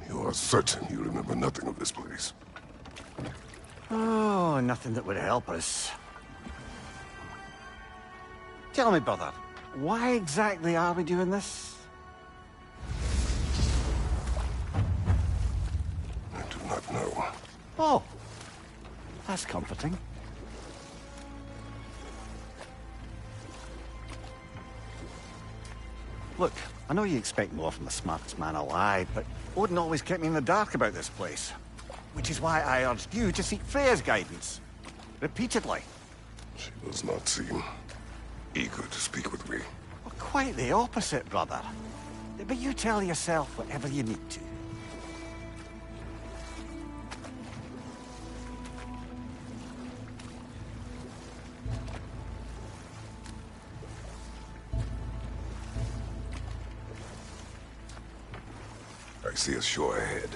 You are certain you remember nothing of this place? Oh, nothing that would help us. Tell me, brother, why exactly are we doing this? I do not know. Oh, that's comforting. Look, I know you expect more from the smartest man alive, but Odin always kept me in the dark about this place. Which is why I urged you to seek Freya's guidance. Repeatedly. She does not seem eager to speak with me. Well, quite the opposite, brother. But you tell yourself whatever you need to. I see a shore ahead.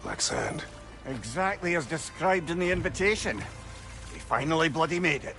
Black sand. Exactly as described in the invitation. We finally bloody made it.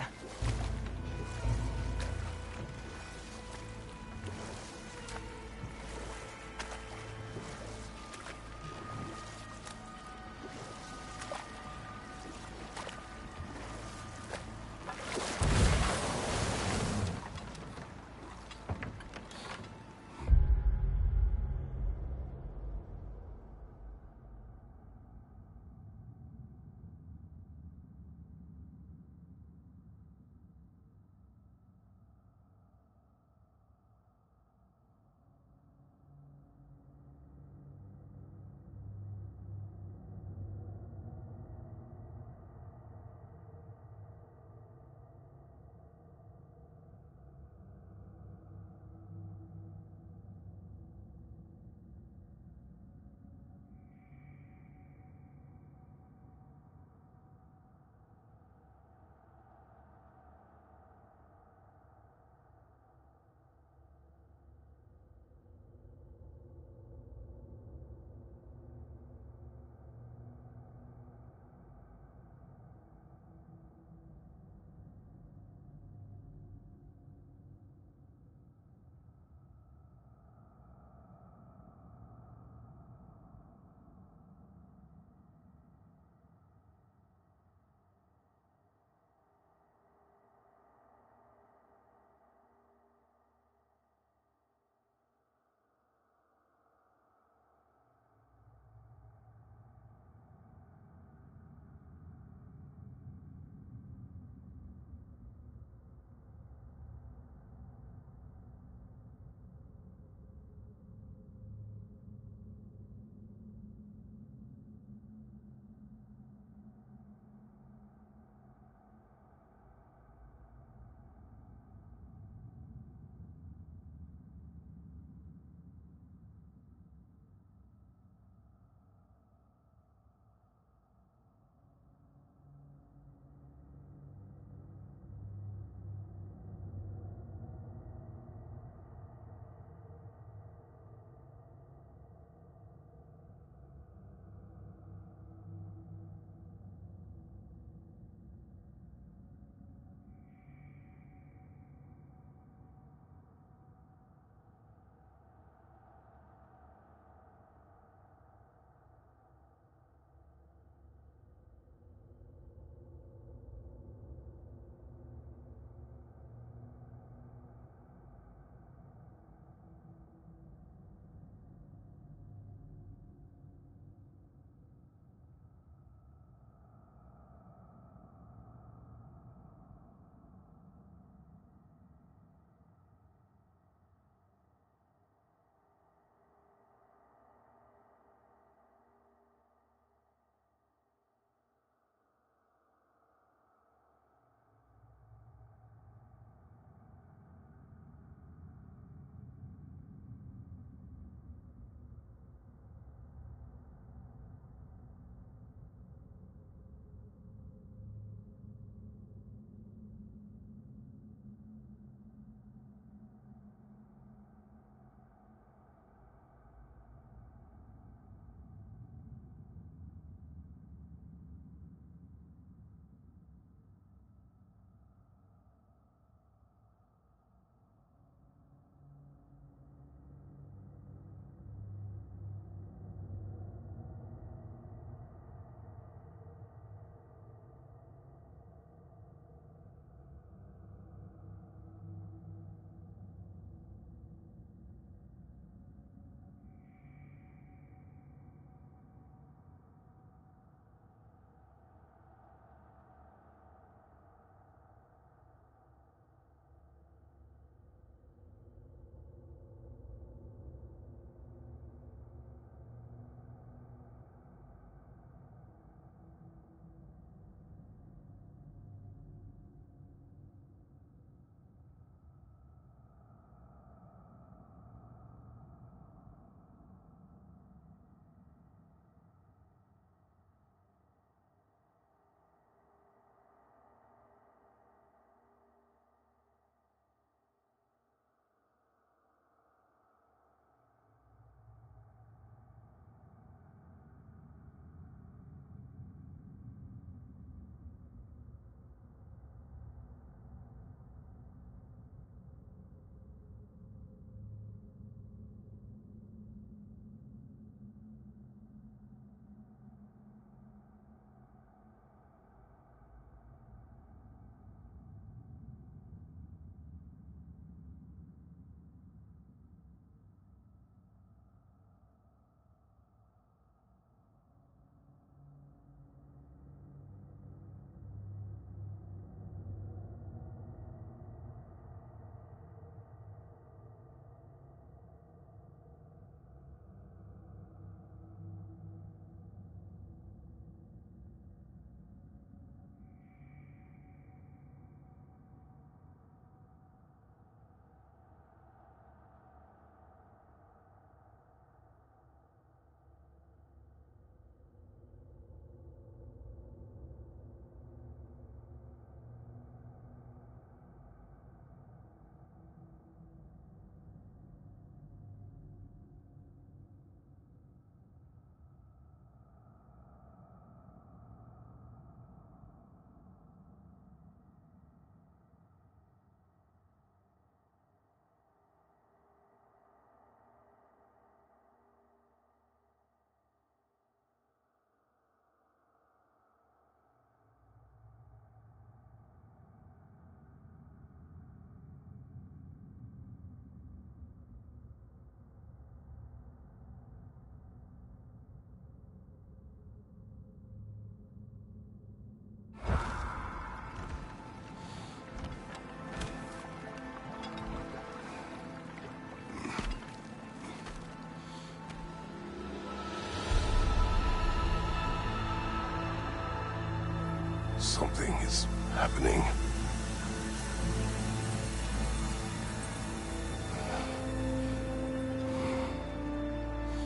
Something is happening.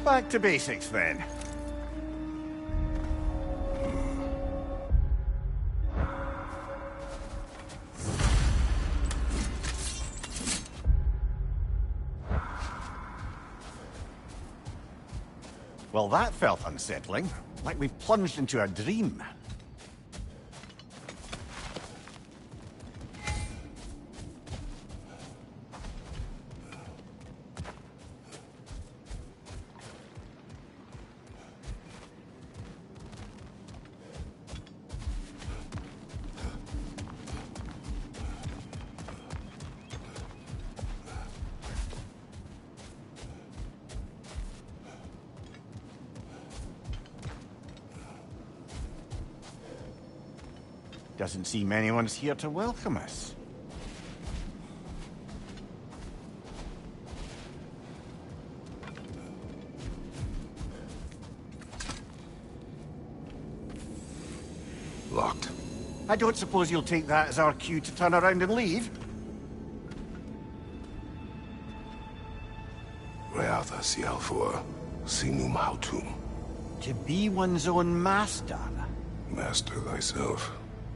Back to basics, then. Well, that felt unsettling. Like we've plunged into a dream. Doesn't seem anyone's here to welcome us. Locked. I don't suppose you'll take that as our cue to turn around and leave? Reatha Sialfur, Sinum Hautum. To be one's own master. Master thyself.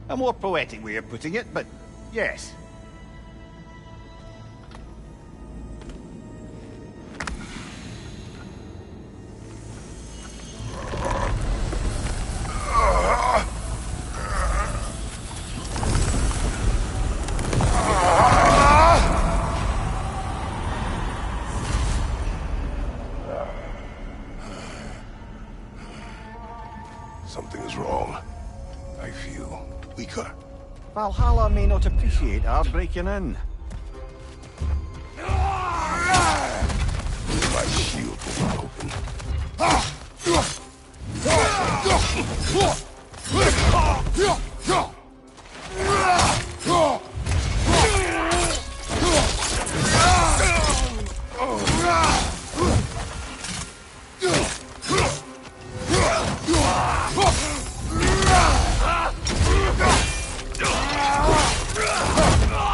A more poetic way of putting it, but yes. Something is wrong. I feel weaker. Valhalla may not appreciate our breaking in. My shield will not open.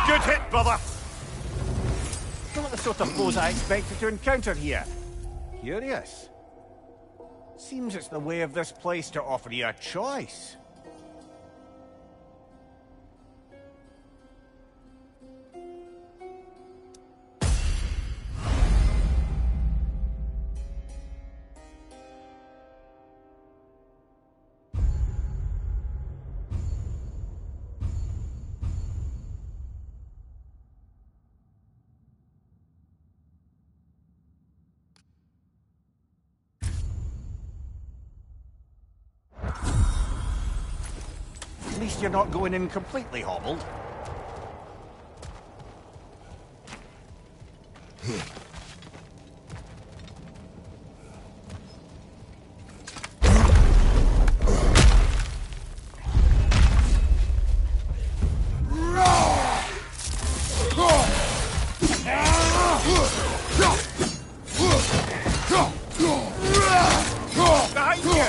Good hit, brother! Not the sort of foes I expected to encounter here. Curious. Seems it's the way of this place to offer you a choice. At least you're not going in completely hobbled. Behind you!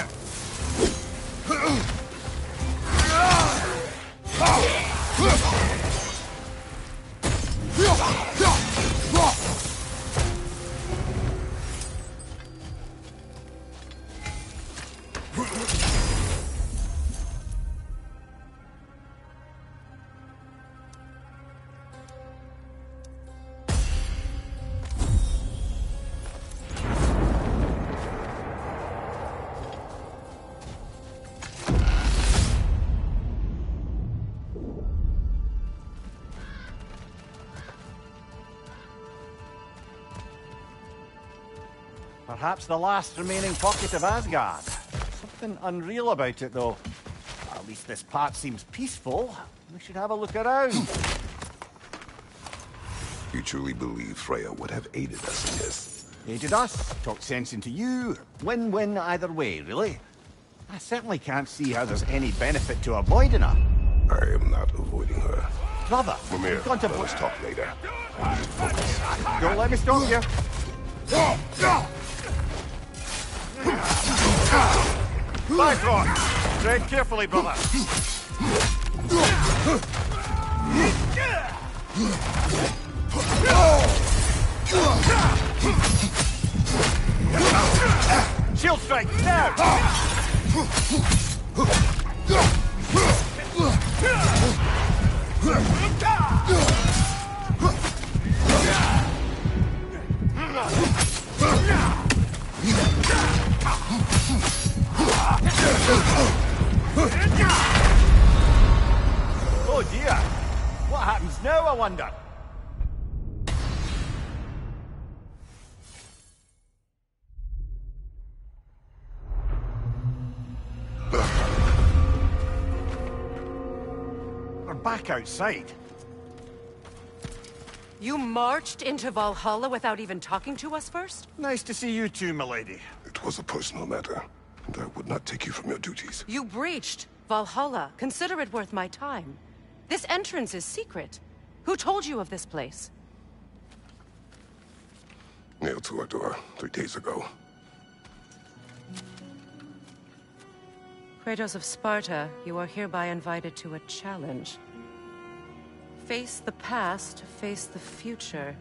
Perhaps the last remaining pocket of Asgard. Something unreal about it, though. At least this part seems peaceful. We should have a look around. You truly believe Freya would have aided us in this? Aided us, talked sense into you. Win-win either way, really. I certainly can't see how there's any benefit to avoiding her. I am not avoiding her. Brother, Mimir, you've gone to... let us talk later. Don't let me stop you. Bifrost! Tread carefully, brother. Shield strike, now! Oh dear! What happens now, I wonder? We're back outside. You marched into Valhalla without even talking to us first? Nice to see you too, milady. It was a personal matter, and I would not take you from your duties. You breached Valhalla. Consider it worth my time. This entrance is secret. Who told you of this place? Nailed to our door 3 days ago. Kratos of Sparta, you are hereby invited to a challenge. Face the past, face the future.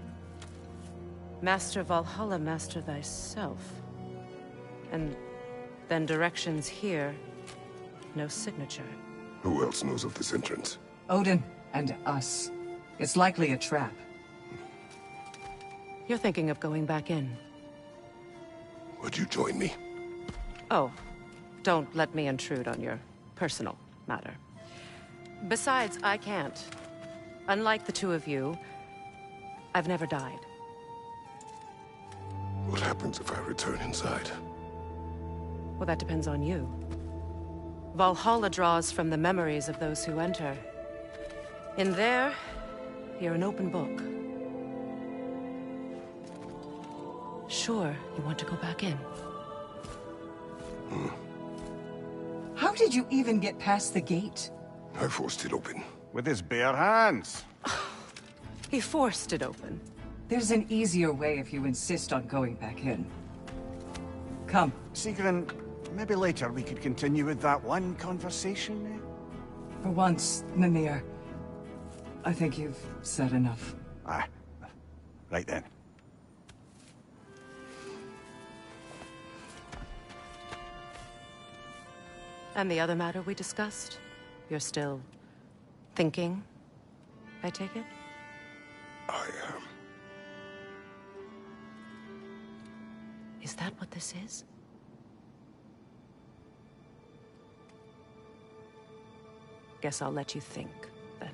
Master Valhalla, master thyself. And then directions here, no signature. Who else knows of this entrance? Odin and us. It's likely a trap. You're thinking of going back in. Would you join me? Oh, don't let me intrude on your personal matter. Besides, I can't. Unlike the two of you, I've never died. What happens if I return inside? Well, that depends on you. Valhalla draws from the memories of those who enter. In there, you're an open book. Sure, you want to go back in. How did you even get past the gate? I forced it open. With his bare hands. He forced it open. There's an easier way if you insist on going back in. Come. Sigrun, maybe later we could continue with that one conversation. For once, Mimir, I think you've said enough. Ah, right then. And the other matter we discussed? You're still thinking, I take it? I am. Is that what this is? Guess I'll let you think, then.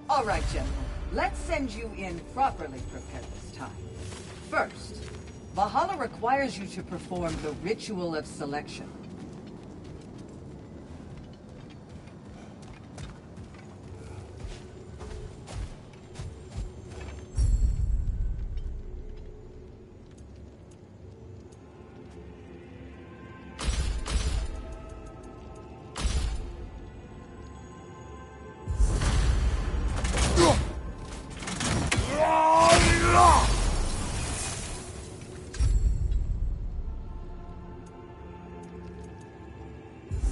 All right, gentlemen. Let's send you in properly prepared this time. First, Valhalla requires you to perform the ritual of selection.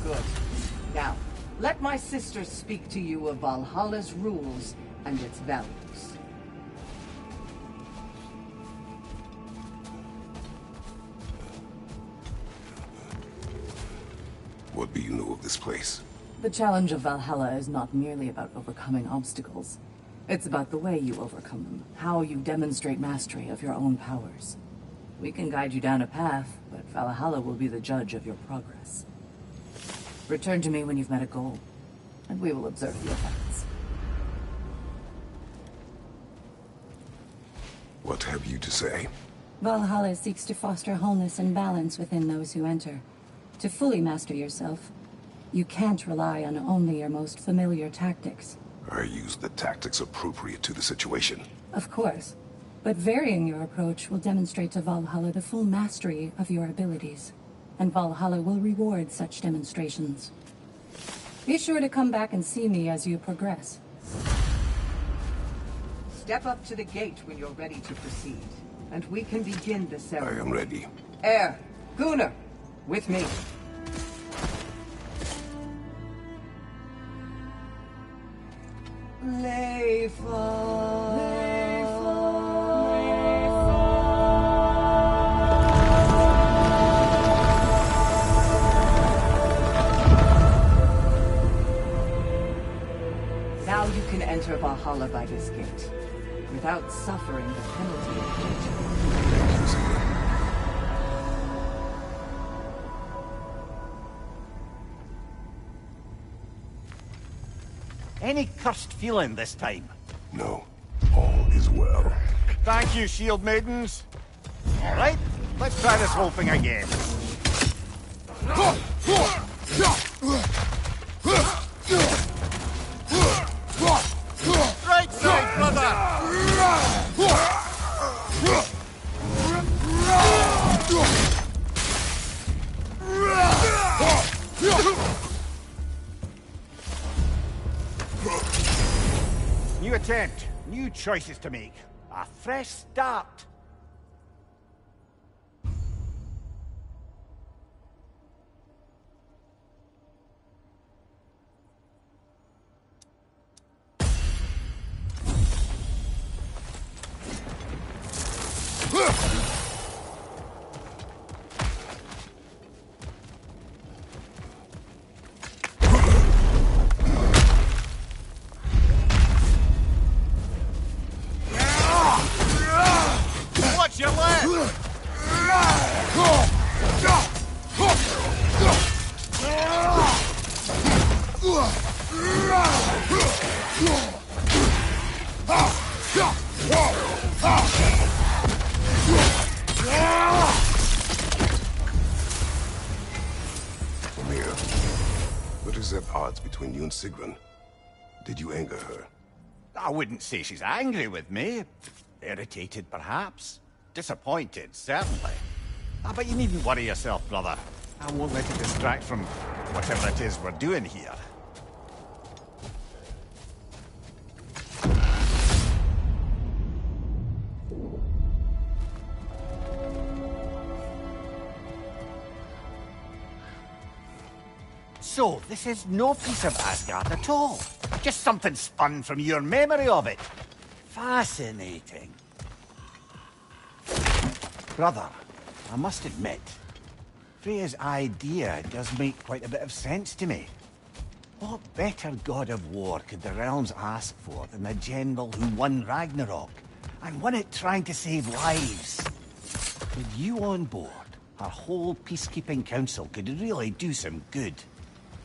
Good. Now, let my sister speak to you of Valhalla's rules and its values. What do you know of this place? The challenge of Valhalla is not merely about overcoming obstacles. It's about the way you overcome them, how you demonstrate mastery of your own powers. We can guide you down a path, but Valhalla will be the judge of your progress. Return to me when you've met a goal, and we will observe the effects. What have you to say? Valhalla seeks to foster wholeness and balance within those who enter. To fully master yourself, you can't rely on only your most familiar tactics. I use the tactics appropriate to the situation. Of course, but varying your approach will demonstrate to Valhalla the full mastery of your abilities, and Valhalla will reward such demonstrations. Be sure to come back and see me as you progress. Step up to the gate when you're ready to proceed, and we can begin the ceremony. I am ready. Air, Gunnar, with me. Now you can enter Valhalla by this gate, without suffering the penalty of danger. Any cursed feeling this time? No, all is well. Thank you, shield maidens. All right, let's try this whole thing again. Right side, brother! New attempt, new choices to make. A fresh start. Watch your left! Amir, what is at odds between you and Sigrun? Did you anger her? I wouldn't say she's angry with me. Irritated, perhaps. Disappointed, certainly. But you needn't worry yourself, brother. I won't let it distract from whatever it is we're doing here. So, this is no piece of Asgard at all. Just something spun from your memory of it. Fascinating. Brother, I must admit, Freya's idea does make quite a bit of sense to me. What better god of war could the realms ask for than the general who won Ragnarok, and won it trying to save lives? With you on board, our whole peacekeeping council could really do some good.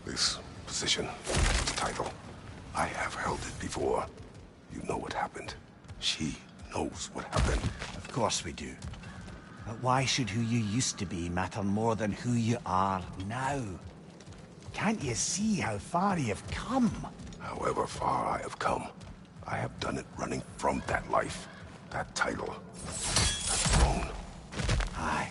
This position, this title, I have held it before. You know what happened. She knows what happened. Of course we do. But why should who you used to be matter more than who you are now? Can't you see how far you've come? However far I have come, I have done it running from that life, that title, that throne. Aye.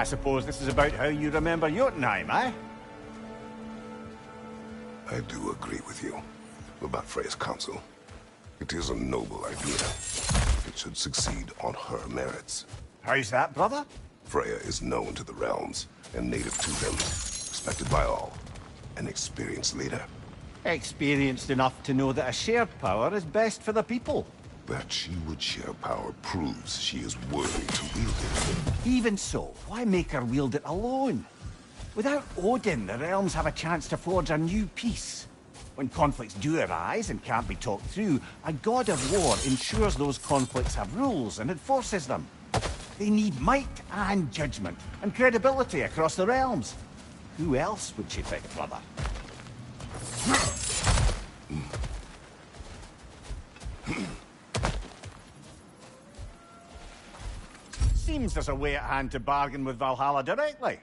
I suppose this is about how you remember Jotunheim, eh? I do agree with you about Freya's council. It is a noble idea. It should succeed on her merits. How's that, brother? Freya is known to the realms and native to them, respected by all, an experienced leader. Experienced enough to know that a shared power is best for the people. That she would share power proves she is worthy to wield it. Even so, why make her wield it alone? Without Odin, the realms have a chance to forge a new peace. When conflicts do arise and can't be talked through, a god of war ensures those conflicts have rules and enforces them. They need might and judgment and credibility across the realms. Who else would she pick, brother? Seems there's a way at hand to bargain with Valhalla directly.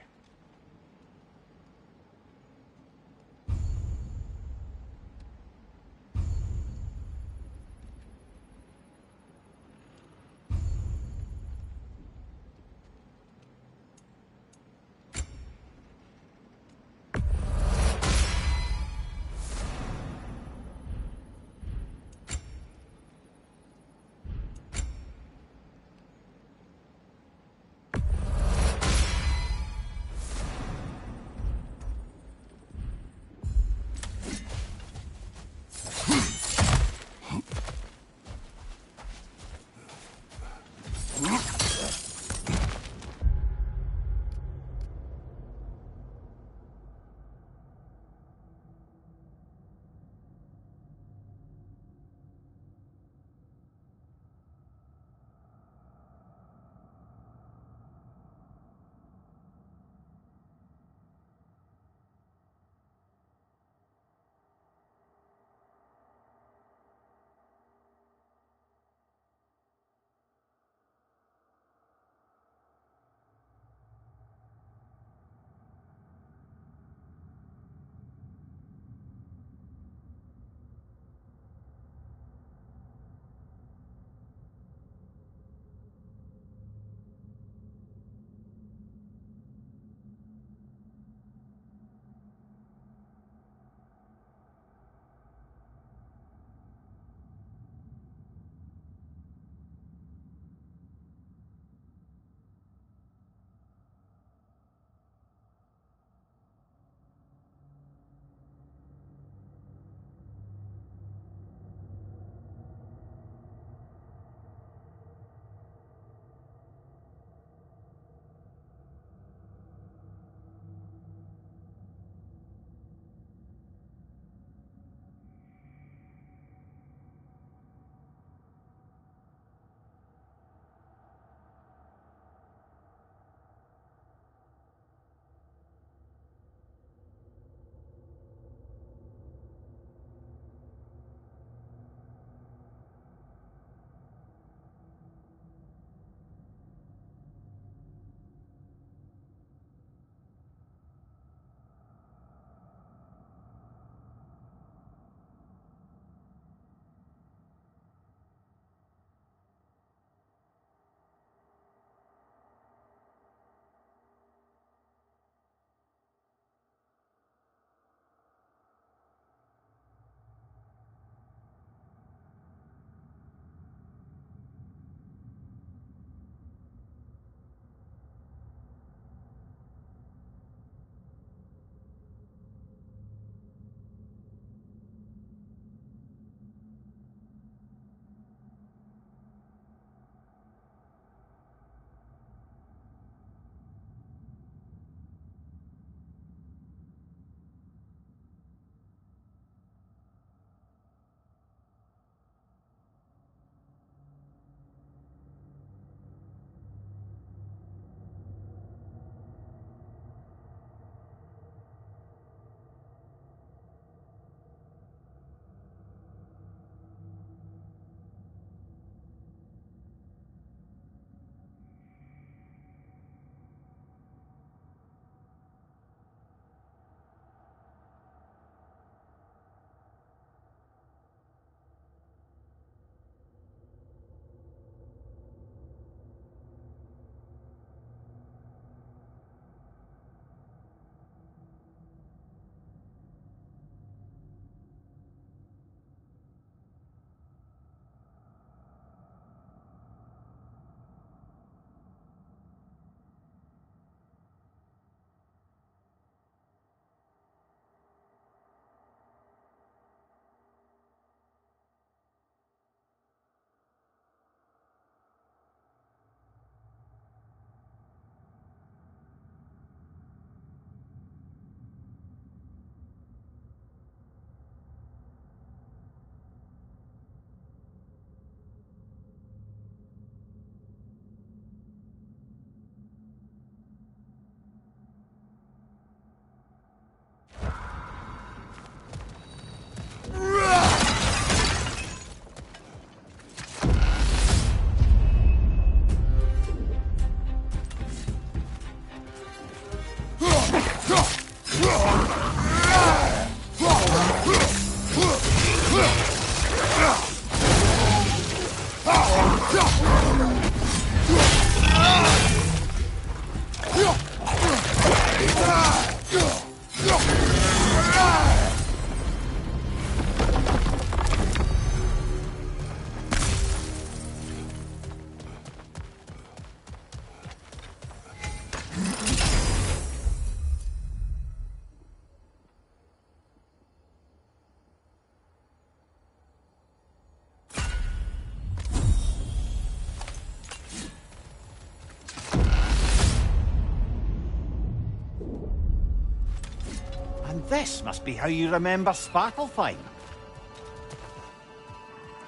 This must be how you remember Svartalfheim.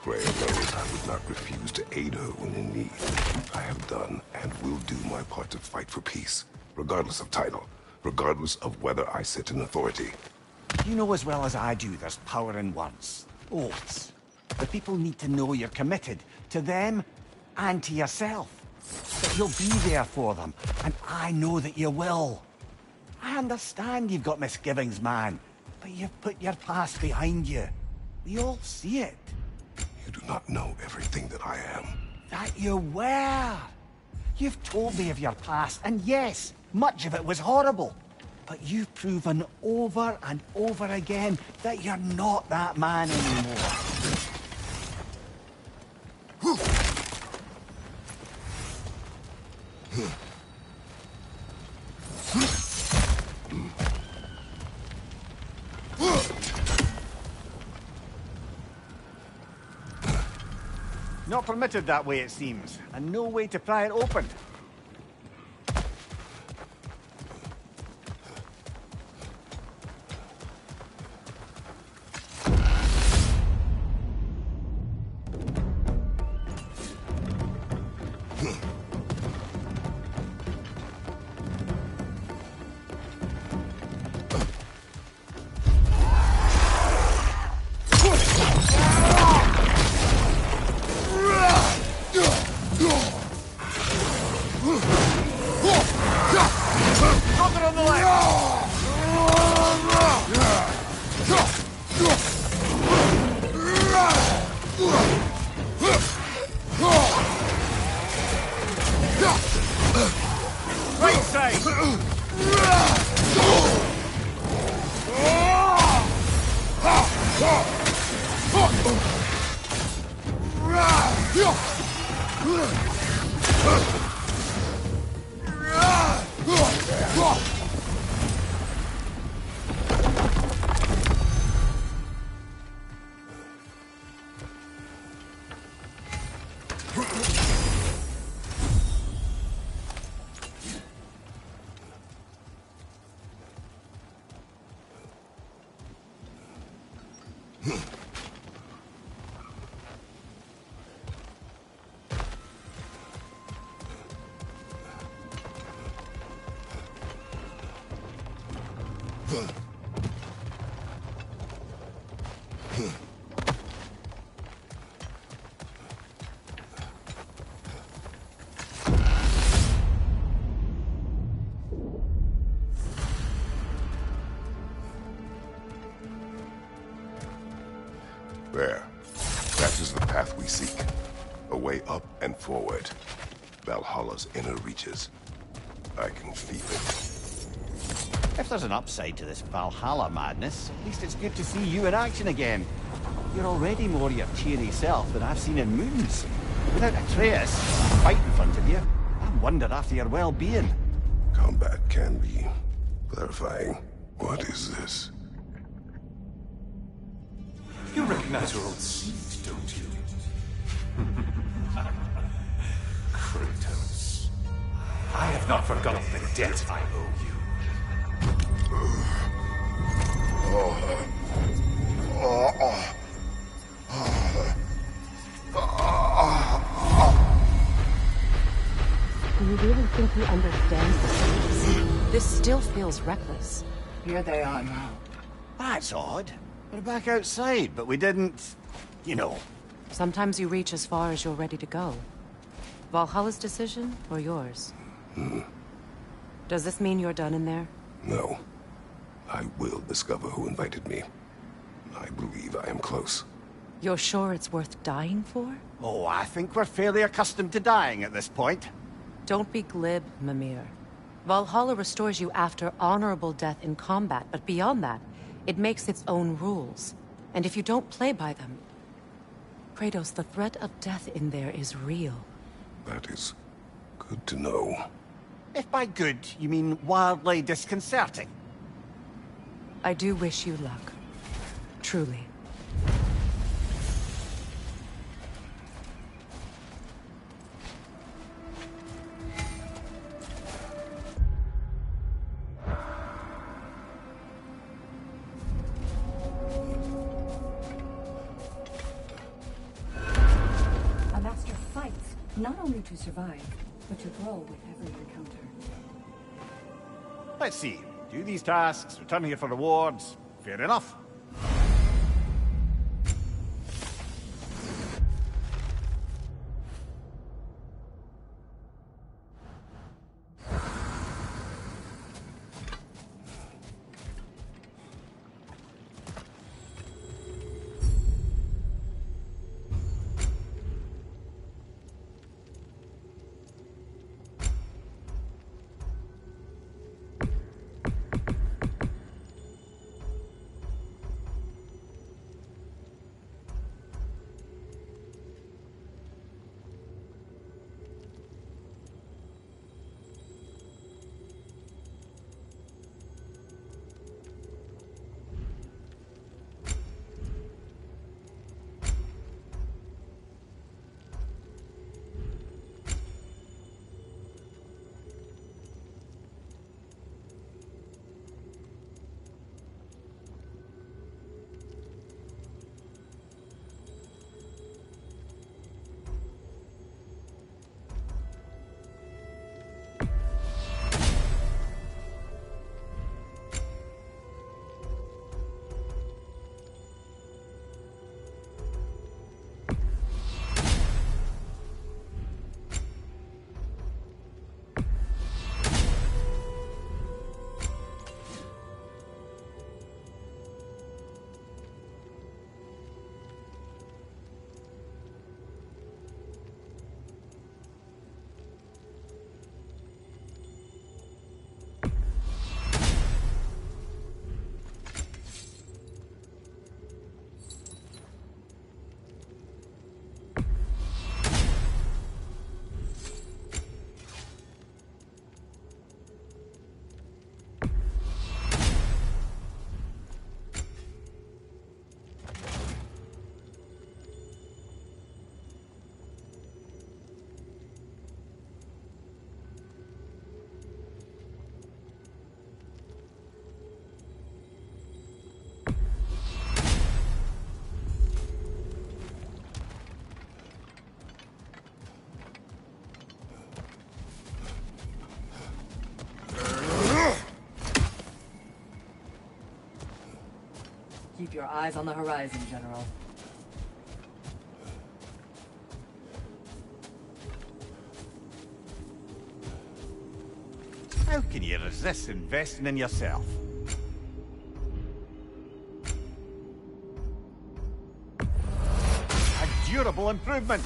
Freya knows I would not refuse to aid her when in need. I have done and will do my part to fight for peace, regardless of title, regardless of whether I sit in authority. You know as well as I do there's power in words. Oaths. The people need to know you're committed, to them and to yourself. That you'll be there for them, and I know that you will. I understand you've got misgivings, man, but you've put your past behind you. We all see it. You do not know everything that I am. That you were. You've told me of your past, and yes, much of it was horrible. But you've proven over and over again that you're not that man anymore. Not permitted that way, it seems, and no way to pry it open. There. That is the path we seek. A way up and forward. Valhalla's inner reaches. I can feel it. If there's an upside to this Valhalla madness, at least it's good to see you in action again. You're already more your cheery self than I've seen in moons. Without Atreus, fight in front of you, I wonder after your well-being. Combat can be clarifying. What is this? You recognize your old seat, don't you? Kratos. I have not forgotten the debt I owe you. Do you really think he understands this? This still feels reckless. Here they are now. That's odd. We're back outside, but we didn't... you know. Sometimes you reach as far as you're ready to go. Valhalla's decision, or yours? Does this mean you're done in there? No. I will discover who invited me. I believe I am close. You're sure it's worth dying for? Oh, I think we're fairly accustomed to dying at this point. Don't be glib, Mimir. Valhalla restores you after honorable death in combat, but beyond that, it makes its own rules. And if you don't play by them... Kratos, the threat of death in there is real. That is good to know. If by good, you mean wildly disconcerting. I do wish you luck. Truly. A master fights, not only to survive, but to grow with every encounter. Let's see. Do these tasks, return here for rewards. Fair enough. Keep your eyes on the horizon, General. How can you resist investing in yourself? A durable improvement!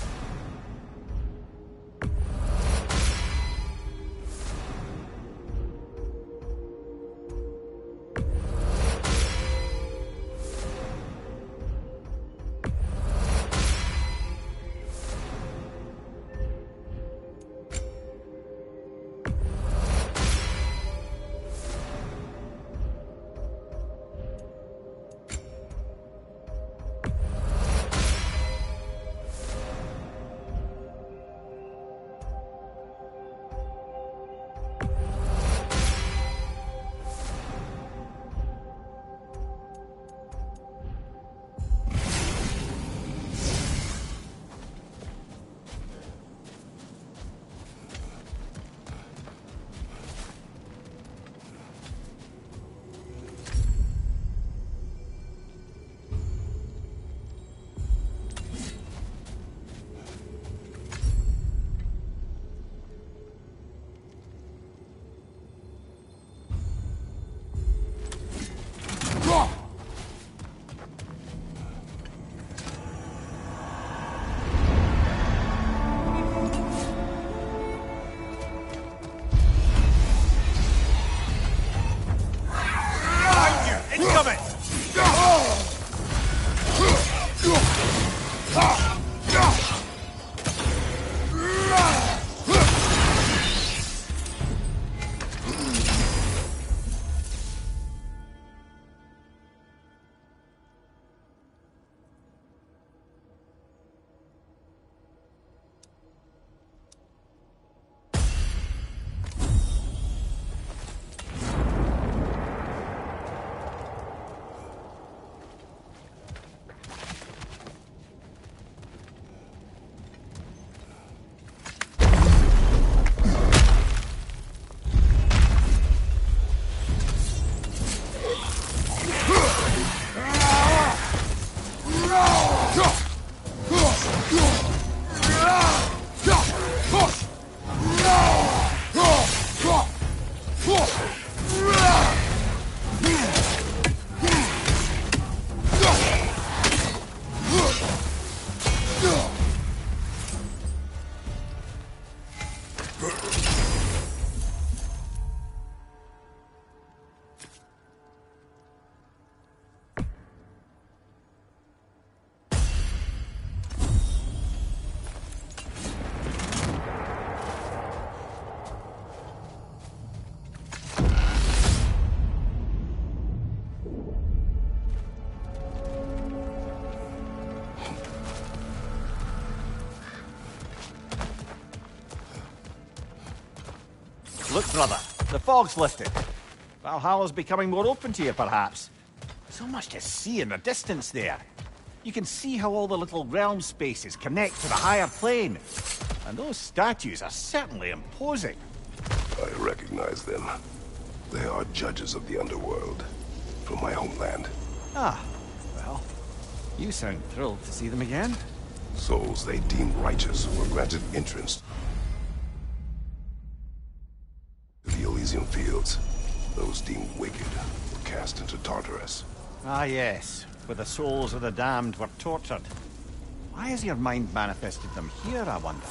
Look, brother, the fog's lifted. Valhalla's becoming more open to you, perhaps. So much to see in the distance there. You can see how all the little realm spaces connect to the higher plane. And those statues are certainly imposing. I recognize them. They are judges of the underworld from my homeland. Ah, well, you sound thrilled to see them again. Souls they deemed righteous were granted entrance to the Elysian fields. Those deemed wicked were cast into Tartarus. Ah, yes, where the souls of the damned were tortured. Why has your mind manifested them here, I wonder?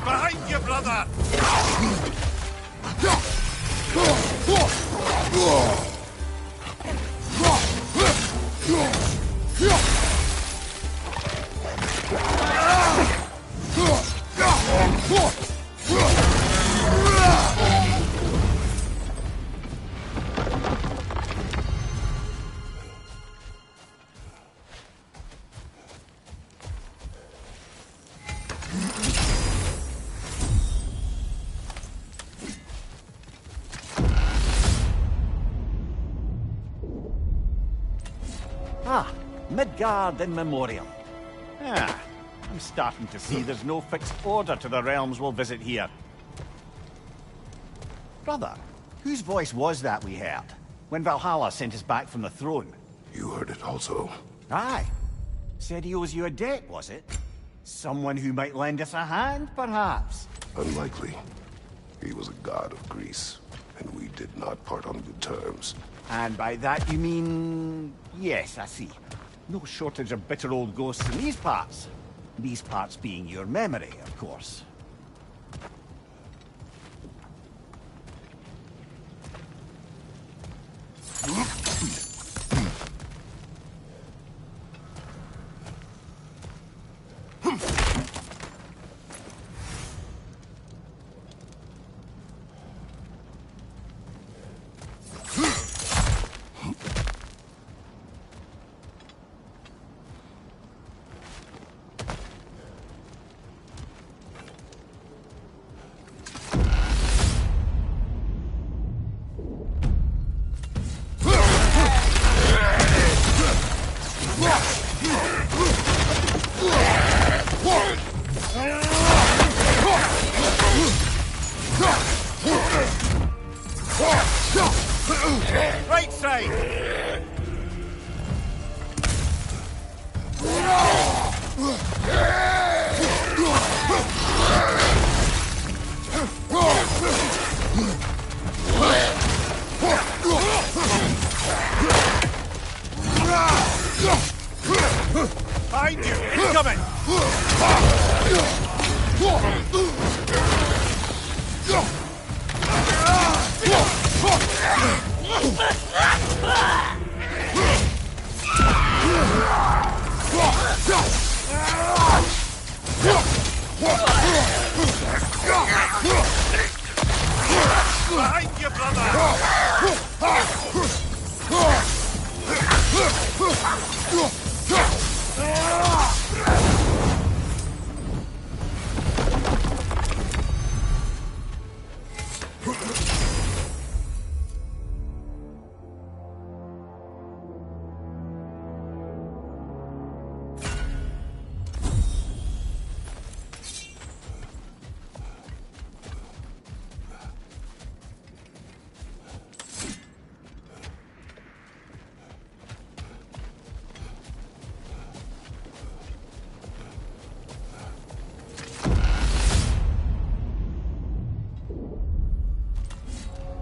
Behind you, brother! Ah, Midgard in memoriam. Ah, I'm starting to see there's no fixed order to the realms we'll visit here. Brother, whose voice was that we heard when Valhalla sent us back from the throne? You heard it also. Aye. Said he owes you a debt, was it? Someone who might lend us a hand, perhaps? Unlikely. He was a god of Greece, and we did not part on good terms. And by that you mean... Yes, I see. No shortage of bitter old ghosts in these parts. These parts being your memory, of course. Right side! Behind you! Incoming! Behind you, brother!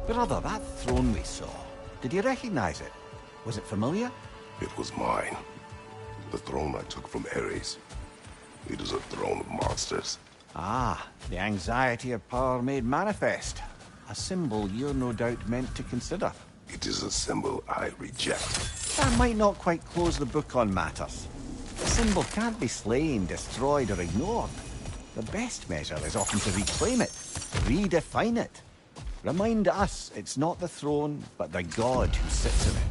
Brother, that throne we saw, did you recognize it? Was it familiar? It was mine. The throne I took from Ares. It is a throne of monsters. Ah, the anxiety of power made manifest. A symbol you're no doubt meant to consider. It is a symbol I reject. That might not quite close the book on matters. The symbol can't be slain, destroyed, or ignored. The best measure is often to reclaim it, redefine it. Remind us it's not the throne, but the god who sits in it.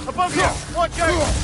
Above you! Watch out!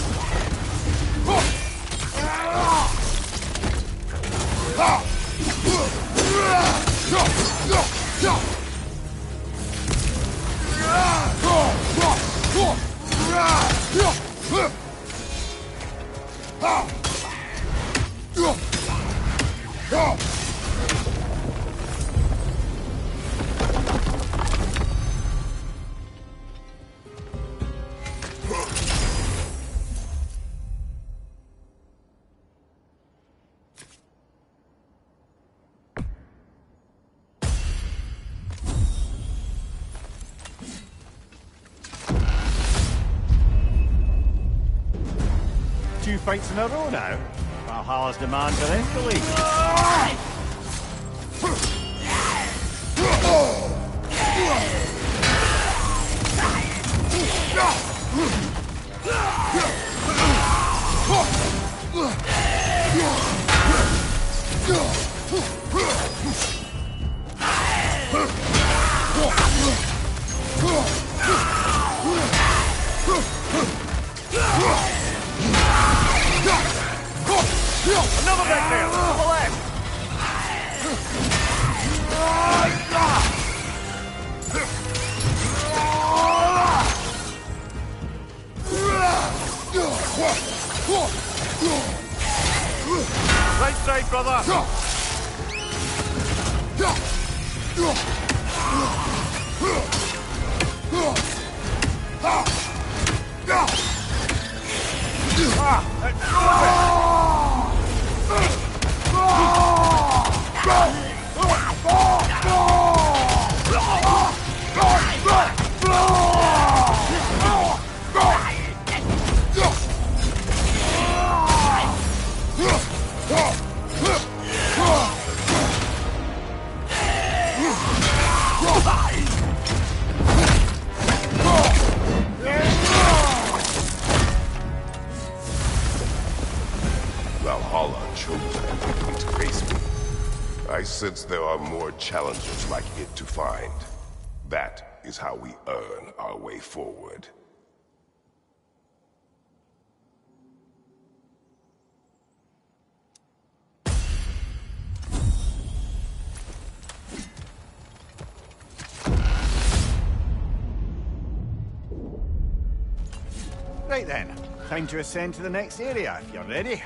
Two fights in a row now. Valhalla's demands are escalating. Another back there! To the left! Right side, brother! Valhalla chose actively to face me. I sense there are more challengers like it to find. That is how we earn our way forward. Right then, time to ascend to the next area if you're ready.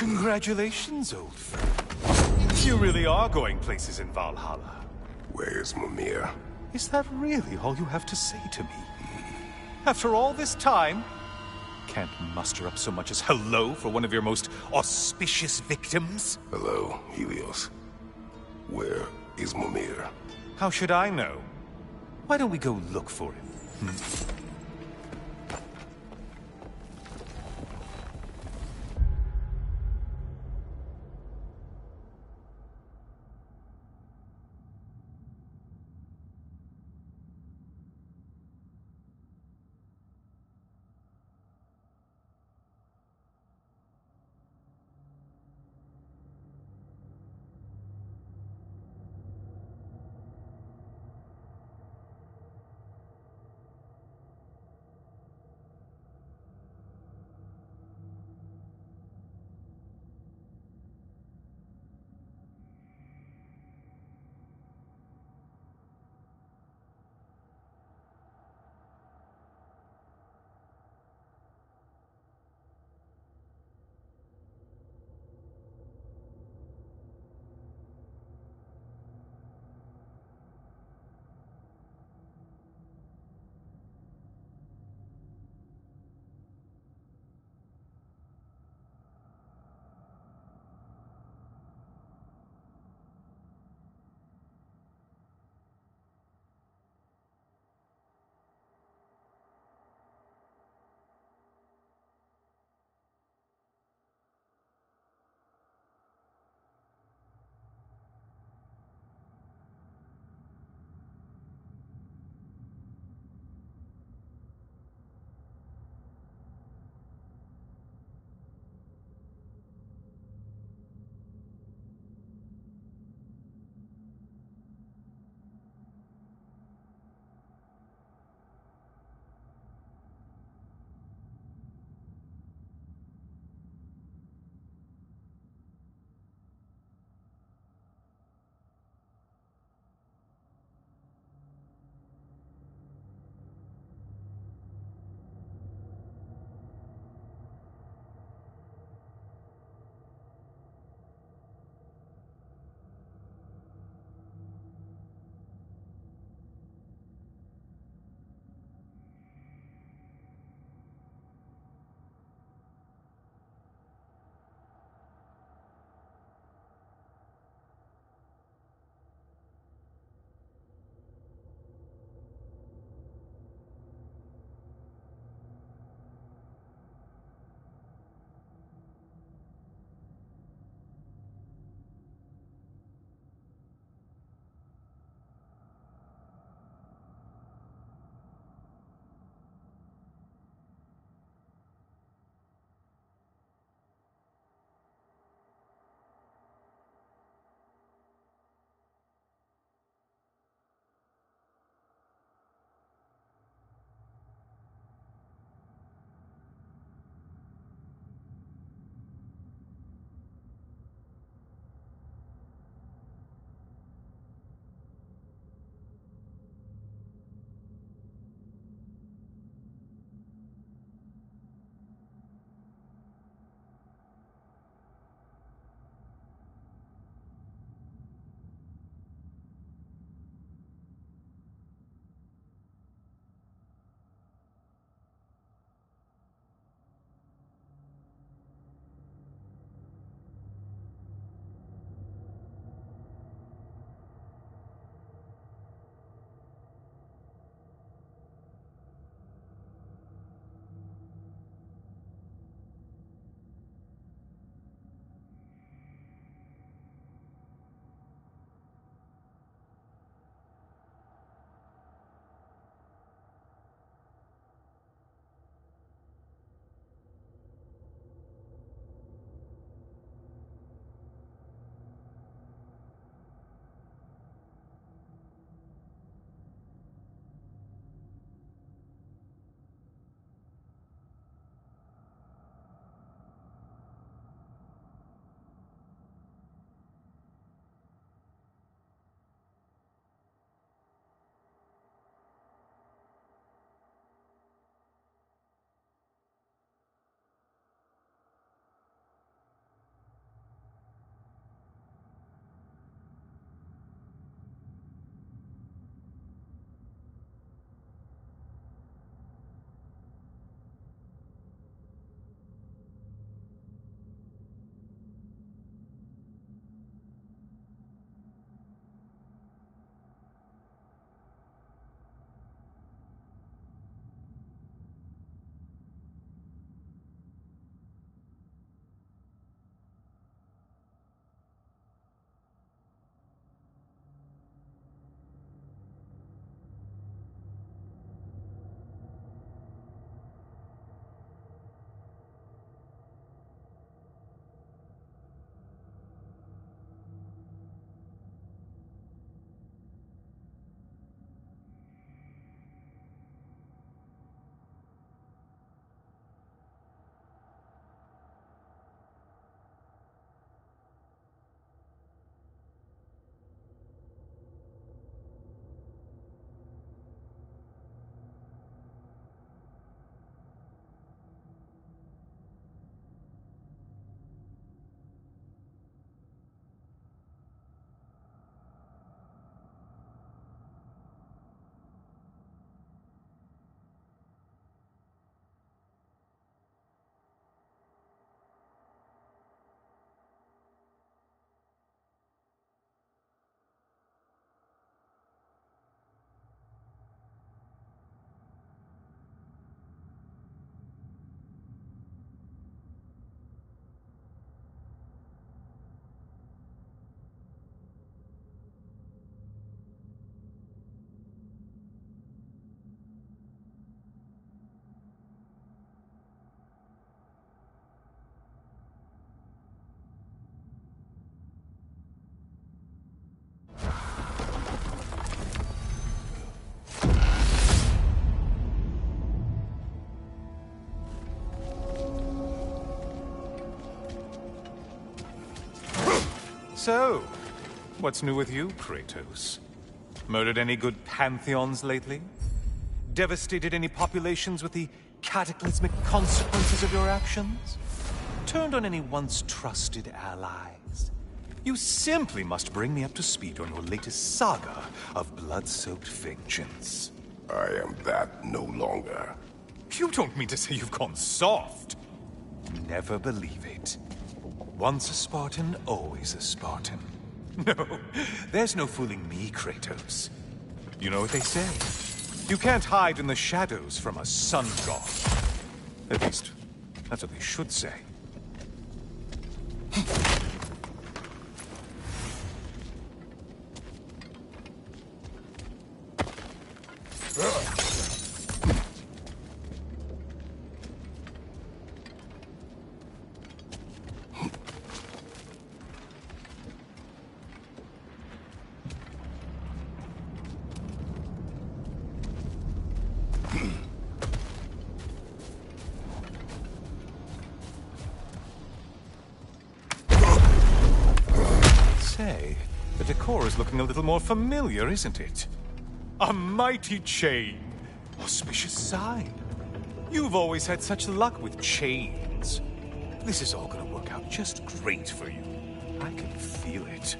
Congratulations, old friend. You really are going places in Valhalla. Where's Mimir? Is that really all you have to say to me? After all this time? Can't muster up so much as hello for one of your most auspicious victims? Hello, Helios. Where is Mimir? How should I know? Why don't we go look for him? So, what's new with you, Kratos? Murdered any good pantheons lately? Devastated any populations with the cataclysmic consequences of your actions? Turned on any once trusted allies? You simply must bring me up to speed on your latest saga of blood-soaked vengeance. I am that no longer. You don't mean to say you've gone soft? Never believe it. Once a Spartan, always a Spartan. No, there's no fooling me, Kratos. You know what they say? You can't hide in the shadows from a sun god. At least, that's what they should say. Say, the decor is looking a little more familiar, isn't it? A mighty chain. Auspicious sign. You've always had such luck with chains. This is all gonna work out just great for you. I can feel it.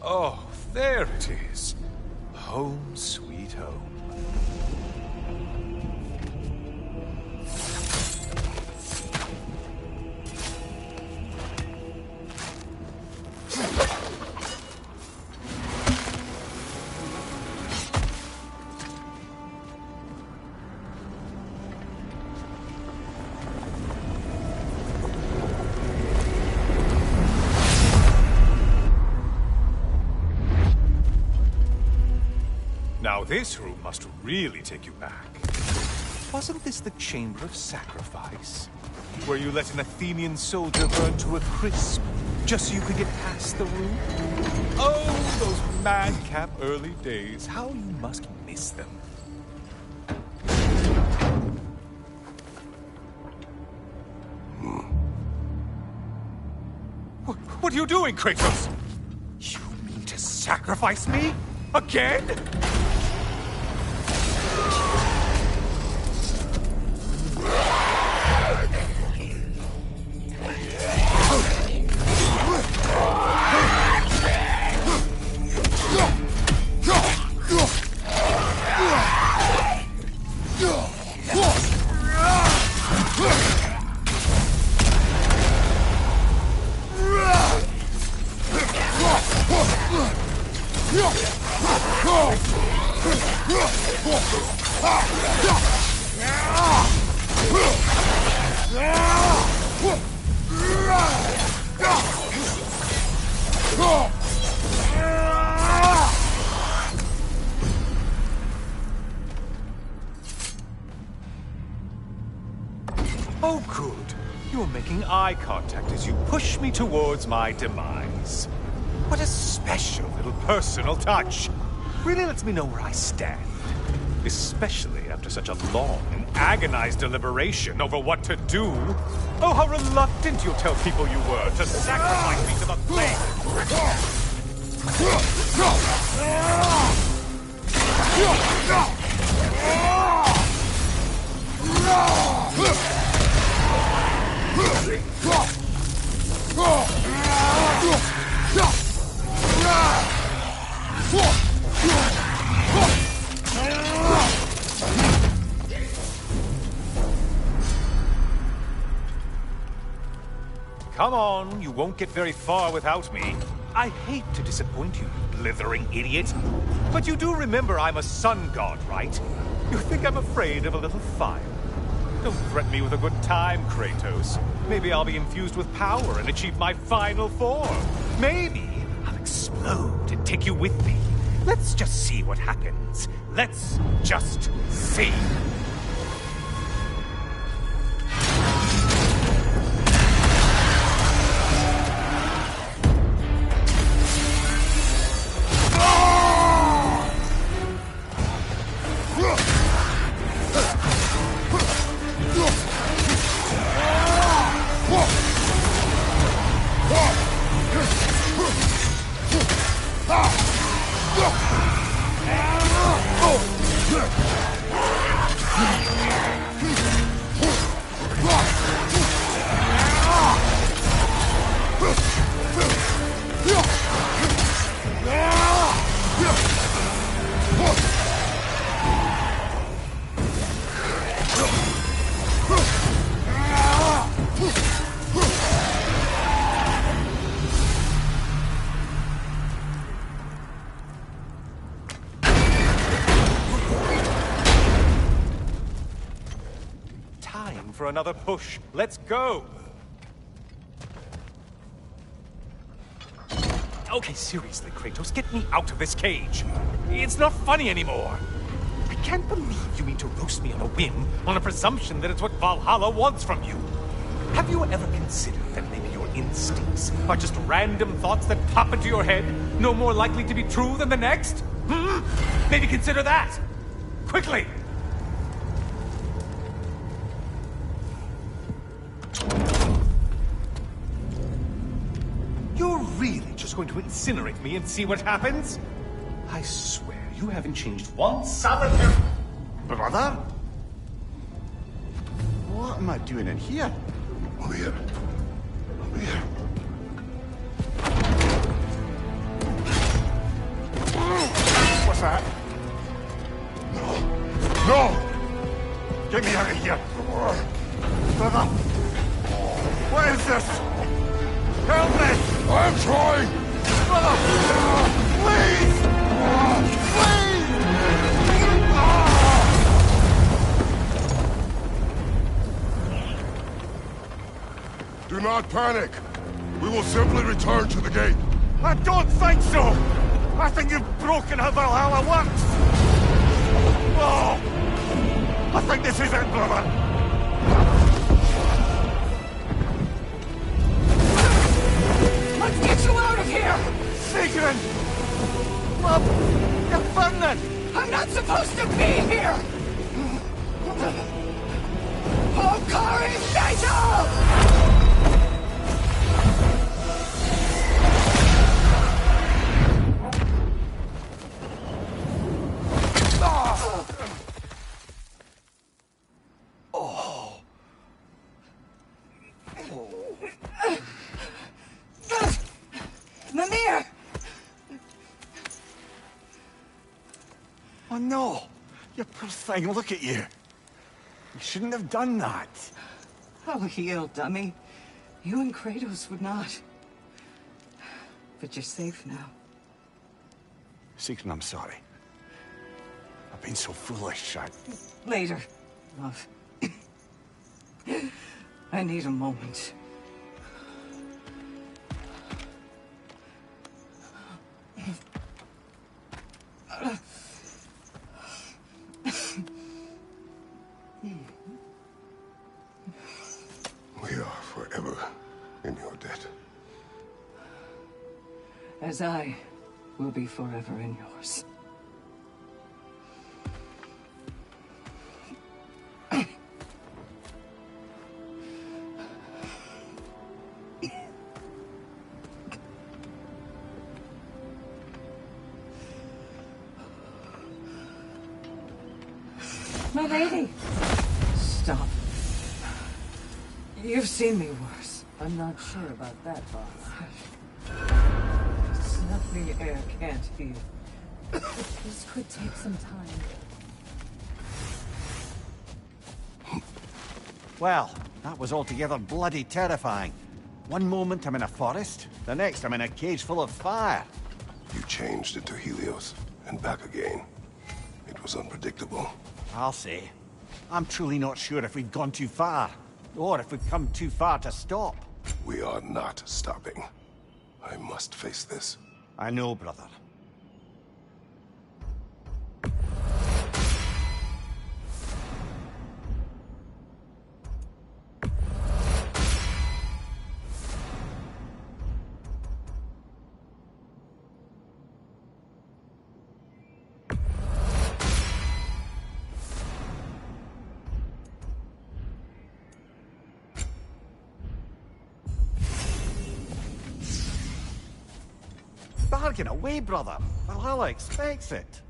Oh, there it is. Home sweet home. Now this room must really take you back. Wasn't this the Chamber of Sacrifice? Where you let an Athenian soldier burn to a crisp, just so you could get past the room? Oh, those madcap early days. How you must miss them. What are you doing, Kratos? You mean to sacrifice me? Again? Oh, good. You're making eye contact as you push me towards my demise. What a special little personal touch. Really lets me know where I stand. Especially after such a long and agonized deliberation over what to do. Oh, how reluctant you'll tell people you were to sacrifice me to the flame. Come on, you won't get very far without me. I hate to disappoint you, you blithering idiot. But you do remember I'm a sun god, right? You think I'm afraid of a little fire? Don't threaten me with a good time, Kratos. Maybe I'll be infused with power and achieve my final form. Maybe I'll explode and take you with me. Let's just see what happens. Let's just see. Whoa! time for another push. Let's go! Okay, seriously, Kratos, get me out of this cage. It's not funny anymore. I can't believe you mean to roast me on a whim, on a presumption that it's what Valhalla wants from you. Have you ever considered that maybe your instincts are just random thoughts that pop into your head, no more likely to be true than the next? Maybe consider that! Quickly! You're really just going to incinerate me and see what happens? I swear, you haven't changed one solitary... Brother? What am I doing in here? Over here. Over here. What's that? No! Get me out of here! Brother! What is this? Help me! I'm trying! Brother! Please! Please! Do not panic. We will simply return to the gate. I don't think so! I think you've broken how Valhalla works! Oh! I think this is it, brother! Let's get you out of here! Sigrun! Love, you're burning! I'm not supposed to be here! Hokari Fatal! Mimir! Oh no! You poor thing, look at you! You shouldn't have done that! I'll heal, dummy. You and Kratos would not. But you're safe now. Sigrun, I'm sorry. I've been so foolish, Later, love. I need a moment. We are forever in your debt. As I will be forever in yours. My lady! Stop. You've seen me worse. I'm not sure about that, boss. It's nothing the air can't heal. This could take some time. Well, that was altogether bloody terrifying. One moment I'm in a forest, the next I'm in a cage full of fire. You changed into Helios and back again. It was unpredictable. I'll say. I'm truly not sure if we've gone too far, or if we've come too far to stop. We are not stopping. I must face this. I know, brother. Bargain away, brother. Valhalla expects it.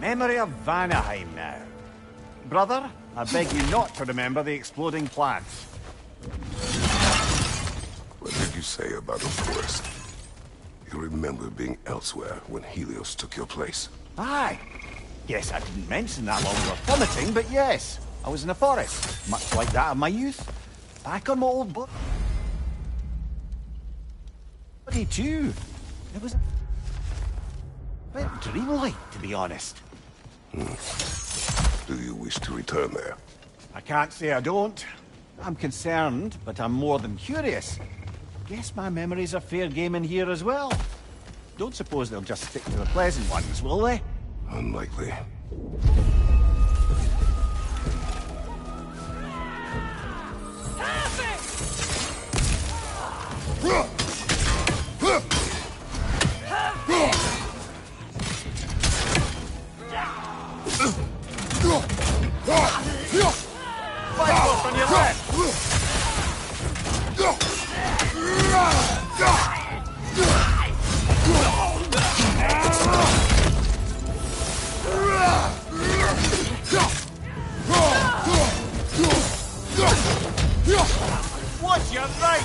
Memory of Vanaheim now. Brother, I beg you not to remember the exploding plants. What did you say about the forest? You remember being elsewhere when Helios took your place? Aye. Yes, I didn't mention that while we were plummeting, but yes, I was in a forest, much like that of my youth. Back on my old book. Too. It was a bit dreamlike, to be honest. Do you wish to return there? I can't say I don't. I'm concerned, but I'm more than curious. Guess my memories are fair game in here as well. Don't suppose they'll just stick to the pleasant ones, will they? Unlikely. Fight on your left! Watch your right!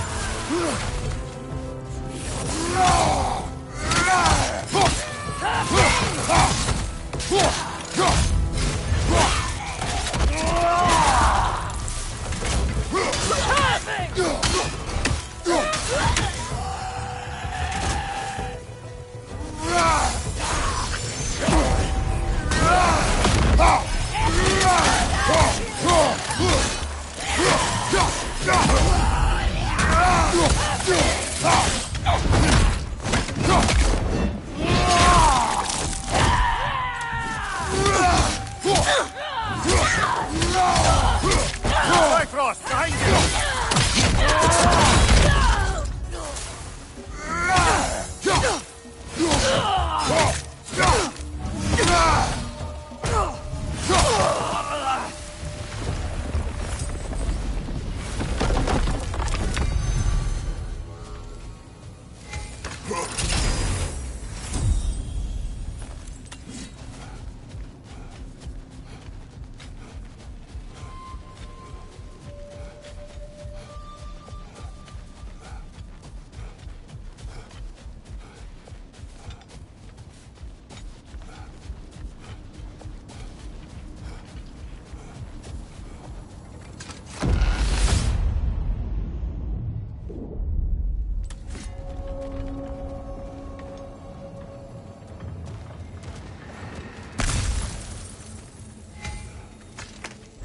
Bifrost, behind you!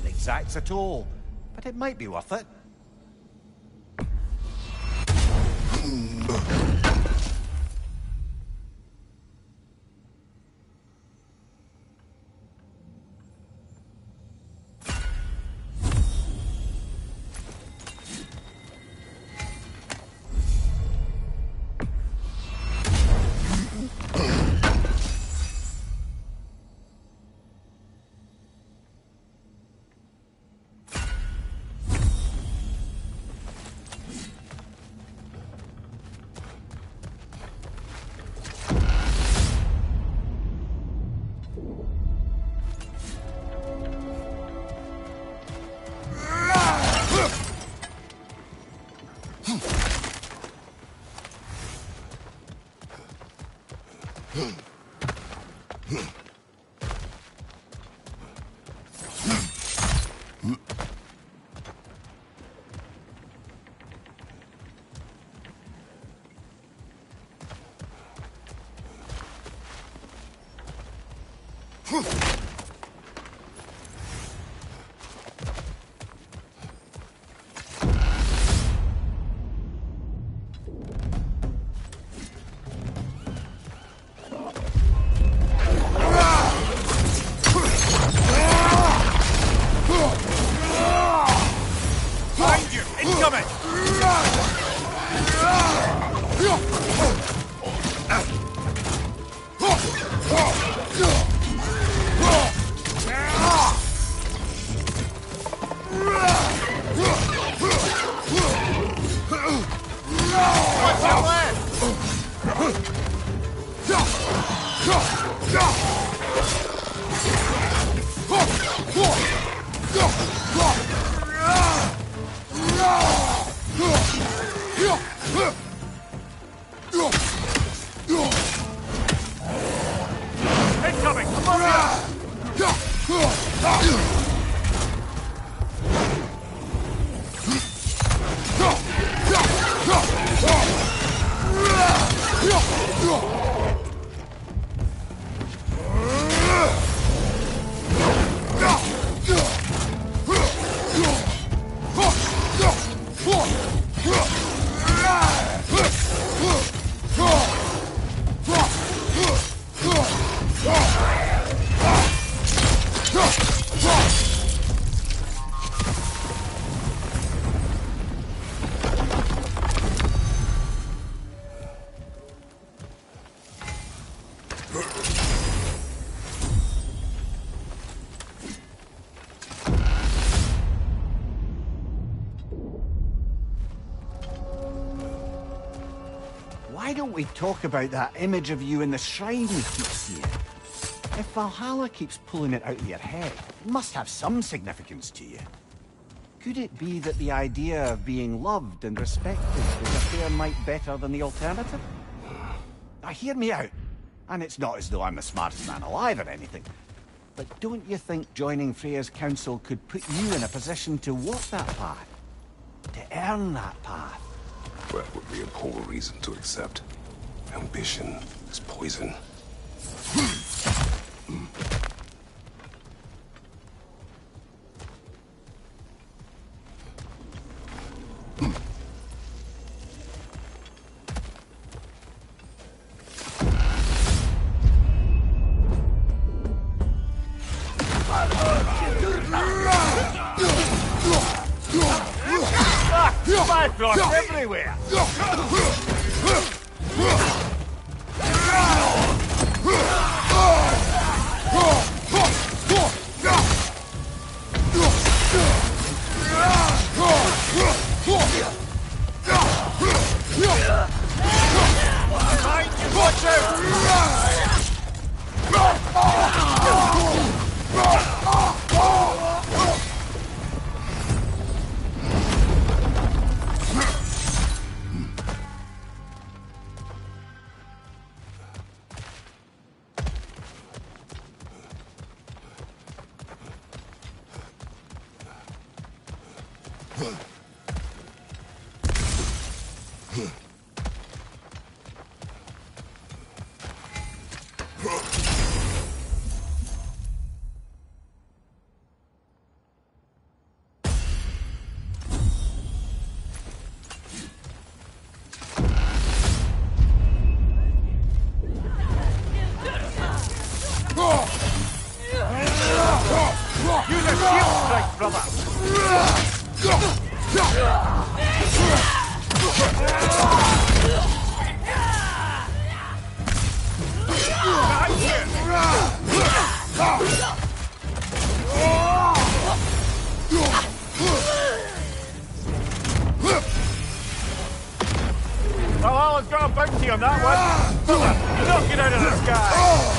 Exacts a toll, but it might be worth it. why don't we talk about that image of you in the shrine we keep seeing? If Valhalla keeps pulling it out of your head, it must have some significance to you. Could it be that the idea of being loved and respected is a fair mite better than the alternative? Now hear me out, and it's not as though I'm the smartest man alive or anything, but don't you think joining Freya's council could put you in a position to walk that path? To earn that path? That would be a poor reason to accept. Ambition is poison. Blocks everywhere! Watch out! Valhalla's got a bounty on that one. Fella, knock it out of the sky.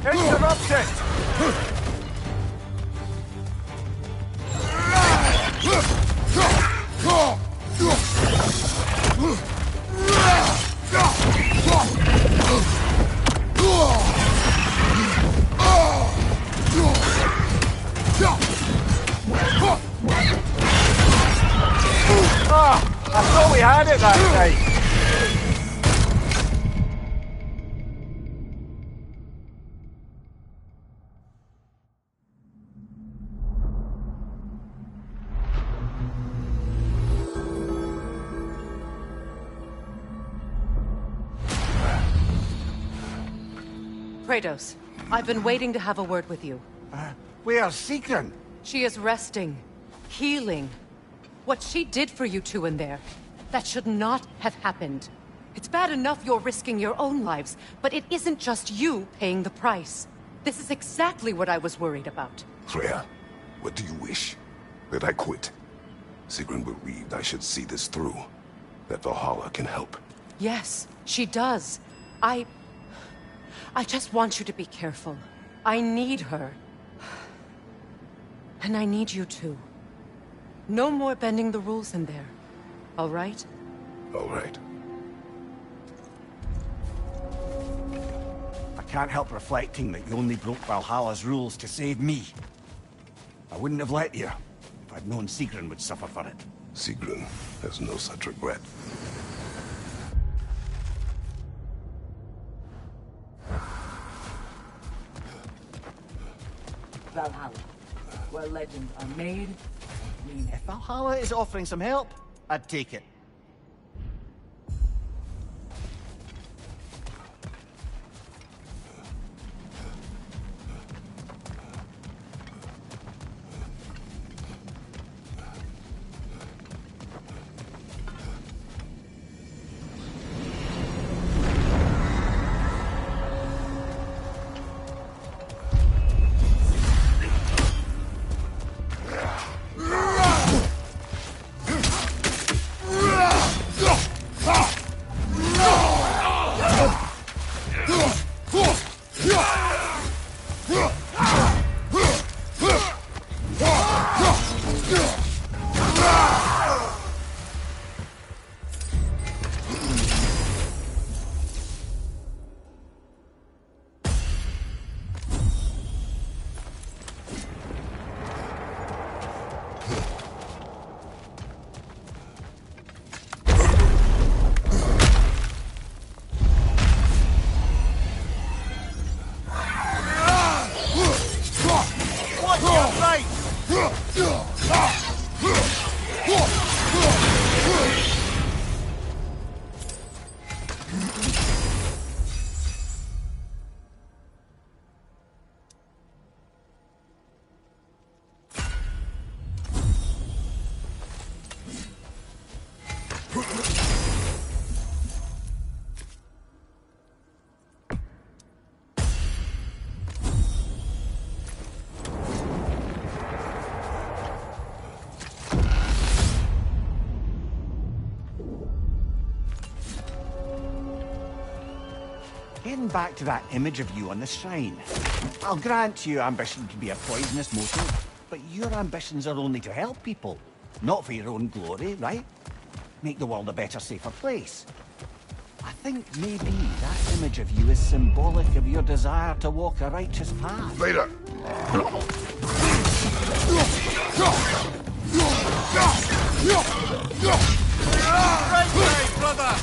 Interrupted! I thought we had it that time. Kratos, I've been waiting to have a word with you. Where's Sigrun? She is resting, healing. What she did for you two in there, that should not have happened. It's bad enough you're risking your own lives, but it isn't just you paying the price. This is exactly what I was worried about. Freya, what do you wish? That I quit? Sigrun believed I should see this through. That Valhalla can help. Yes, she does. I just want you to be careful. I need her. And I need you too. No more bending the rules in there. All right? All right. I can't help reflecting that you only broke Valhalla's rules to save me. I wouldn't have let you if I'd known Sigrun would suffer for it. Sigrun has no such regret. Valhalla, where legends are made. If Valhalla is offering some help, I'd take it. Getting back to that image of you on the shrine. I'll grant you ambition can be a poisonous motive, but your ambitions are only to help people, not for your own glory, right? Make the world a better, safer place. I think maybe that image of you is symbolic of your desire to walk a righteous path. Vader! Great day, brother!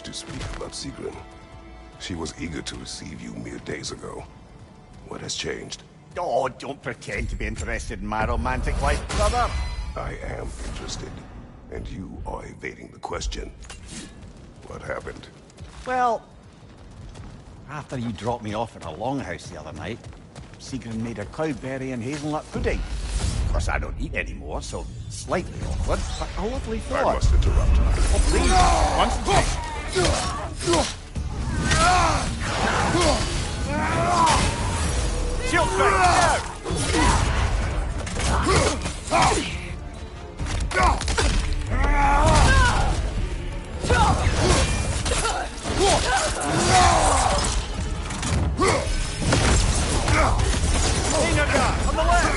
To speak about Sigrun. She was eager to receive you mere days ago. What has changed? Oh, don't pretend to be interested in my romantic life, brother. I am interested, and you are evading the question. What happened? Well, after you dropped me off at a longhouse the other night, Sigrun made a cloudberry and hazelnut pudding. Of course, I don't eat anymore, so slightly awkward, but a lovely thought. I must interrupt. Oh, please, once again. Shield strike, on the left!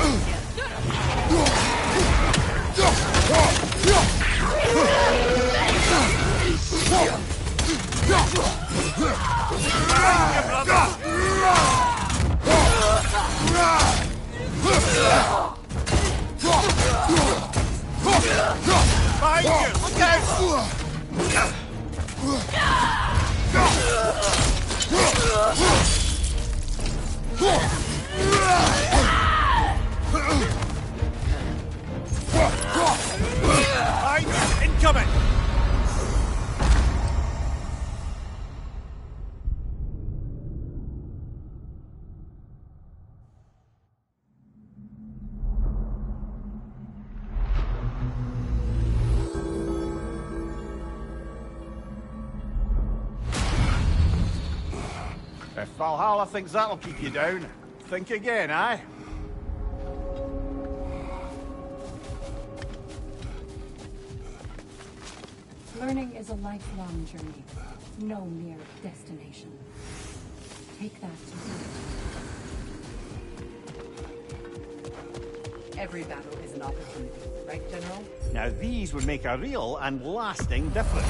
Incoming! If Valhalla thinks that'll keep you down, think again, eh? Learning is a lifelong journey, no mere destination. Take that to heart. Every battle is an opportunity, right, General? Now these would make a real and lasting difference.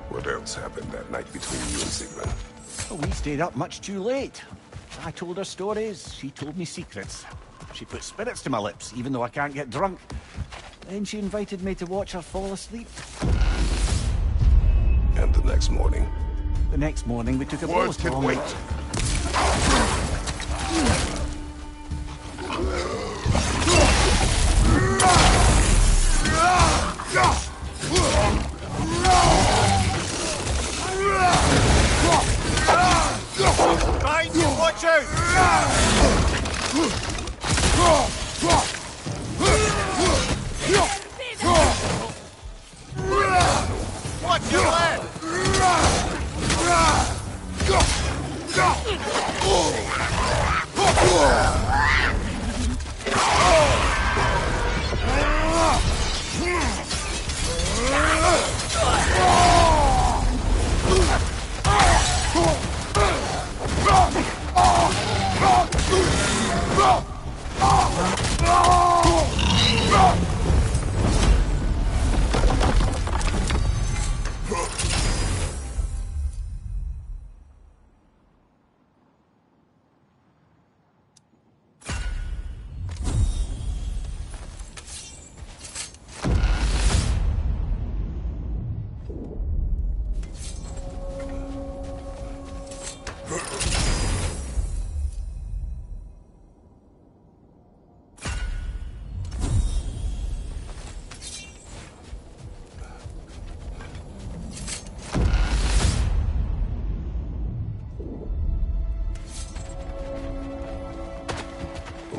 What else happened that night between you and Sigmund? Well, we stayed up much too late. I told her stories, she told me secrets. She put spirits to my lips, even though I can't get drunk. Then she invited me to watch her fall asleep. And the next morning? The next morning we took a Words boat. can wait. Behind you, watch out! Watch your left!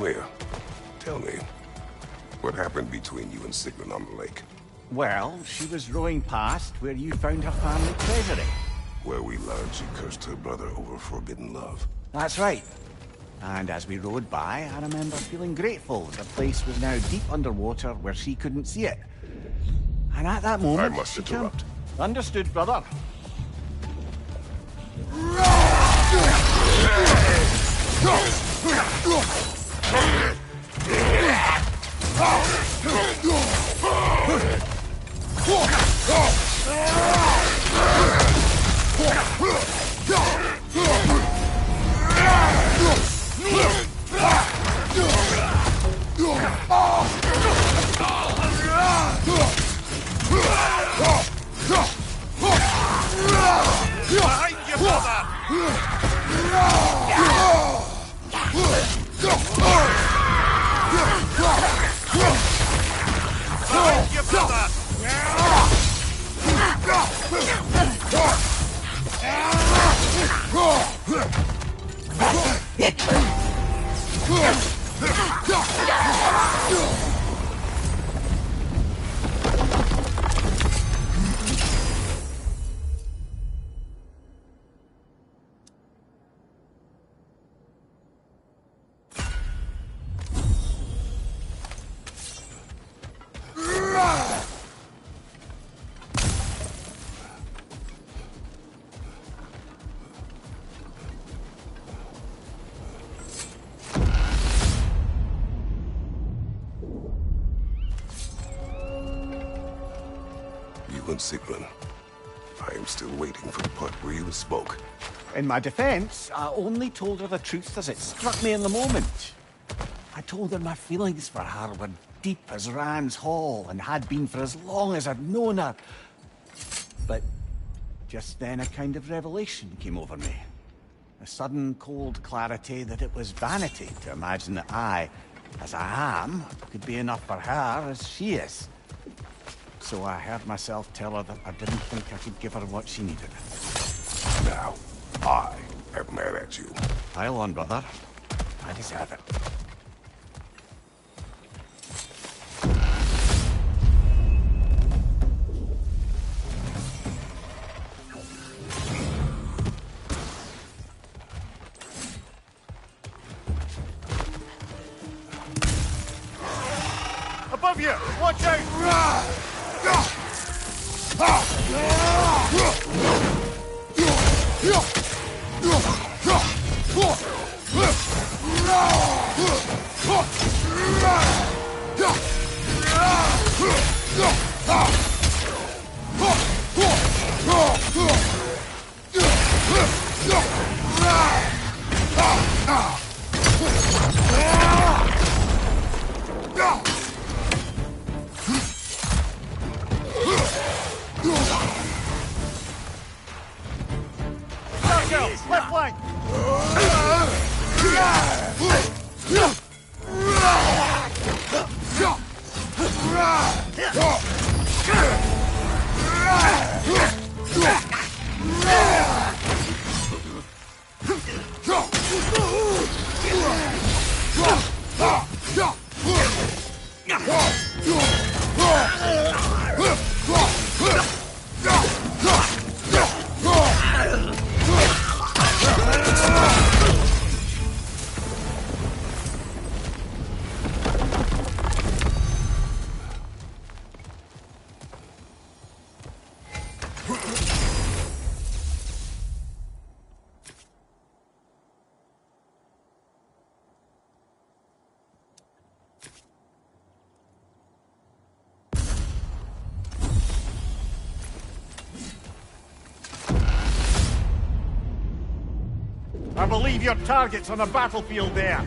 Where? Tell me, what happened between you and Sigrun on the lake? Well, she was rowing past where you found her family treasury. Where we learned she cursed her brother over forbidden love. That's right. And as we rowed by, I remember feeling grateful that the place was now deep underwater where she couldn't see it. And at that moment... I must interrupt. Understood, brother. Behind you, brother! Behind you, brother! And Sigrun, I am still waiting for the part where you spoke. In my defense, I only told her the truth as it struck me in the moment. I told her my feelings for her were deep as Rand's Hall and had been for as long as I'd known her. But just then a kind of revelation came over me. A sudden cold clarity that it was vanity to imagine that I, as I am, could be enough for her as she is. So I heard myself tell her that I didn't think I could give her what she needed. Now, I am mad at you. Pile on, brother. I deserve it. Above you! Watch out! Left flank! I believe your target's on the battlefield there.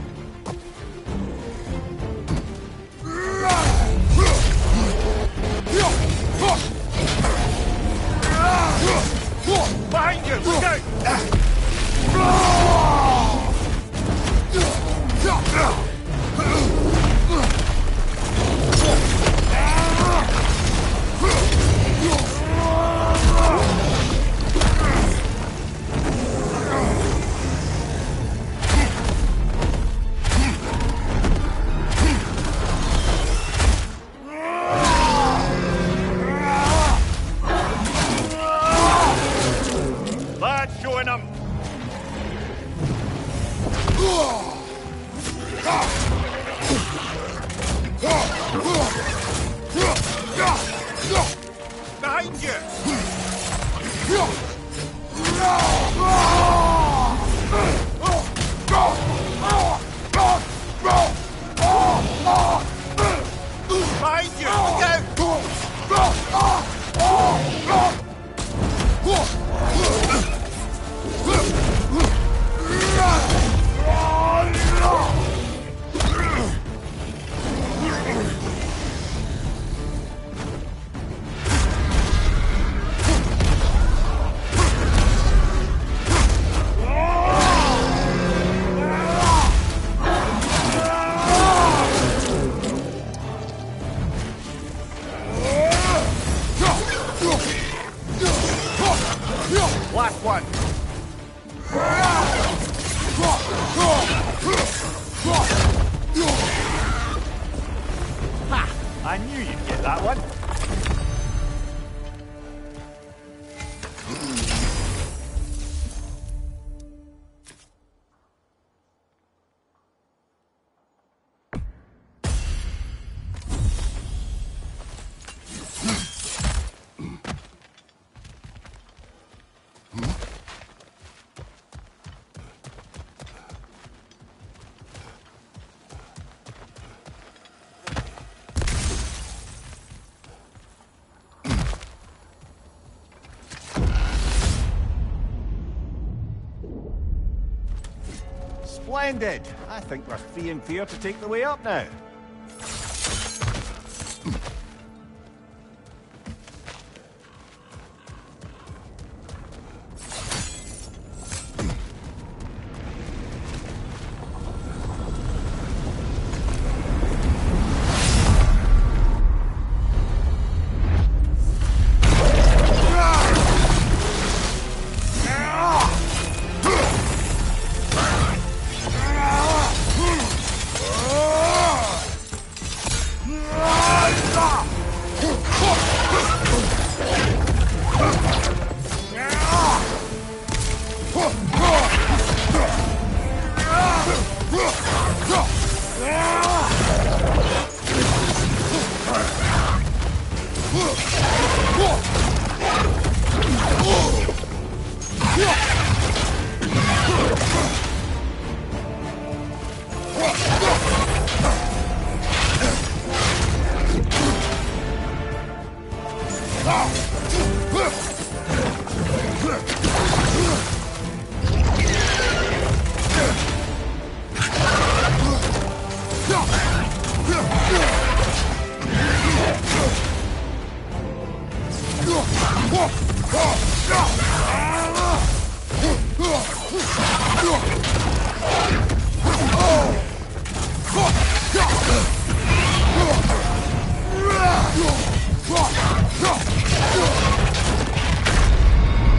Behind you! Look out! That one? Splendid! I think we're free and fair to take the way up now.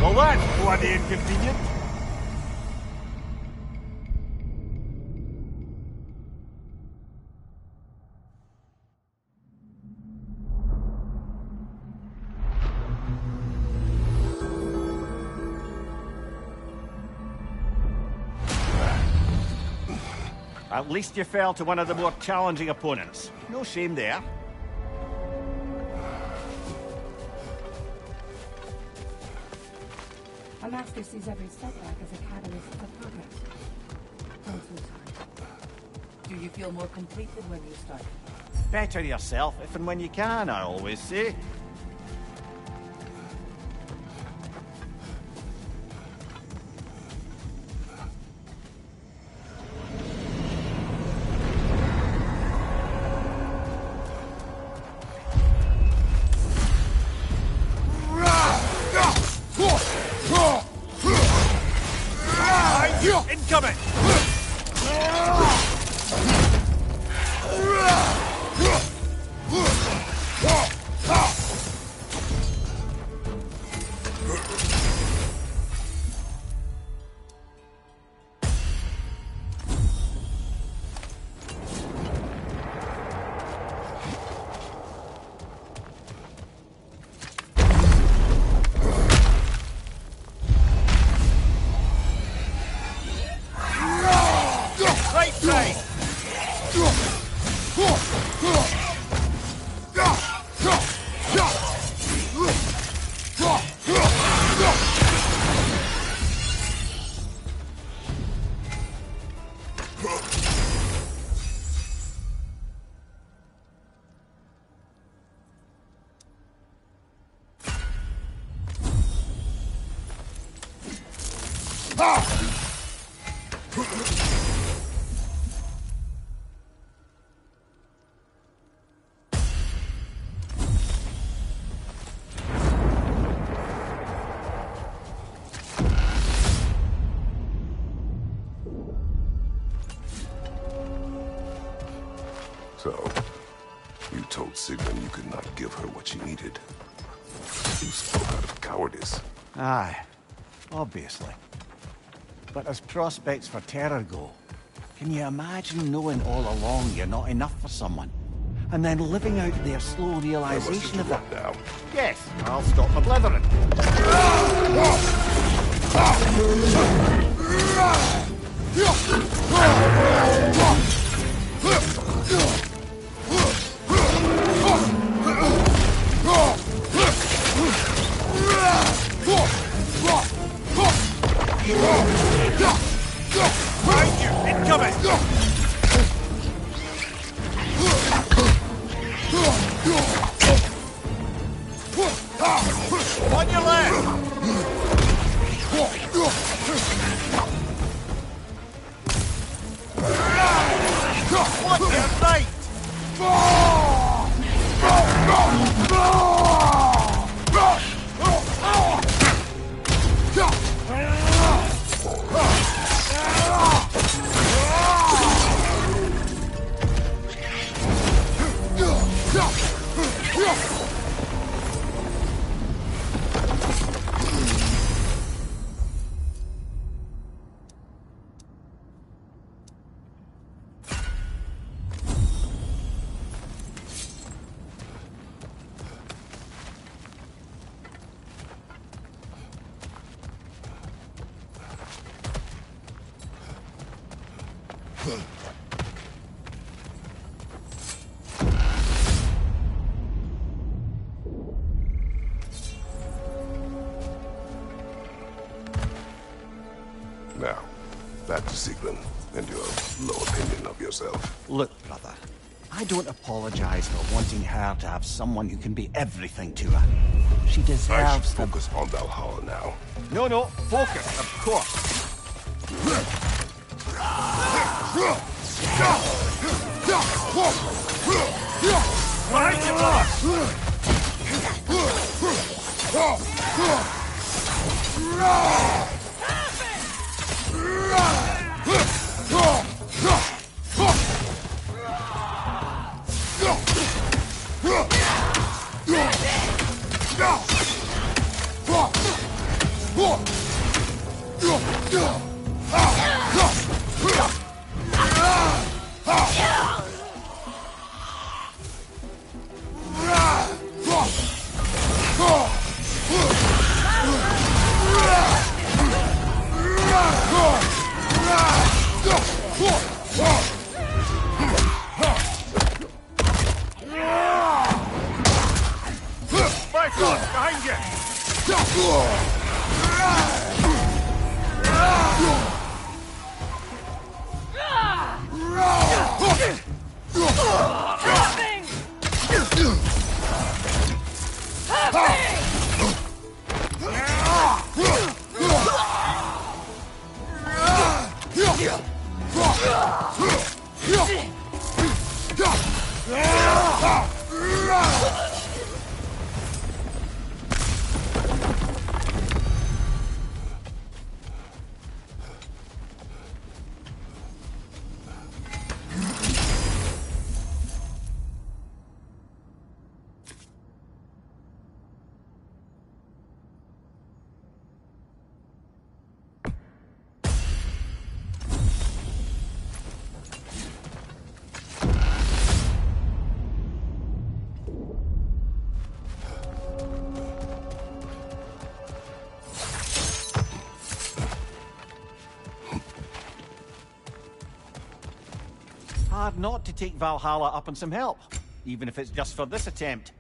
Well, that's bloody inconvenient. At least you fell to one of the more challenging opponents. No shame there. A master sees every setback as a catalyst for progress. Don't lose heart. Do you feel more complete than when you started? Better yourself if and when you can, I always say. Incoming! So, you told Sigmund you could not give her what she needed. You spoke out of cowardice. Aye, obviously. But as prospects for terror go, can you imagine knowing all along you're not enough for someone? and then living out their slow I must realization of that. interrupt now. Yes, I'll stop my blithering. Behind you! Incoming! On your left! Watch your right! Now, back to Sieglin and your low opinion of yourself. Look, brother, I don't apologize for wanting her to have someone who can be everything to her. She I should deserves the... focus on Valhalla now. No, focus, of course. Behind you, brother! Bifrost, behind you! Hard not to take Valhalla up on some help, even if it's just for this attempt.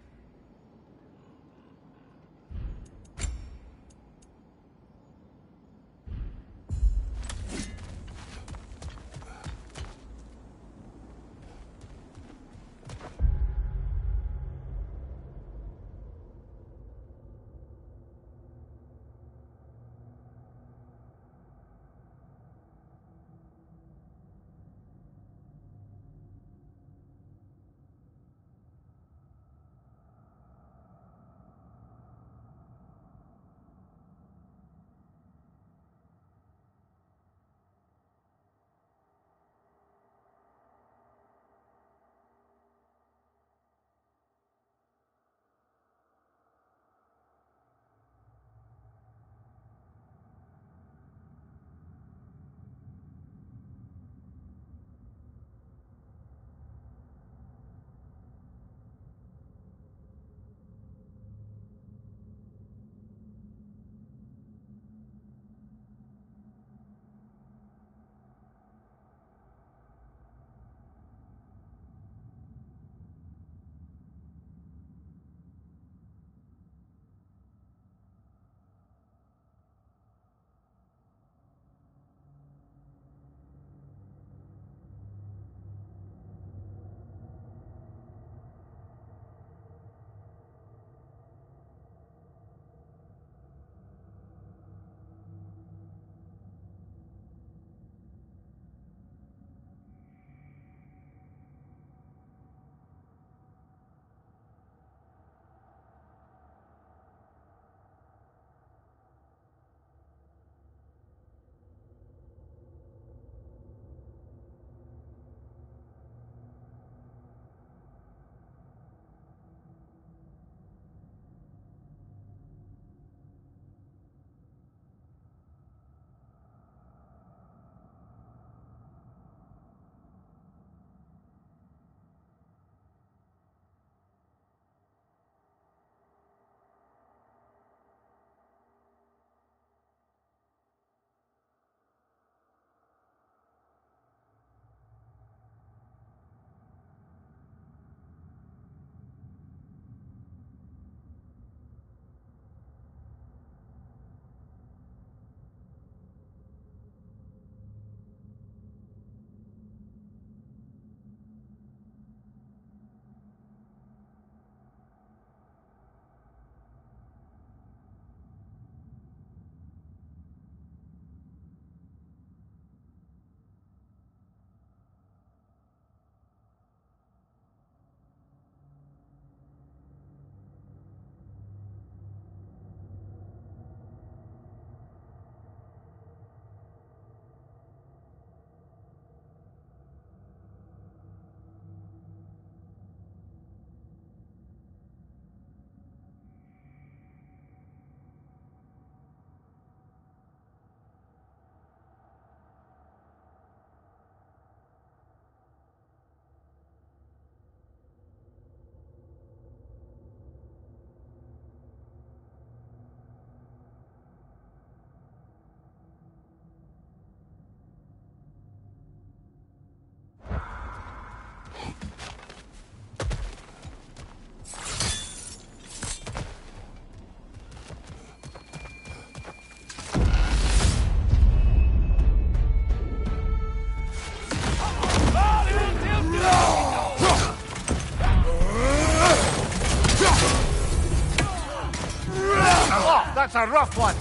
That's a rough one.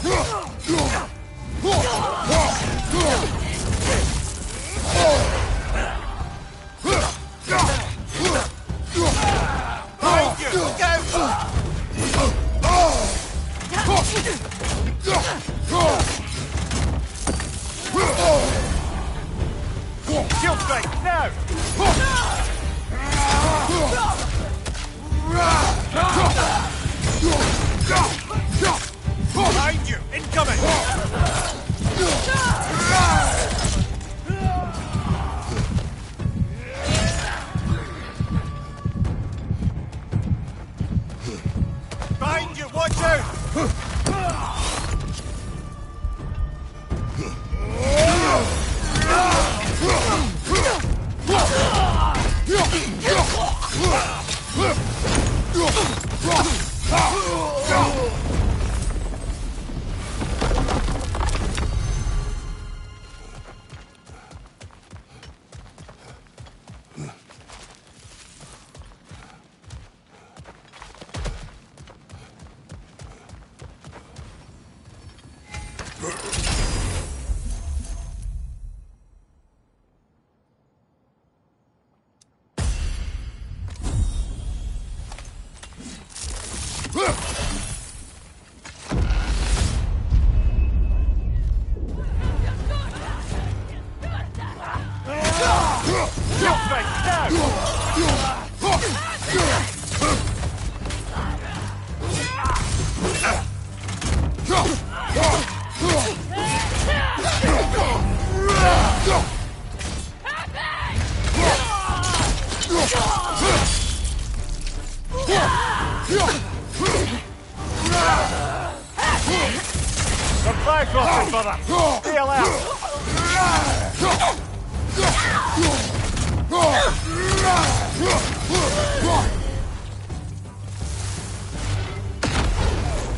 Behind you! Shield strike, now! Behind you, incoming! Behind you, watch out!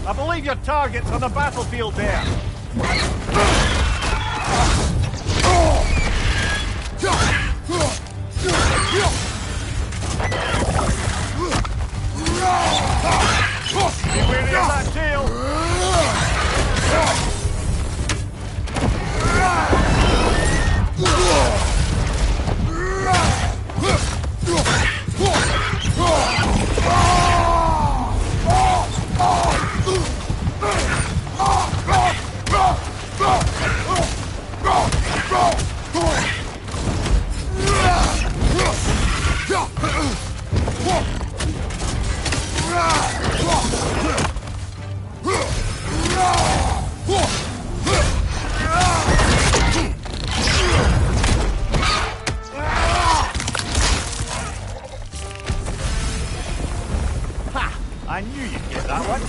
I believe your target's on the battlefield there. Be wary of that tail. I knew you'd get that one.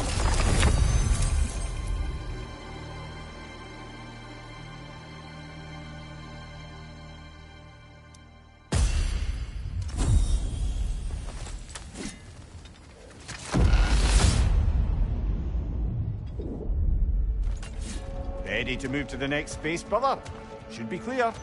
Ready to move to the next space, brother? Should be clear.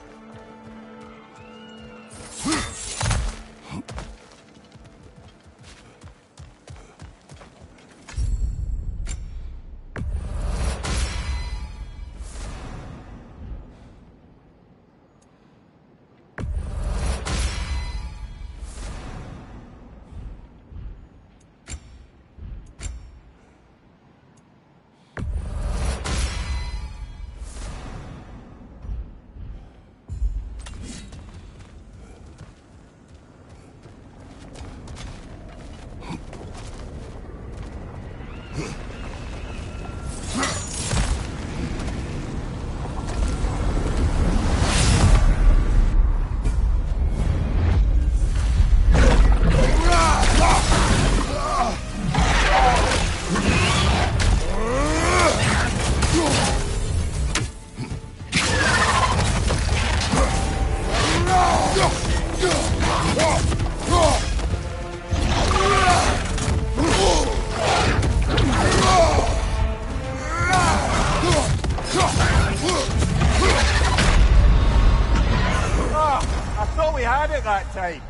That time.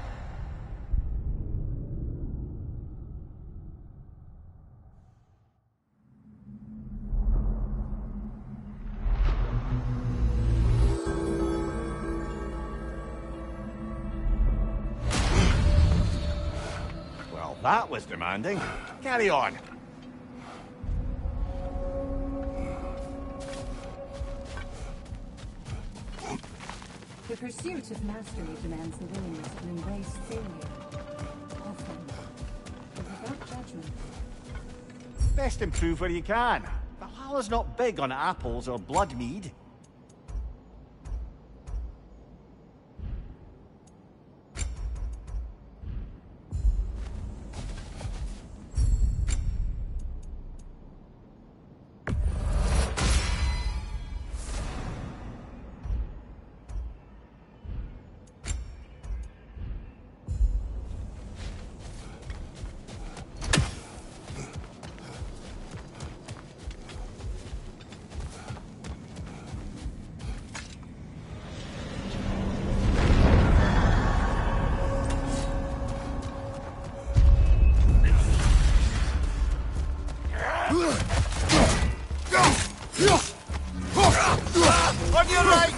that was demanding. Carry on. The pursuit of mastery demands the willingness to embrace failure. Often, but without judgment. Best improve where you can. Valhalla's not big on apples or blood mead. On your right!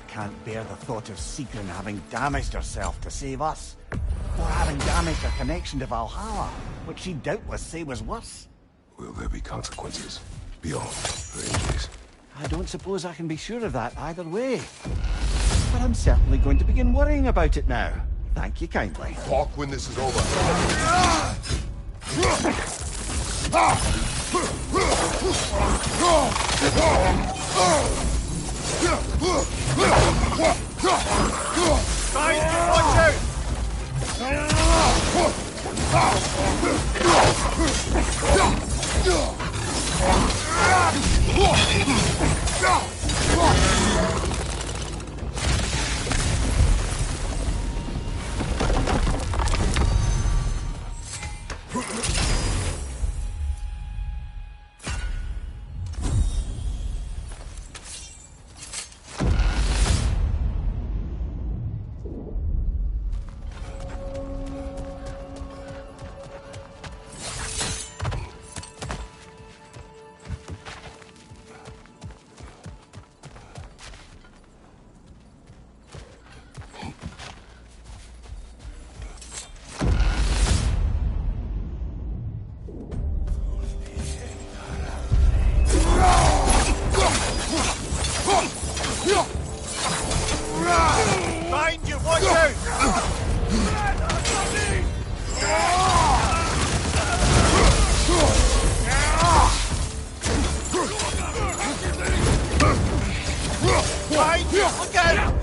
Can't bear the thought of Sigrun having damaged herself to save us. Or having damaged her connection to Valhalla, which she'd doubtless say was worse. Will there be consequences beyond her injuries? I don't suppose I can be sure of that either way. But I'm certainly going to begin worrying about it now. Thank you kindly. Talk when this is over. Find you, watch out! Find you, look out!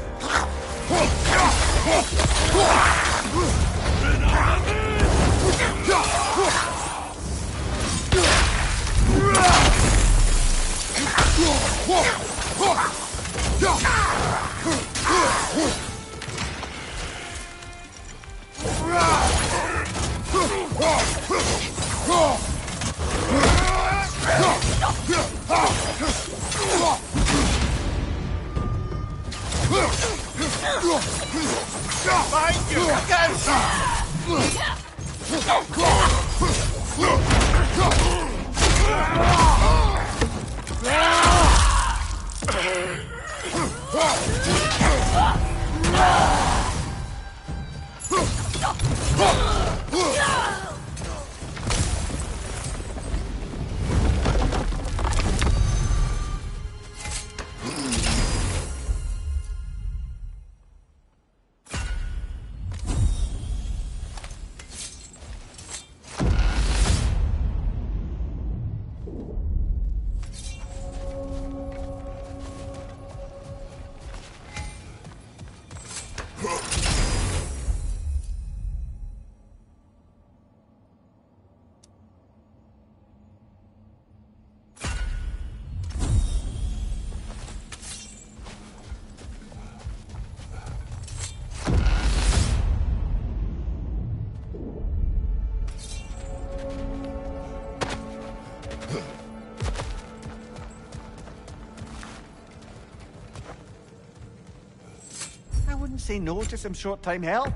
say no to some short-time help?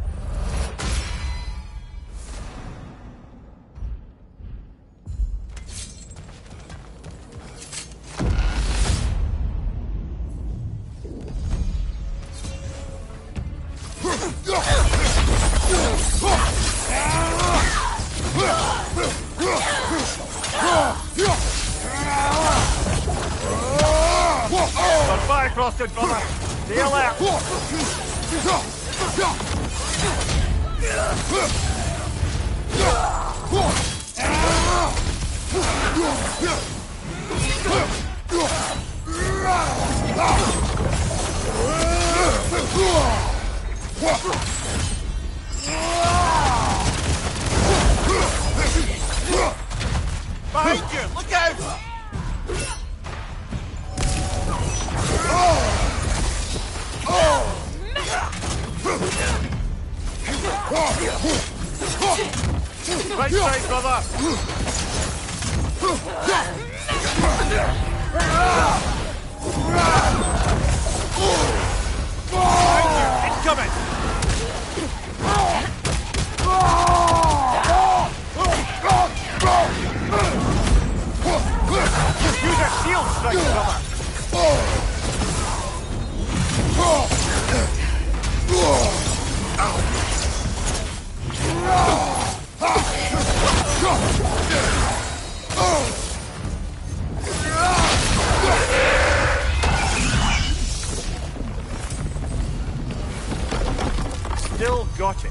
Fire crossed, brother! Stay alert! Behind you! Look out! Right side, brother! Incoming! Use a shield strike, brother! Still got it.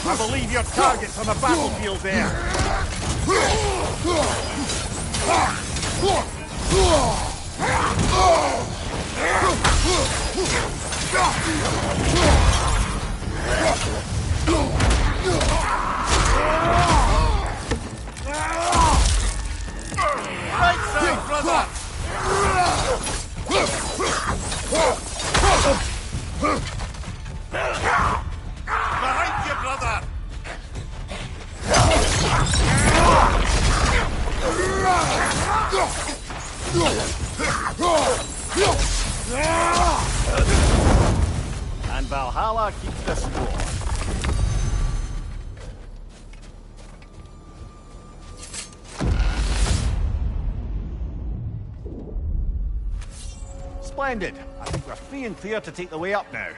I believe your target's on the battlefield there. Right side, brother! Behind you, brother! And Valhalla keeps the score. Splendid. I think we're free and clear to take the way up now.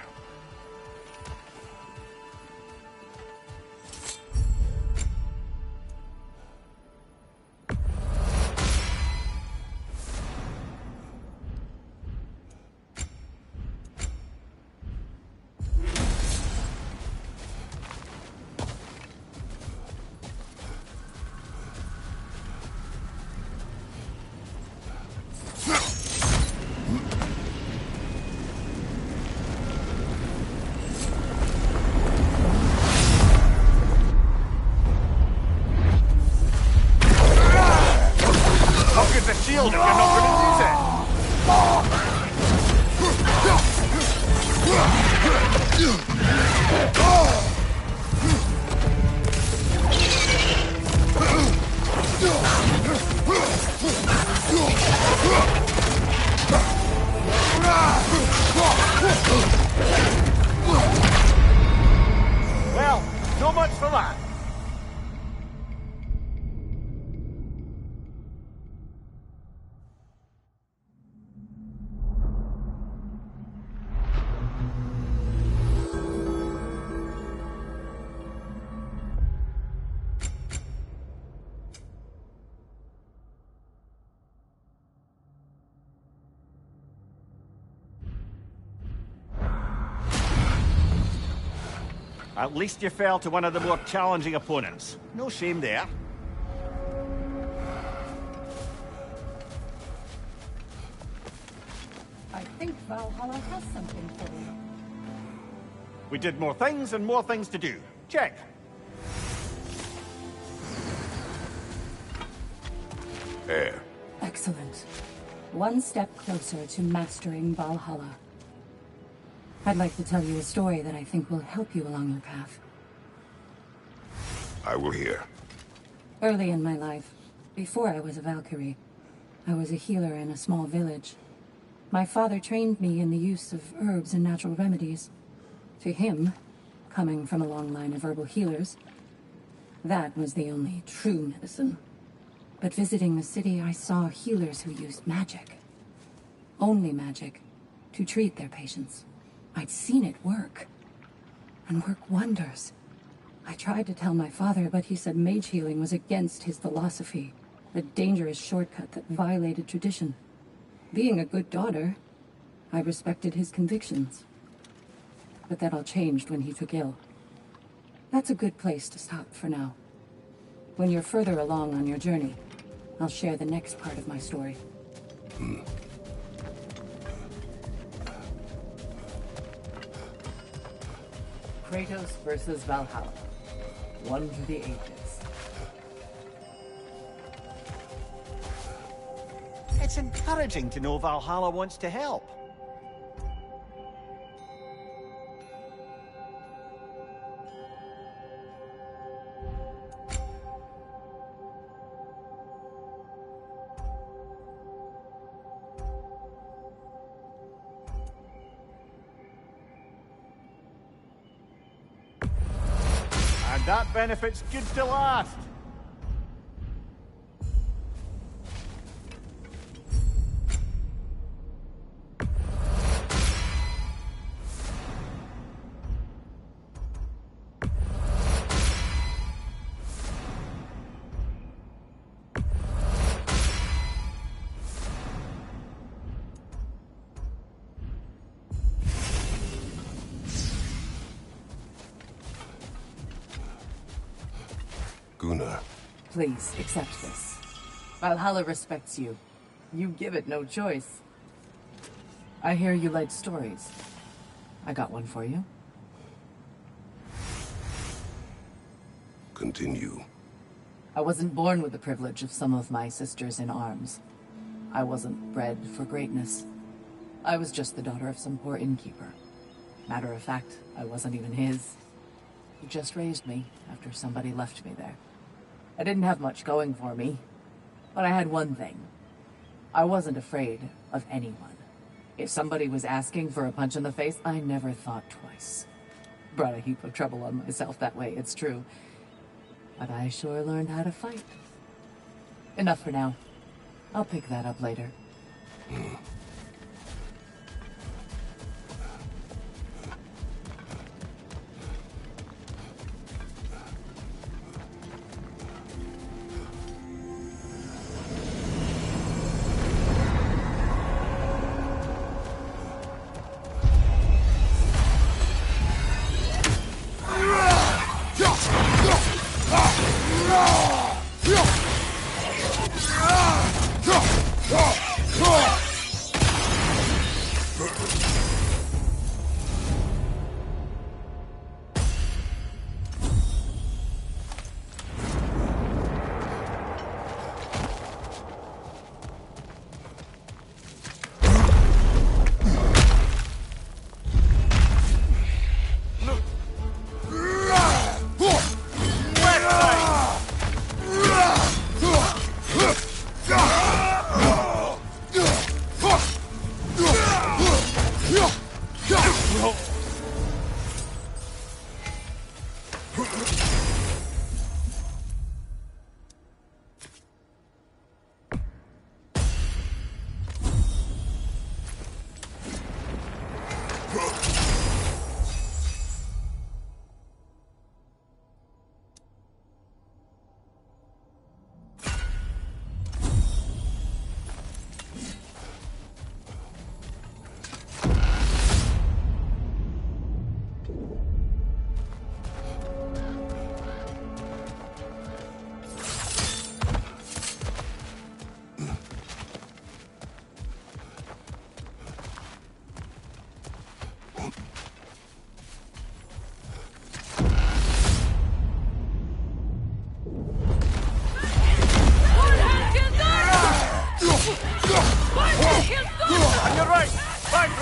Shield if you're not going to use it. Well, so much for that. At least you fell to one of the more challenging opponents. No shame there. I think Valhalla has something for you. We did more things and more things to do. Check. Air. Excellent. One step closer to mastering Valhalla. I'd like to tell you a story that I think will help you along your path. I will hear. Early in my life, before I was a Valkyrie, I was a healer in a small village. My father trained me in the use of herbs and natural remedies. To him, coming from a long line of herbal healers, that was the only true medicine. But visiting the city, I saw healers who used magic. Only magic, to treat their patients. I'd seen it work. And work wonders. I tried to tell my father, but he said mage healing was against his philosophy. A dangerous shortcut that violated tradition. Being a good daughter, I respected his convictions. But that all changed when he took ill. That's a good place to stop for now. When you're further along on your journey, I'll share the next part of my story. Kratos versus Valhalla. One for the ages. It's encouraging to know Valhalla wants to help. And that benefit's good to last. Guna. Please, accept this. Valhalla respects you. You give it no choice. I hear you like stories. I got one for you. Continue. I wasn't born with the privilege of some of my sisters in arms. I wasn't bred for greatness. I was just the daughter of some poor innkeeper. Matter of fact, I wasn't even his. He just raised me after somebody left me there. I didn't have much going for me, but I had one thing. I wasn't afraid of anyone. If somebody was asking for a punch in the face, I never thought twice. Brought a heap of trouble on myself that way, it's true. But I sure learned how to fight. Enough for now. I'll pick that up later.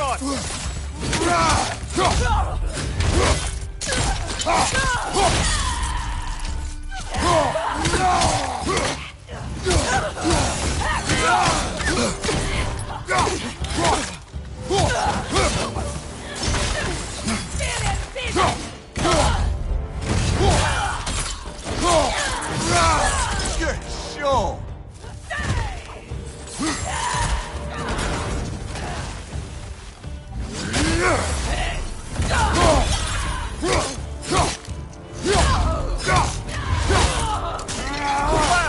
god! Good show!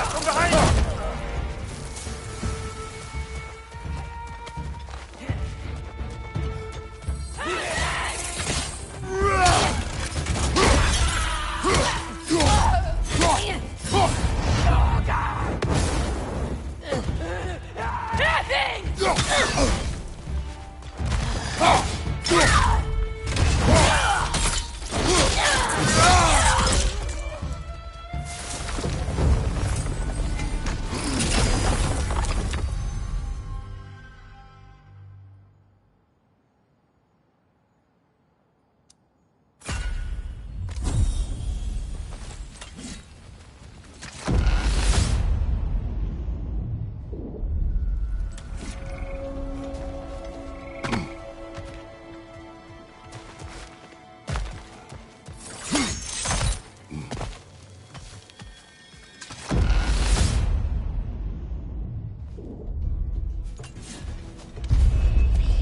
From behind!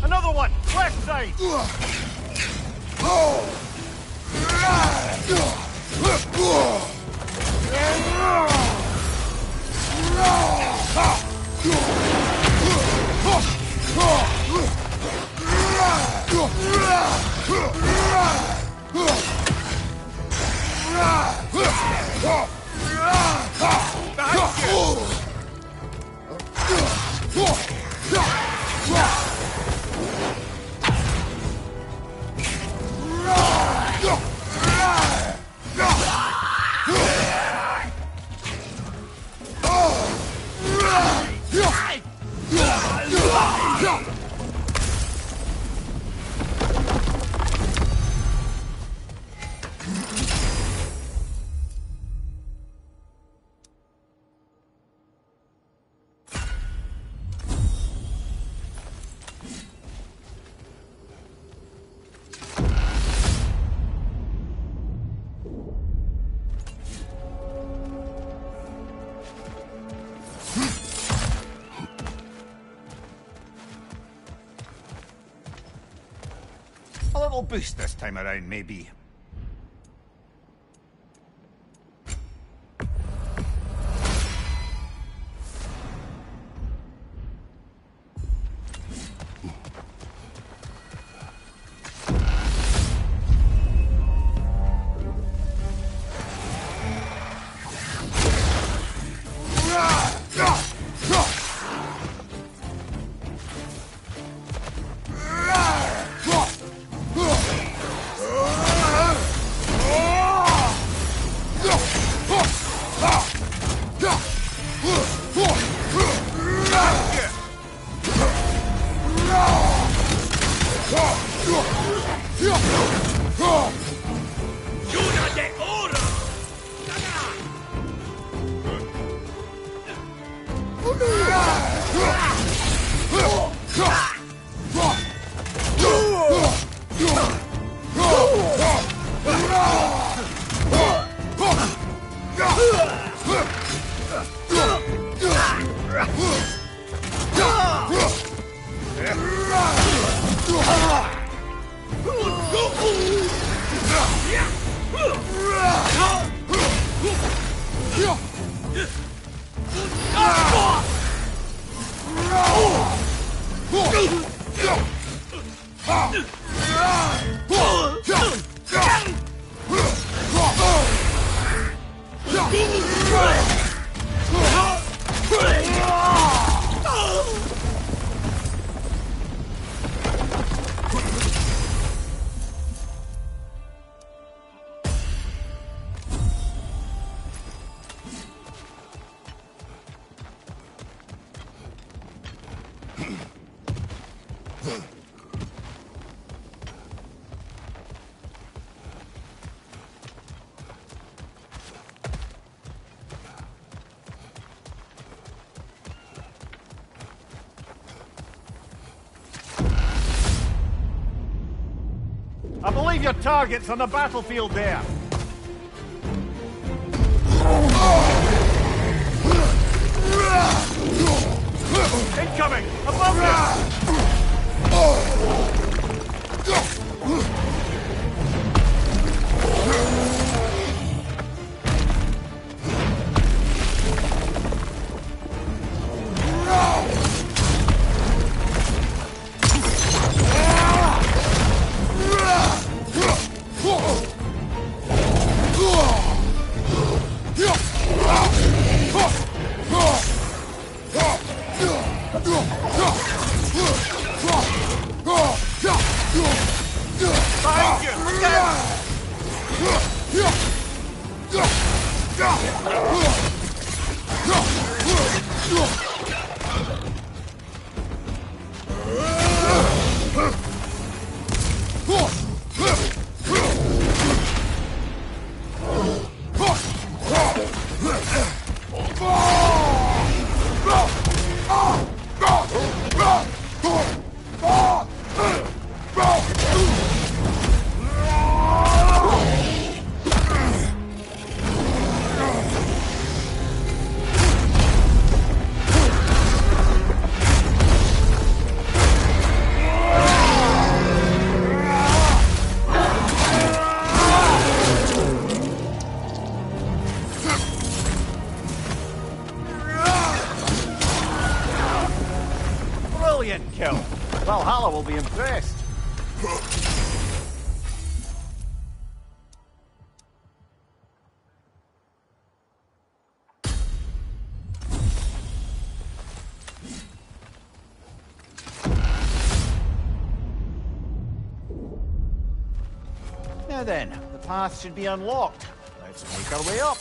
Another one! Left side! A little boost this time around, maybe. I believe your target's on the battlefield there. Incoming! Above Brilliant kill. Valhalla will be impressed. Now then, the path should be unlocked. Let's make our way up.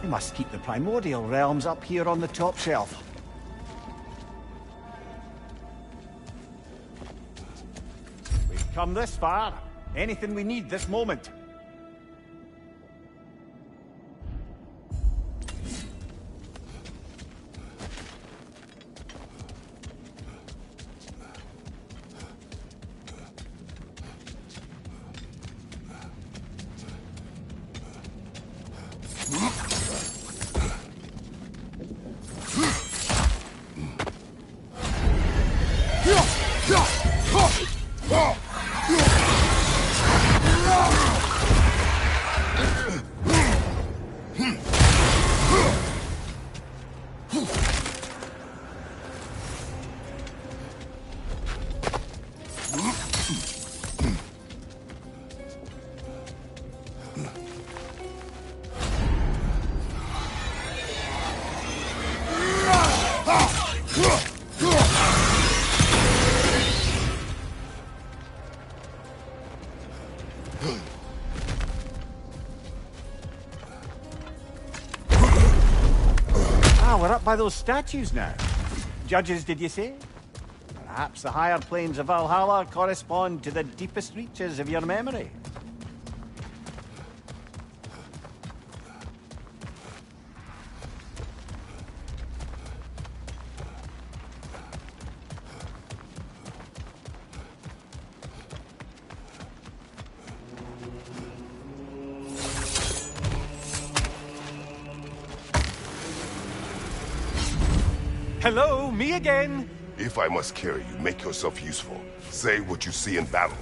They must keep the primordial realms up here on the top shelf. We've come this far. Anything we need this moment. We're up by those statues now. Judges, did you say? Perhaps the higher planes of Valhalla correspond to the deepest reaches of your memory. Hello, me again. If I must carry you, make yourself useful. Say what you see in battle.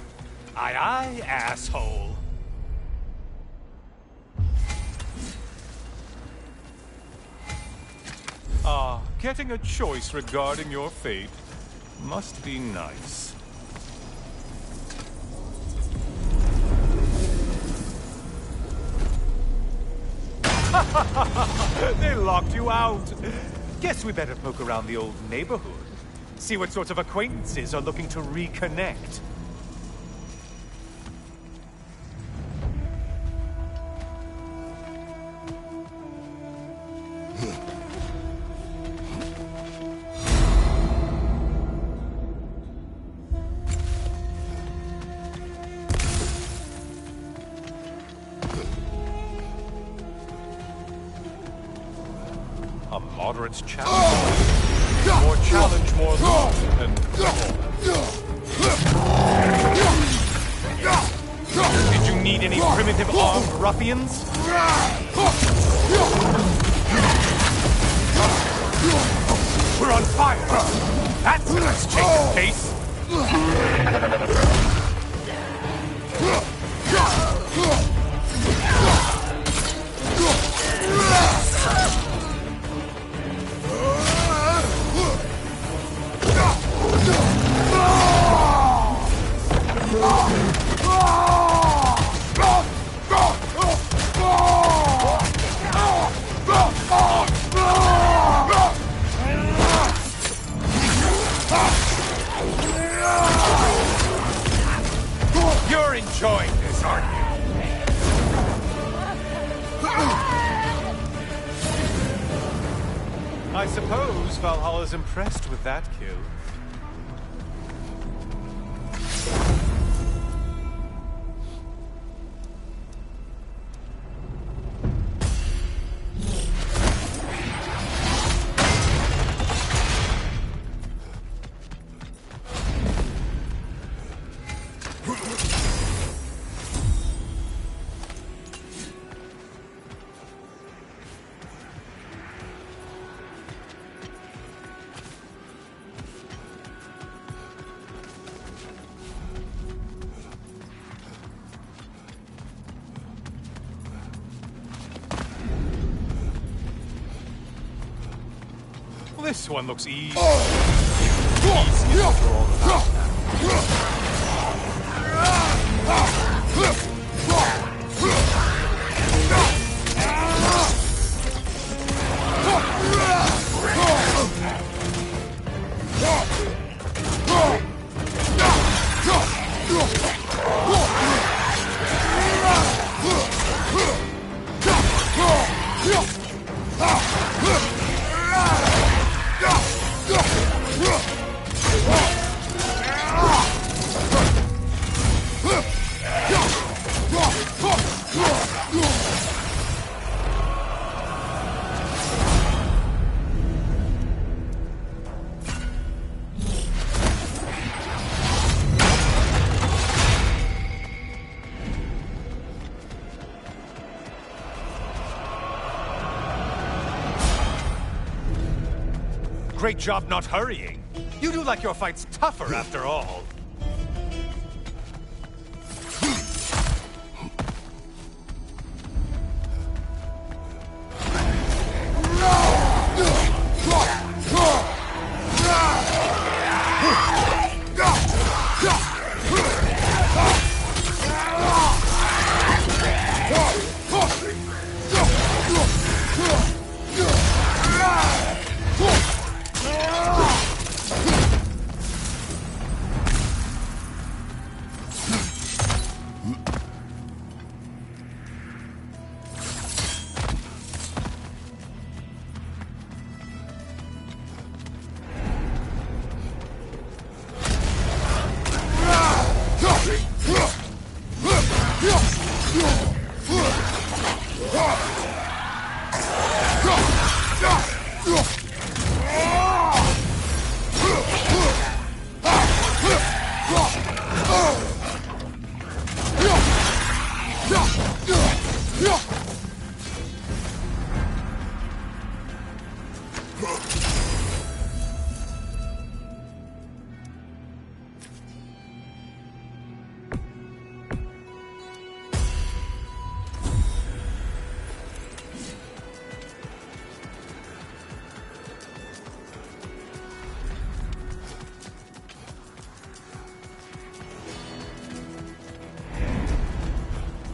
Aye, aye, asshole. Getting a choice regarding your fate must be nice. They locked you out. Guess we better poke around the old neighborhood. See what sorts of acquaintances are looking to reconnect. A moderate challenge. More challenge, more loot, and Did you need any primitive armed ruffians? We're on fire! That's a nice change of pace! You're enjoying this, aren't you? I suppose Valhalla's impressed with that kill. This one looks easy. Great job not hurrying. You do like your fight's tougher after all.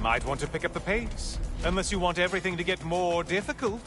Might want to pick up the pace, unless you want everything to get more difficult.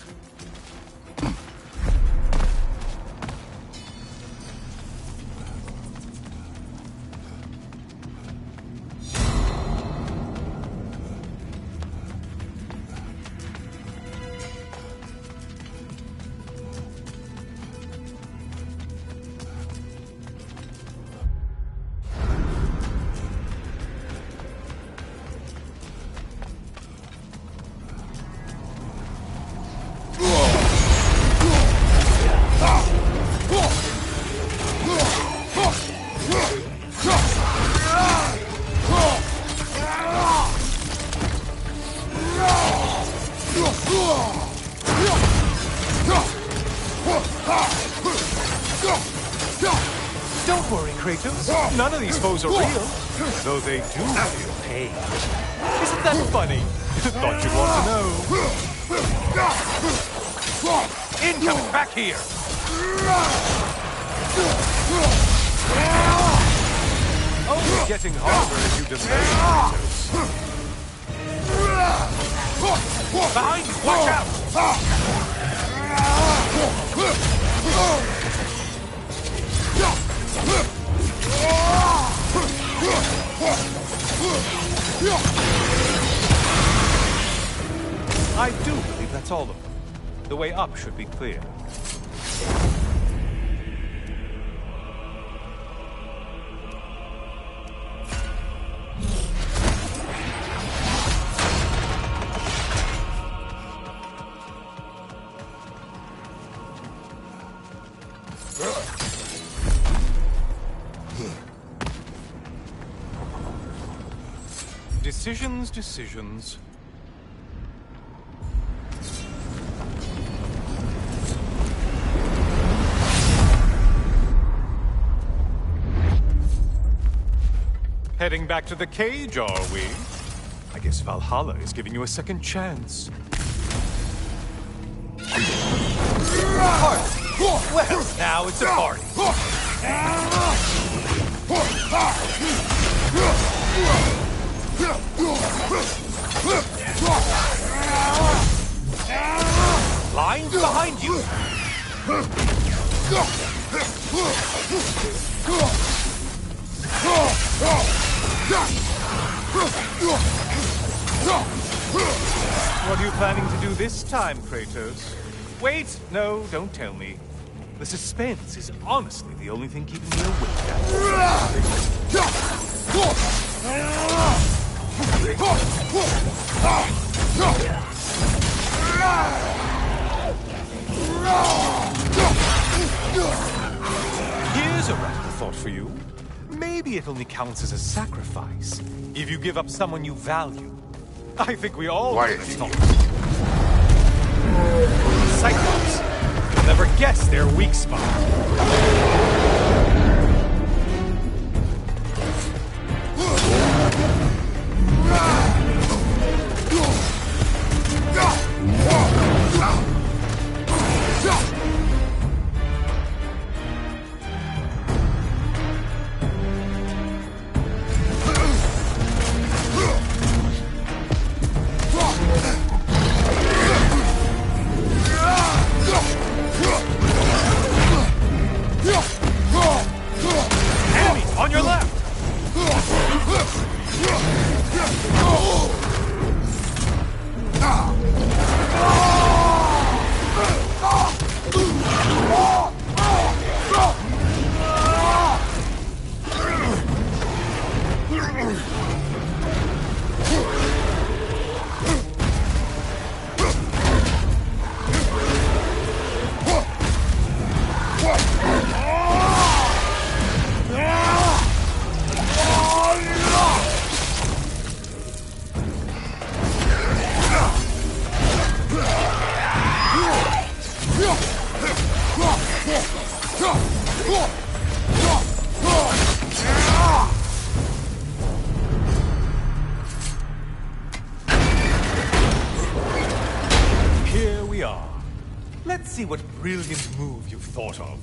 Don't worry, Kratos. None of these foes are real, though they do feel pain. Isn't that funny? Thought you'd want to know. Incoming! Back here! Only getting harder as you delay, Kratos. Behind you! Watch out! I do believe that's all of them. The way up should be clear. Decisions. Heading back to the cage, are we? I guess Valhalla is giving you a second chance. Party. Well, now it's a party. Lines behind you. What are you planning to do this time, Kratos? Wait, no, don't tell me. The suspense is honestly the only thing keeping me awake at Here's a radical thought for you. Maybe it only counts as a sacrifice if you give up someone you value. I think we all... Quiet. Cyclops! never guess their weak spot. On your left! Here we are. Let's see what brilliant move you've thought of.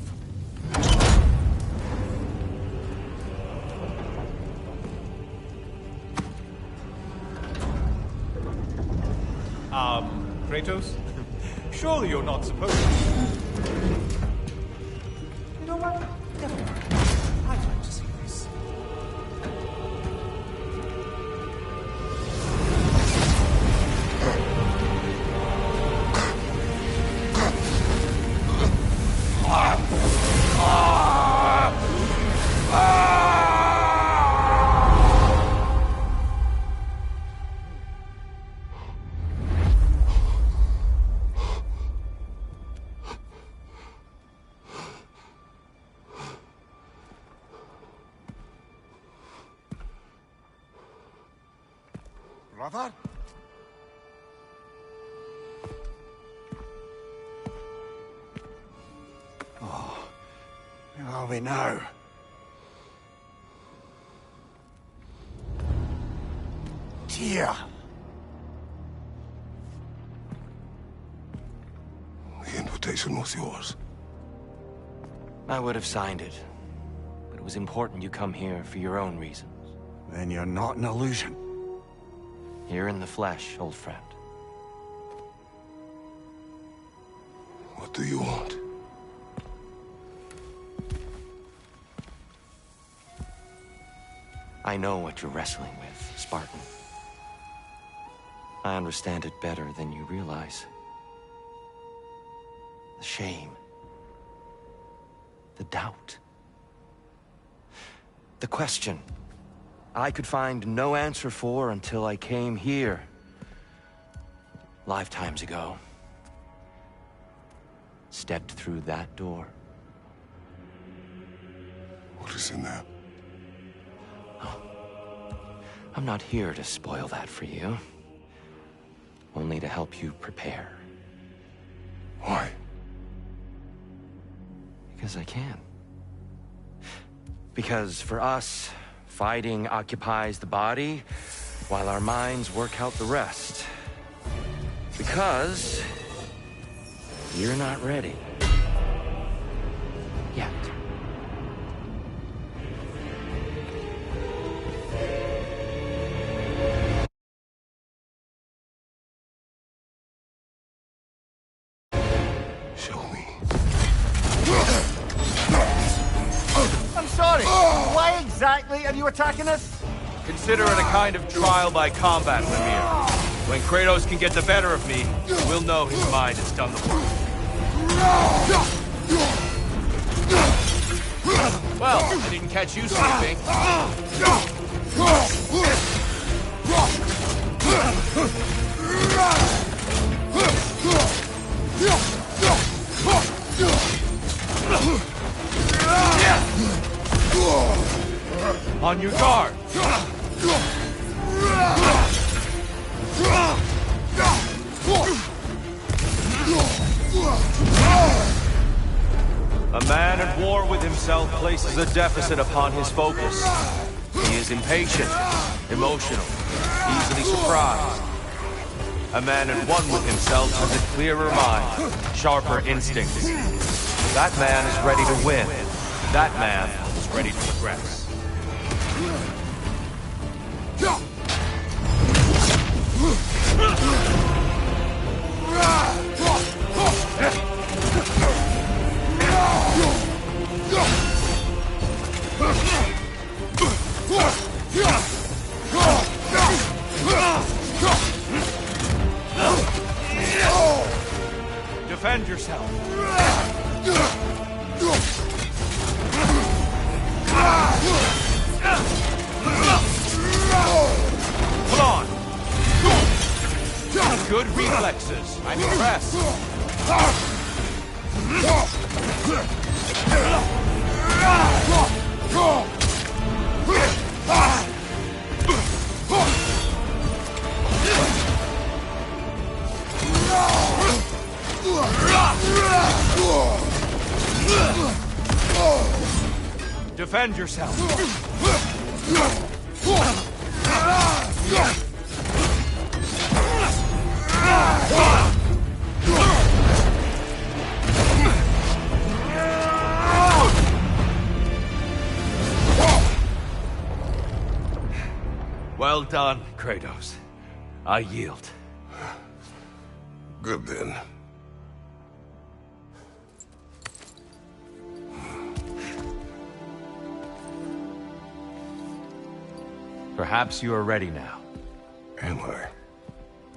Kratos? Surely you're not supposed to. You know what? Never mind. I'd like to see this. Brother? Oh, where are we now? Dear. The invitation was yours. I would have signed it, but it was important you come here for your own reasons. Then you're not an illusion. Here in the flesh, old friend. What do you want? I know what you're wrestling with, Spartan. I understand it better than you realize. The shame. The doubt. The question I could find no answer for until I came here. Lifetimes ago. Stepped through that door. What is in there? Oh. I'm not here to spoil that for you. Only to help you prepare. Why? Because I can. Because for us, fighting occupies the body, while our minds work out the rest. Because you're not ready. Yet. Show me. I'm sorry. Why exactly are you attacking us? Consider it a kind of trial by combat, Lemire. When Kratos can get the better of me, we'll know his mind has done the work. Well, I didn't catch you sleeping. On your guard! places a deficit upon his focus. He is impatient, emotional, easily surprised. A man at one with himself has a clearer mind, sharper instincts. That man is ready to win. That man is ready to progress. Defend yourself. Come on. Good reflexes. I'm impressed. Defend yourself. Well done, Kratos. I yield. Good then. Perhaps you are ready now. Am I?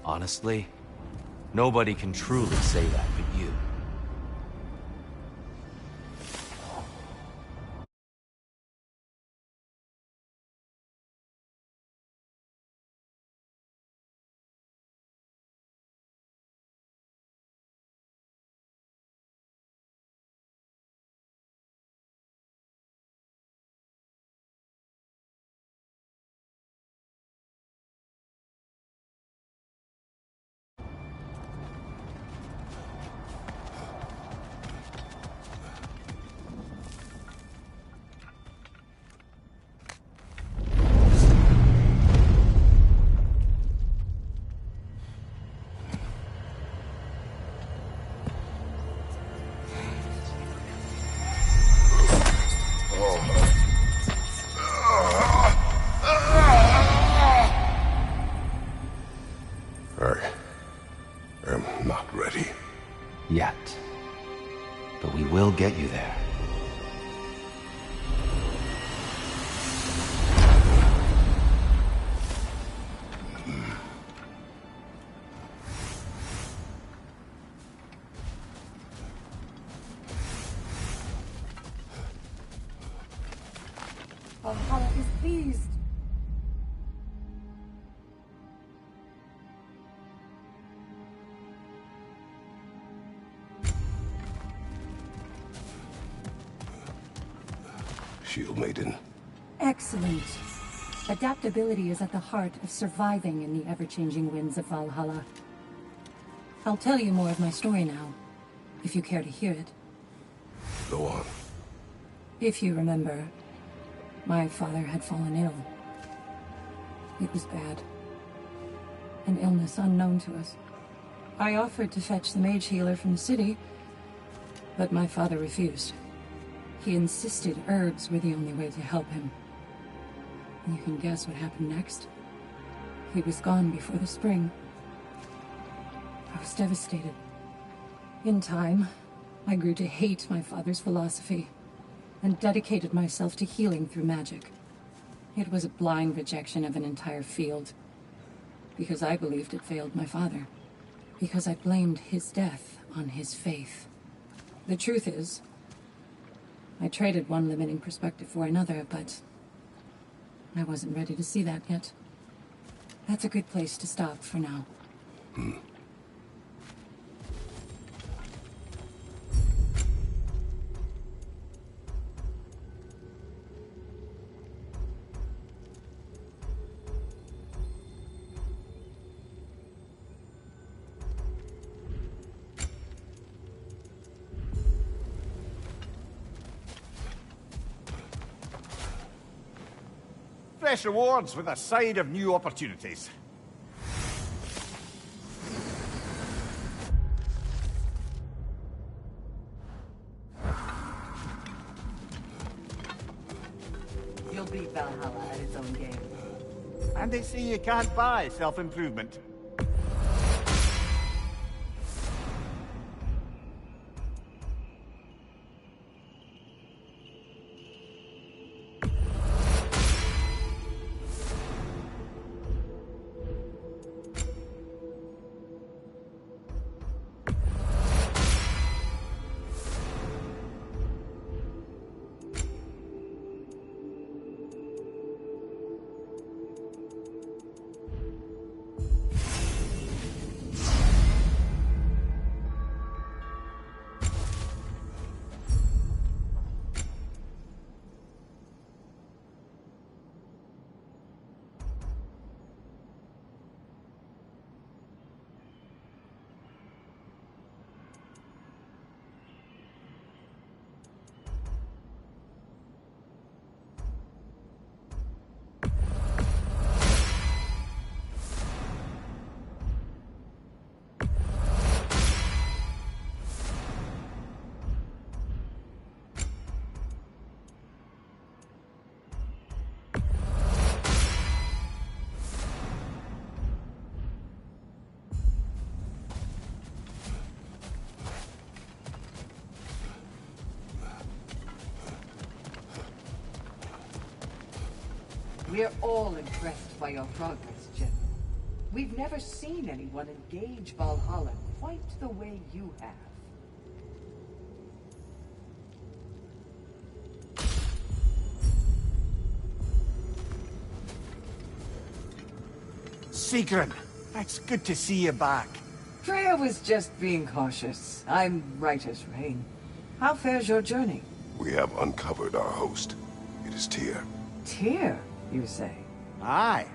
Honestly, nobody can truly say that but you. I am not ready. Yet. But we will get you there. Valhalla is pleased. Shield Maiden. Excellent. Adaptability is at the heart of surviving in the ever-changing winds of Valhalla. I'll tell you more of my story now, if you care to hear it. Go on. If you remember, my father had fallen ill. It was bad. An illness unknown to us. I offered to fetch the mage healer from the city, but my father refused. He insisted herbs were the only way to help him. And you can guess what happened next. He was gone before the spring. I was devastated. In time, I grew to hate my father's philosophy and dedicated myself to healing through magic. It was a blind rejection of an entire field, because I believed it failed my father, because I blamed his death on his faith. The truth is, I traded one limiting perspective for another, but I wasn't ready to see that yet. That's a good place to stop for now. fresh rewards with a side of new opportunities. You'll beat Valhalla at its own game. And they say you can't buy self-improvement. We're all impressed by your progress, Jim. We've never seen anyone engage Valhalla quite the way you have. Sigrun, it's good to see you back. Freya was just being cautious. I'm right as rain. How fares your journey? We have uncovered our host. It is Tyr. Tyr, you say? Aye,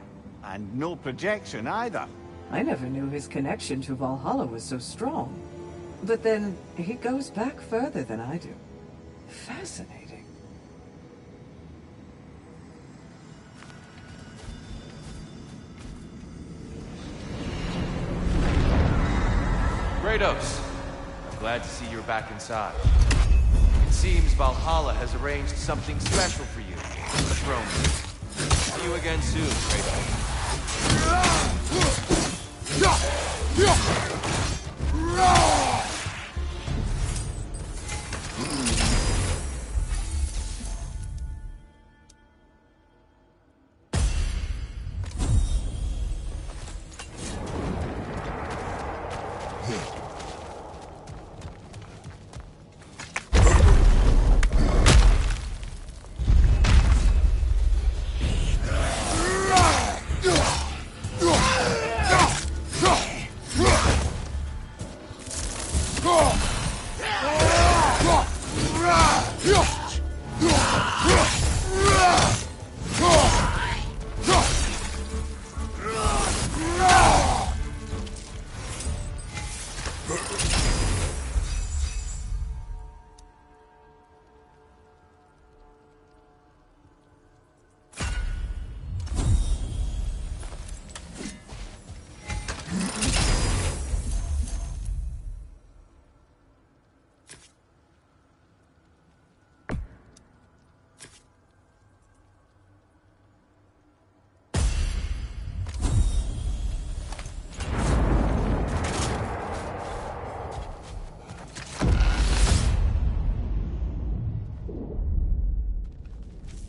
and no projection either. I never knew his connection to Valhalla was so strong. But then, he goes back further than I do. Fascinating. Kratos, I'm glad to see you're back inside. It seems Valhalla has arranged something special for you on the throne. See you again soon, Kratos.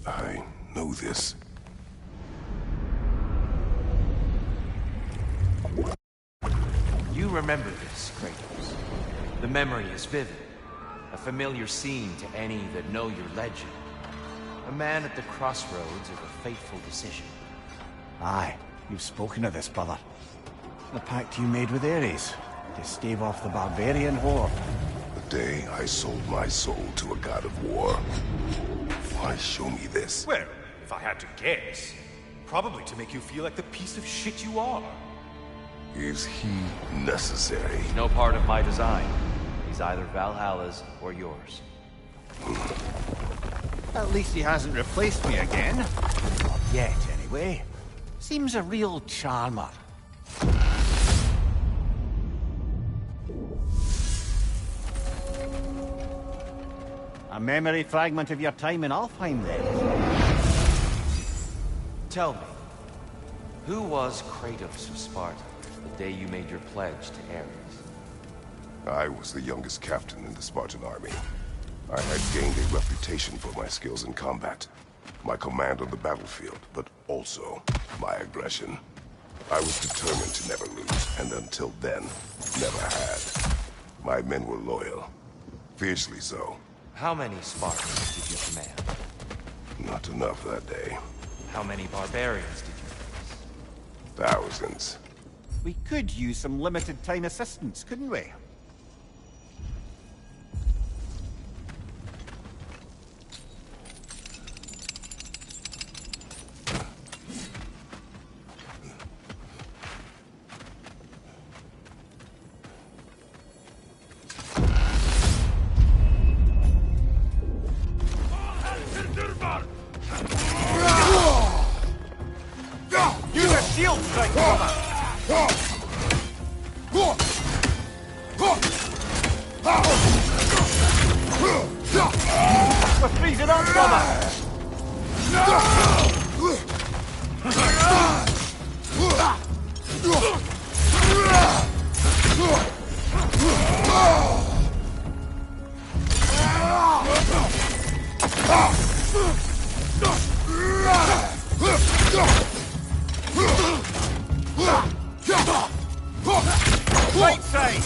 I know this. You remember this, Kratos. The memory is vivid. A familiar scene to any that know your legend. A man at the crossroads of a fateful decision. Aye, you've spoken of this, brother. The pact you made with Ares, to stave off the barbarian horde. The day I sold my soul to a god of war. Why show me this? Well, if I had to guess, probably to make you feel like the piece of shit you are. Is he necessary? He's no part of my design. He's either Valhalla's or yours. At least he hasn't replaced me again. Not yet, anyway. way. Seems a real charmer. A memory fragment of your time in Alfheim, then? Tell me, who was Kratos of Sparta the day you made your pledge to Ares? I was the youngest captain in the Spartan army. I had gained a reputation for my skills in combat, my command on the battlefield, but also my aggression. I was determined to never lose, and until then, never had. My men were loyal, fiercely so. How many Spartans did you command? Not enough that day. How many barbarians did you face? Thousands. We could use some limited time assistance, couldn't we? Use a shield strike, brother! We're freezing up, brother! Right side!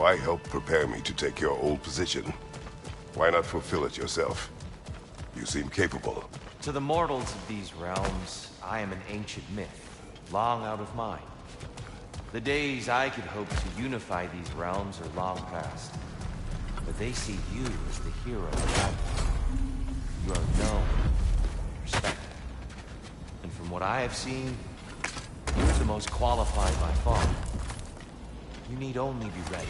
Why help prepare me to take your old position? Why not fulfill it yourself? You seem capable. To the mortals of these realms, I am an ancient myth, long out of mind. The days I could hope to unify these realms are long past. But they see you as the hero of that. You are known, respected. And from what I have seen, you're the most qualified by far. You need only be ready.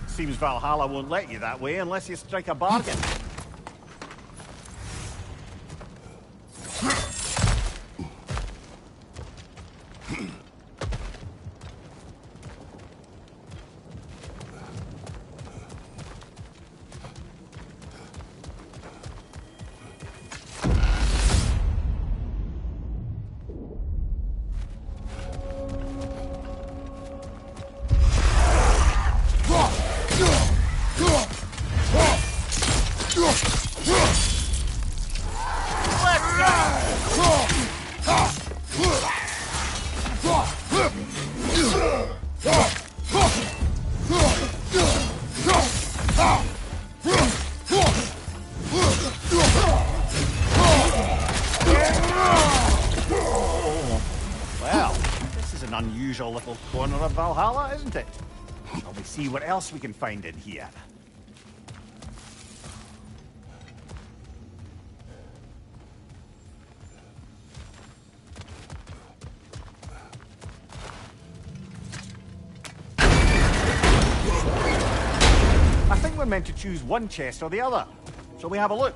Seems Valhalla won't let you that way unless you strike a bargain. Unusual little corner of Valhalla, isn't it? Shall we see what else we can find in here? I think we're meant to choose one chest or the other. Shall we have a look?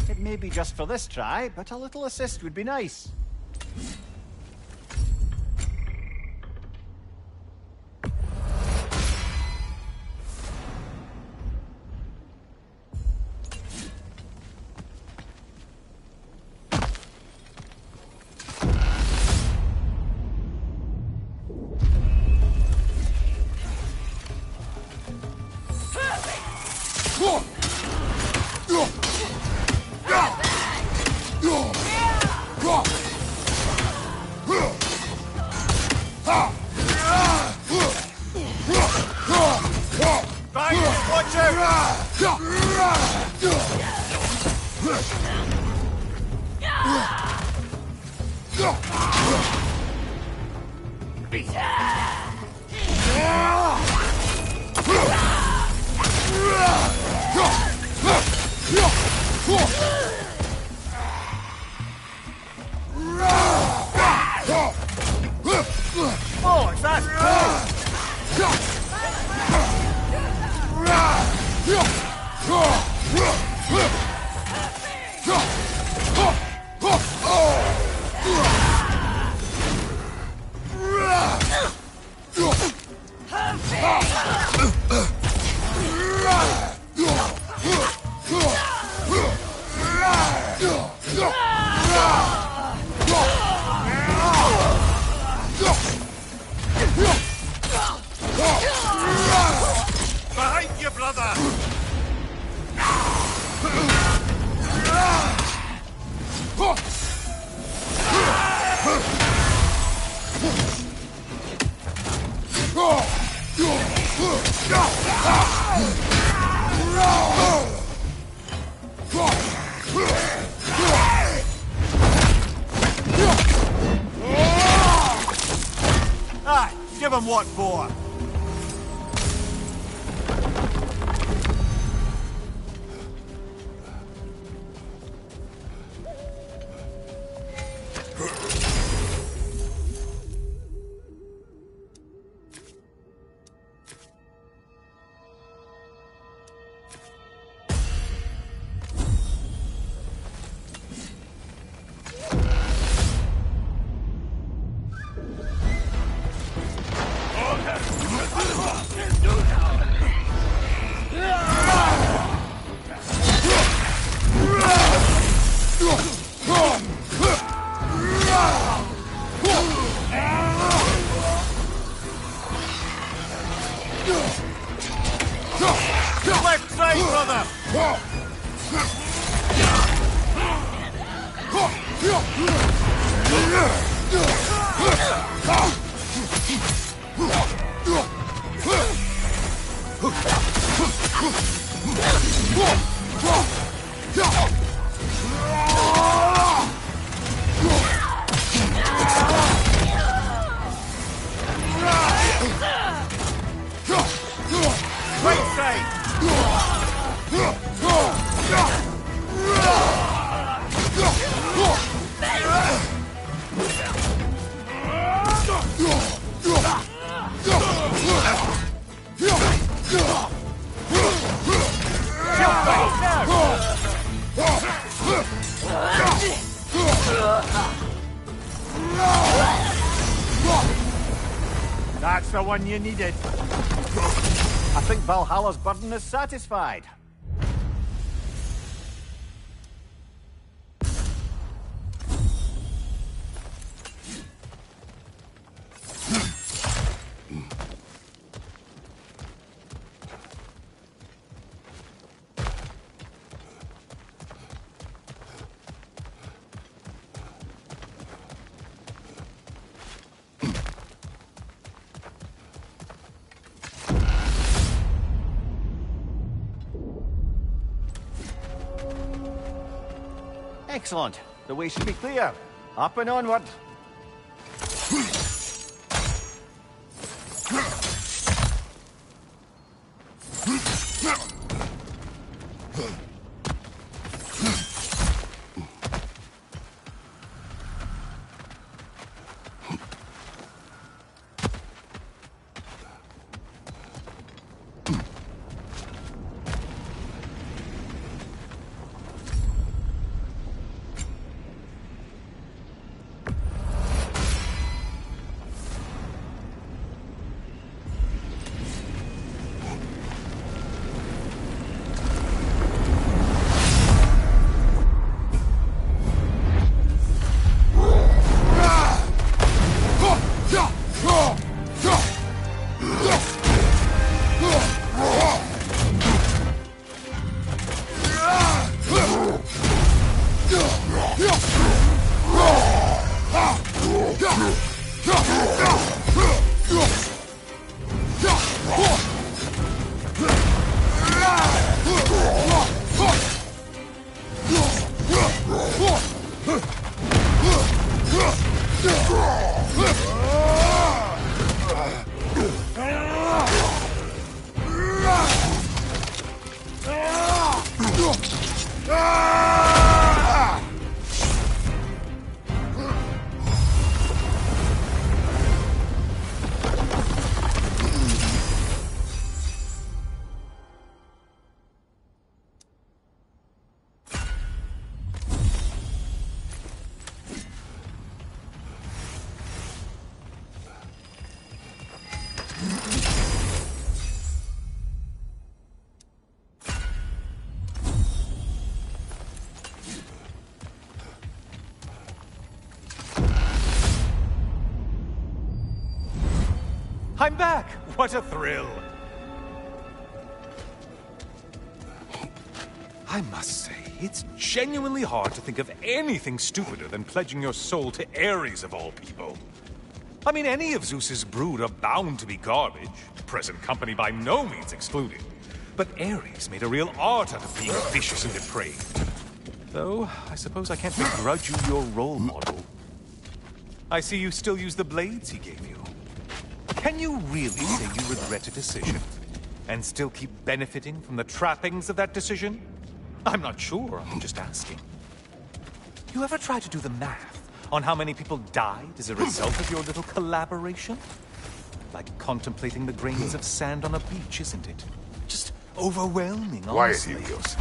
It may be just for this try, but a little assist would be nice. Oh, it's that Aye, give him what for. Left side, brother! Right side! That's the one you needed. I think Valhalla's burden is satisfied. Excellent. The way should be clear. Up and onward. I'm back! What a thrill! I must say, it's genuinely hard to think of anything stupider than pledging your soul to Ares of all people. I mean, any of Zeus's brood are bound to be garbage, present company by no means excluded. But Ares made a real art out of being vicious and depraved. Though, I suppose I can't begrudge you your role model. I see you still use the blades he gave you. Can you really say you regret a decision, and still keep benefiting from the trappings of that decision? I'm not sure, I'm just asking. You ever try to do the math on how many people died as a result of your little collaboration? Like contemplating the grains of sand on a beach, isn't it? Just overwhelming, honestly. Quiet, Helios.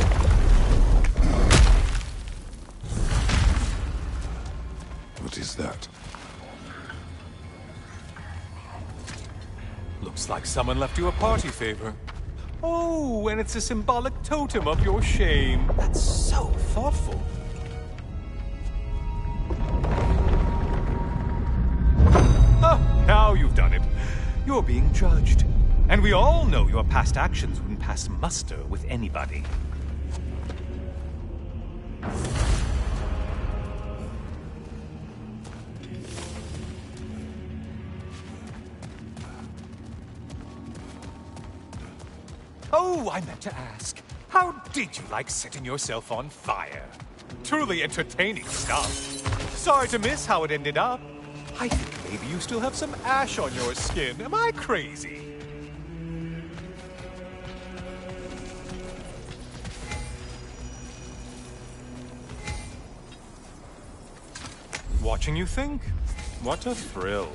What is that? Looks like someone left you a party favor. Oh, and it's a symbolic totem of your shame. That's so thoughtful. Ah, now you've done it. You're being judged. And we all know your past actions wouldn't pass muster with anybody. Oh, I meant to ask, how did you like setting yourself on fire? Truly entertaining stuff. Sorry to miss how it ended up. I think maybe you still have some ash on your skin. Am I crazy? Watching you think? What a thrill.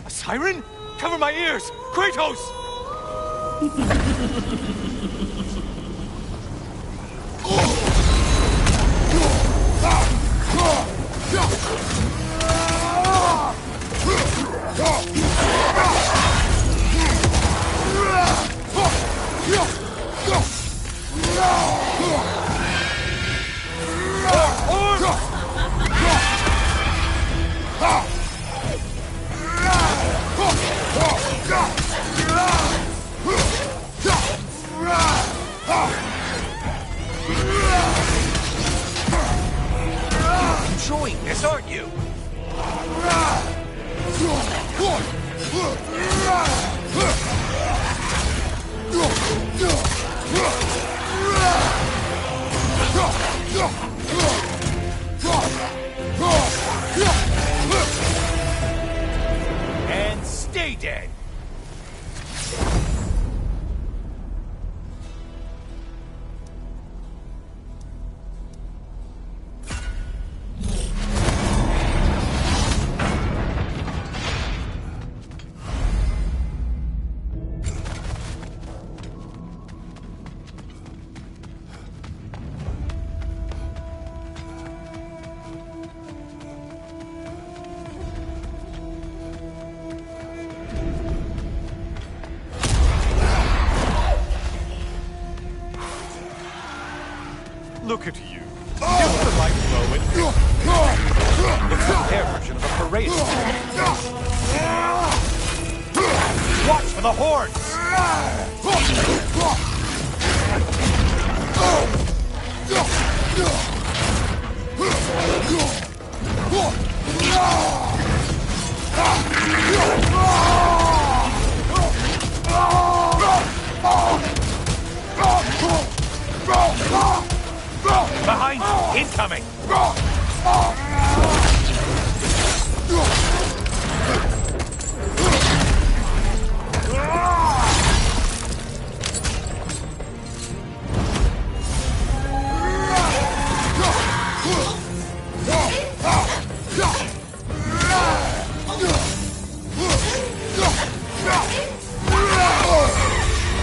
Siren? Cover my ears! Kratos! Enjoying this, aren't you? And stay dead. Look at you. Give the right blow and it's their version of a parade. Watch for the horns! coming!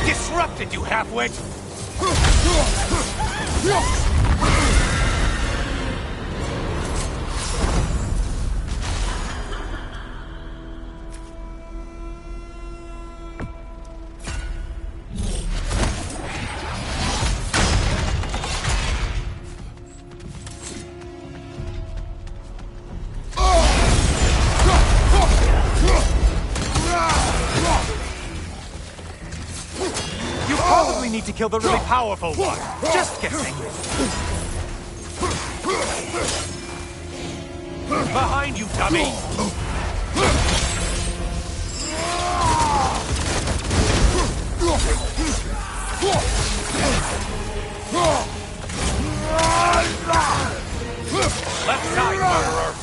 Disrupted, you half-wit! Need to kill the really powerful one. Just guessing. Behind you, dummy! Left side, murderer!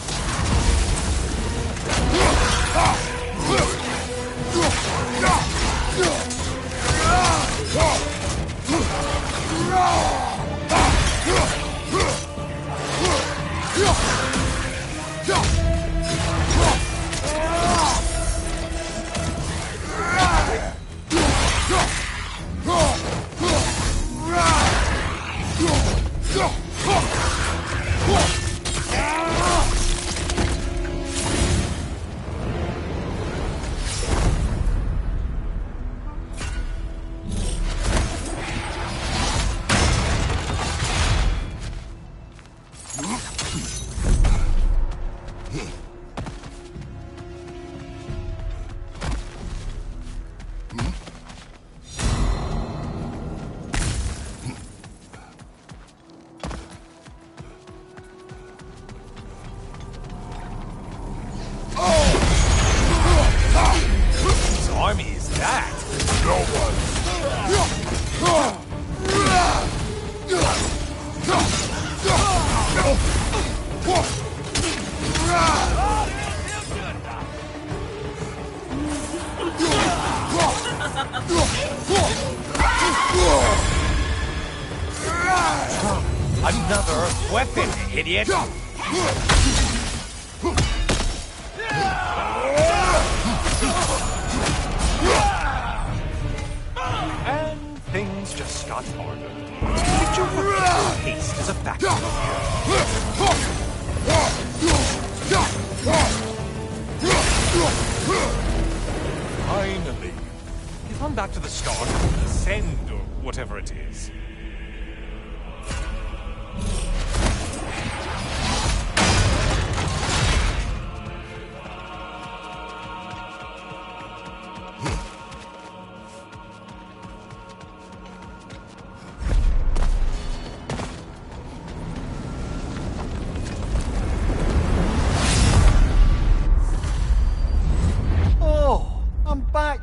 Another weapon, idiot! And things just got harder. Picture what haste as a factor Finally. If I'm back to the start, ascend or whatever it is.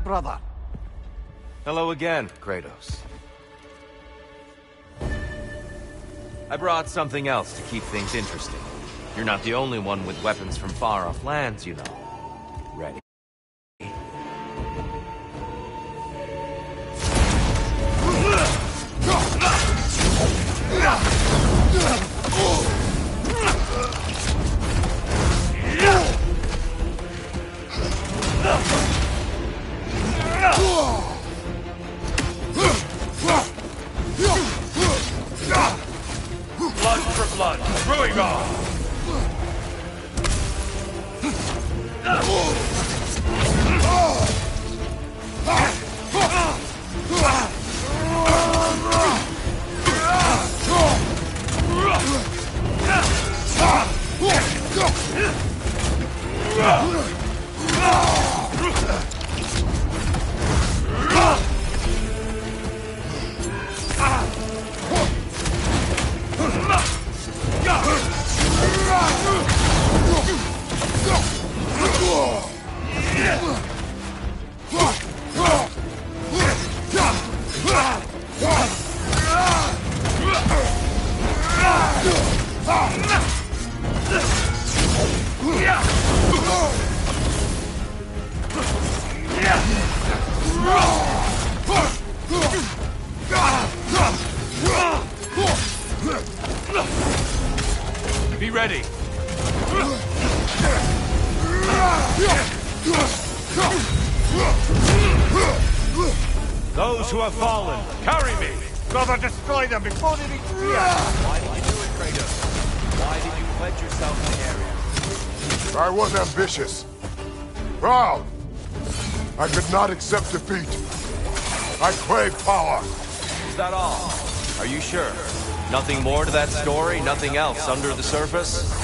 Brother. Hello again, Kratos. I brought something else to keep things interesting. You're not the only one with weapons from far-off lands, you know. Ready? Blood for blood, Ruigar! ready. Those who have fallen, carry me! Brother, destroy them before they reach here! Why did you do it, Kratos? Why did you pledge yourself to the area? I was ambitious. Proud. I could not accept defeat. I crave power. Is that all? Are you sure? Nothing more to that story? Nothing else under the surface?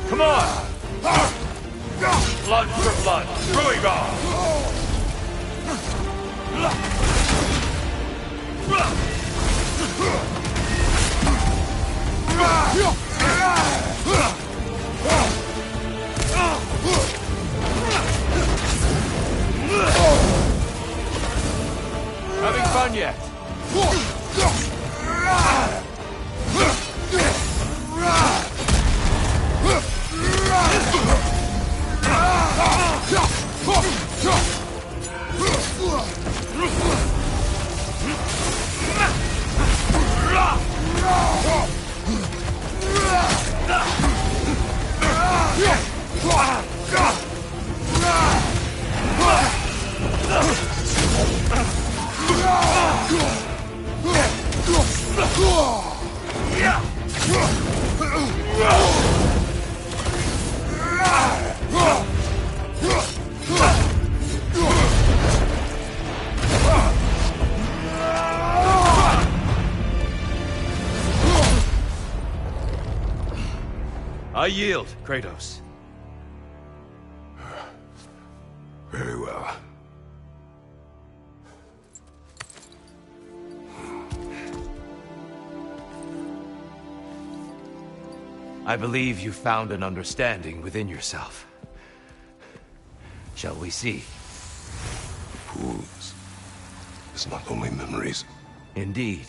Come on! Blood for blood! Brewing on! Having fun yet? I yield, Kratos. Very well. I believe you found an understanding within yourself. Shall we see? Fools. It's not only memories. Indeed.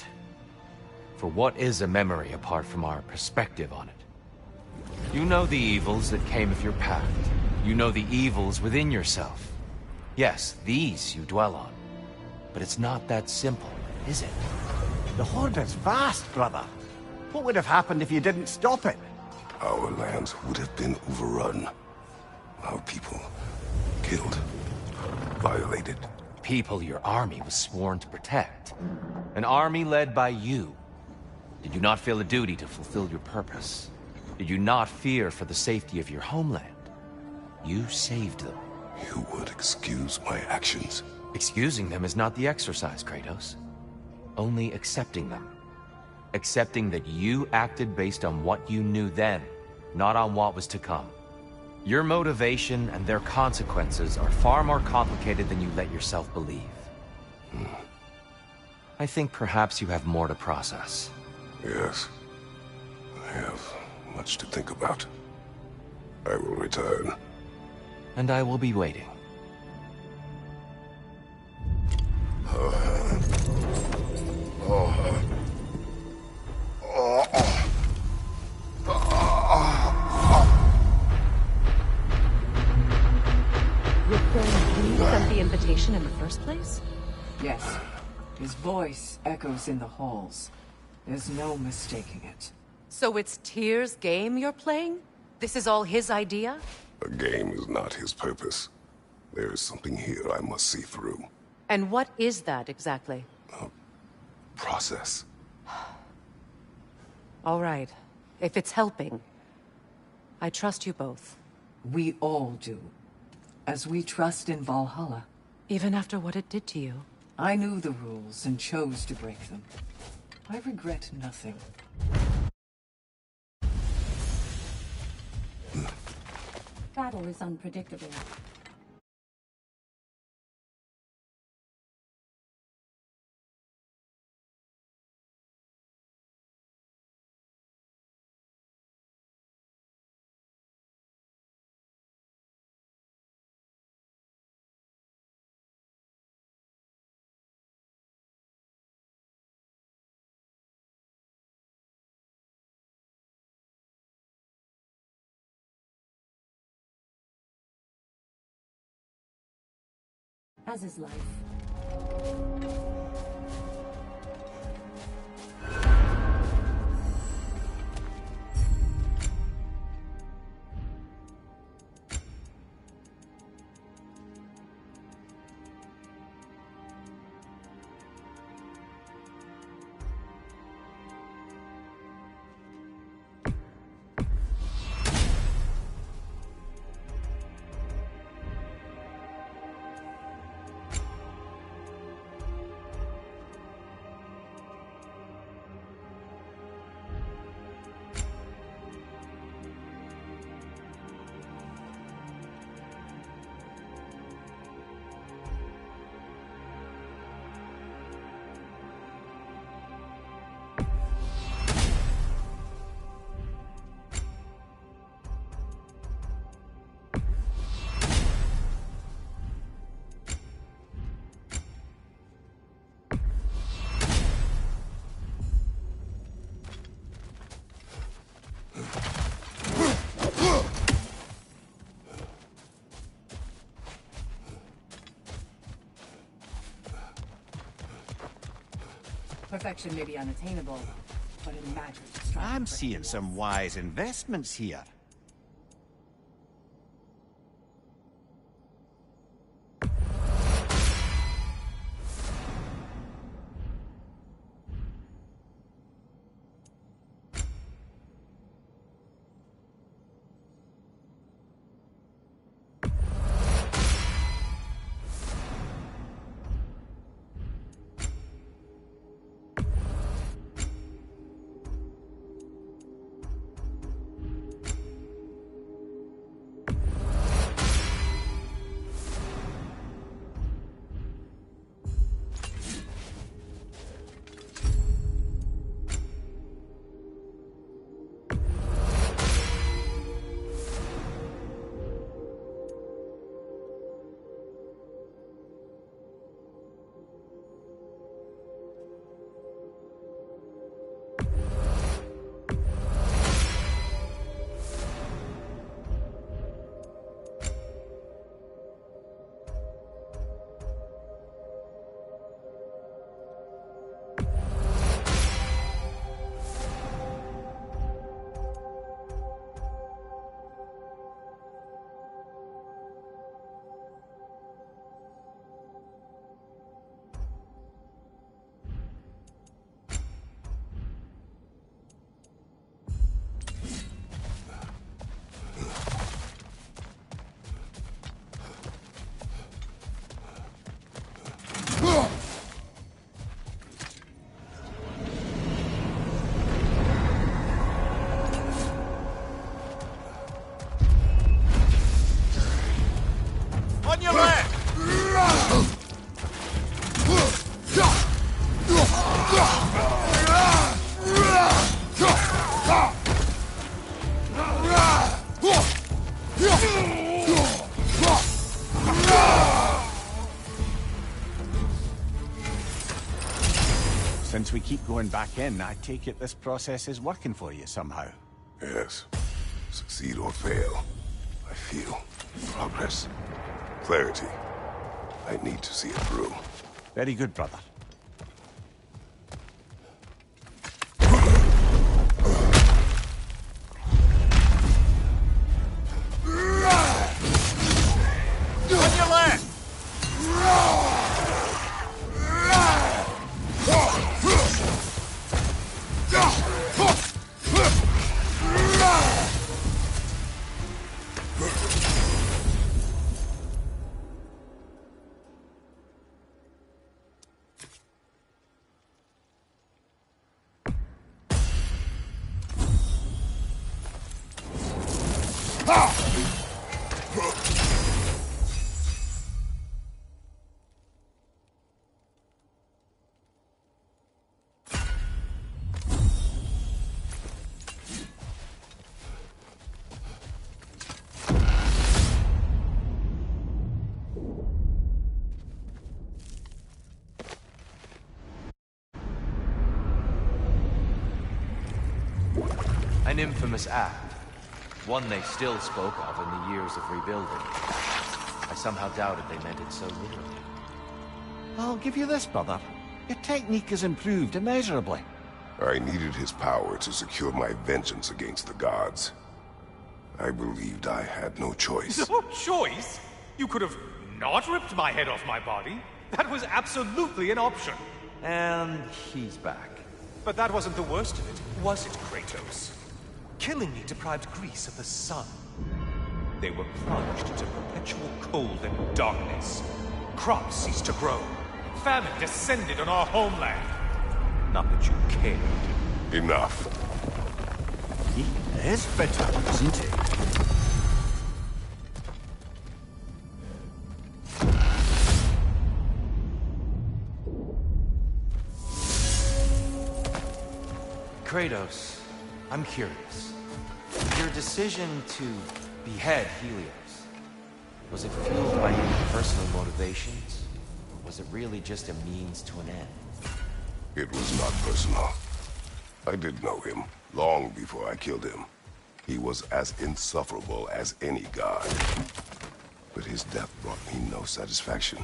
For what is a memory apart from our perspective on it? You know the evils that came of your path. You know the evils within yourself. Yes, these you dwell on. But it's not that simple, is it? The Horde is vast, brother. What would have happened if you didn't stop it? Our lands would have been overrun. Our people killed, violated. People your army was sworn to protect. An army led by you. Did you not feel a duty to fulfill your purpose? Did you not fear for the safety of your homeland? You saved them. You would excuse my actions. Excusing them is not the exercise, Kratos. Only accepting them. Accepting that you acted based on what you knew then, not on what was to come. Your motivation and their consequences are far more complicated than you let yourself believe. I think perhaps you have more to process. Yes. I have much to think about. I will return. And I will be waiting. You sent the invitation in the first place? Yes. His voice echoes in the halls. There's no mistaking it. So it's Tyr's game you're playing? This is all his idea? A game is not his purpose. There is something here I must see through. And what is that exactly? Process. All right. If it's helping, I trust you both. We all do. As we trust in Valhalla. Even after what it did to you. I knew the rules and chose to break them. I regret nothing. Battle is unpredictable. as is life. Perfection may be unattainable, but imagine striving I'm for seeing endless. some wise investments here. On your left! Since we keep going back in, I take it this process is working for you somehow. Yes. Succeed or fail, I feel progress. Clarity. I need to see it through. Very good, brother. On your left! An infamous act. One they still spoke of in the years of rebuilding. I somehow doubted they meant it so literally. I'll give you this, brother. Your technique has improved immeasurably. I needed his power to secure my vengeance against the gods. I believed I had no choice. No choice? You could have not ripped my head off my body. That was absolutely an option. And he's back. But that wasn't the worst of it, was it, Kratos? Killing me deprived Greece of the sun. They were plunged into perpetual cold and darkness. Crops ceased to grow. Famine descended on our homeland. Not that you cared. Enough. He is bitter, isn't he? Kratos, I'm curious. Your decision to behead Helios, was it fueled by any personal motivations? Or was it really just a means to an end? It was not personal. I did know him long before I killed him. He was as insufferable as any god. But his death brought me no satisfaction.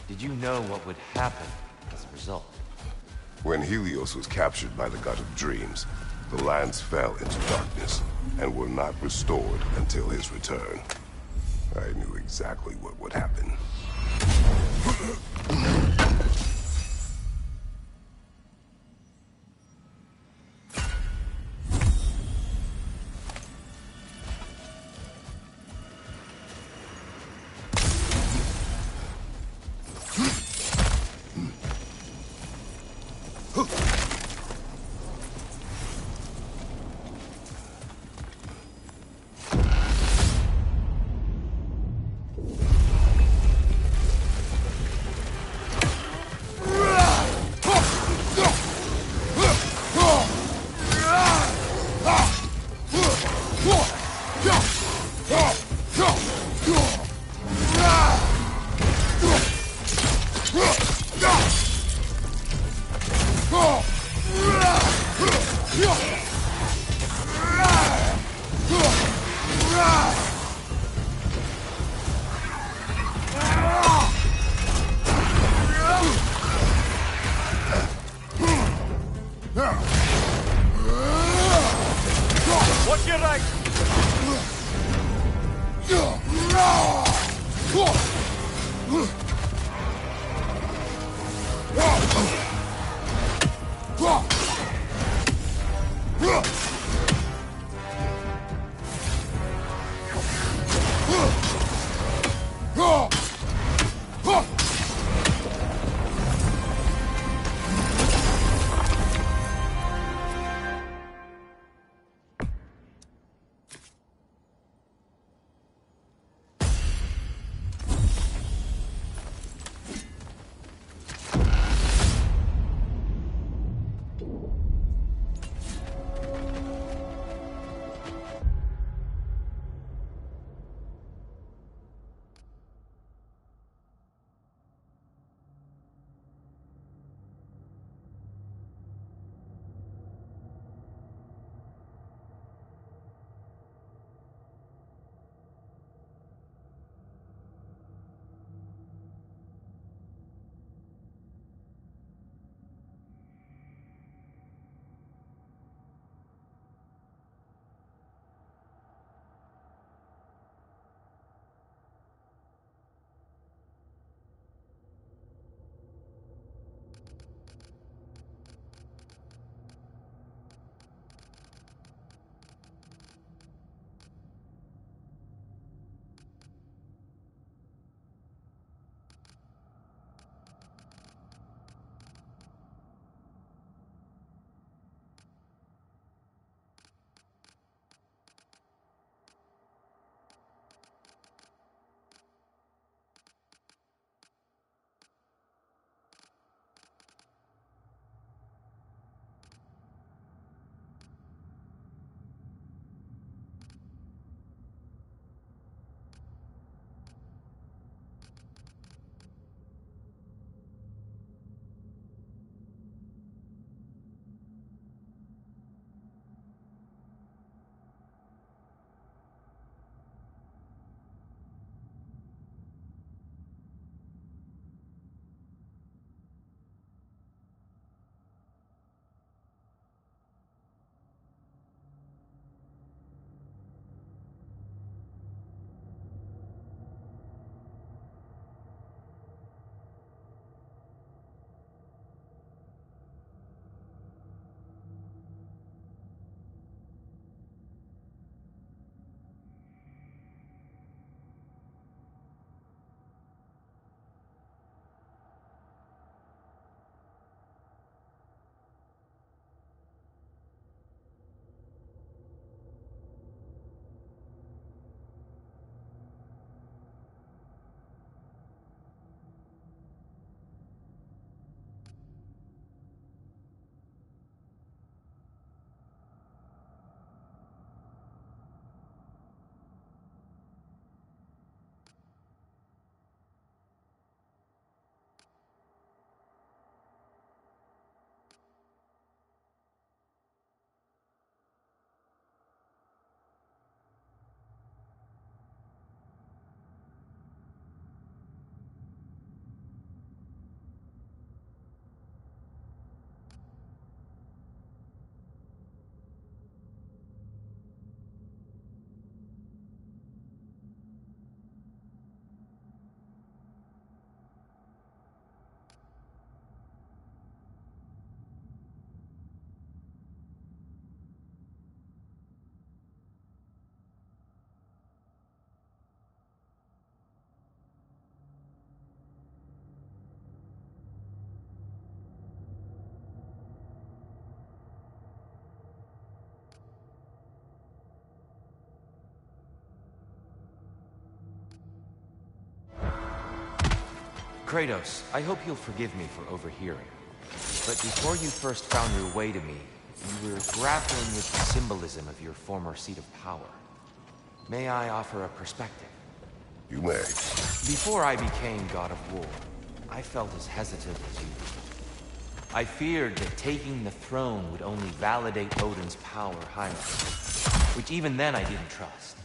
Did you know what would happen as a result? When Helios was captured by the god of dreams, the lands fell into darkness and were not restored until his return. I knew exactly what would happen. Kratos, I hope you'll forgive me for overhearing. But before you first found your way to me, you were grappling with the symbolism of your former seat of power. May I offer a perspective? You may. Before I became God of War, I felt as hesitant as you. I feared that taking the throne would only validate Odin's power hierarchy, which even then I didn't trust.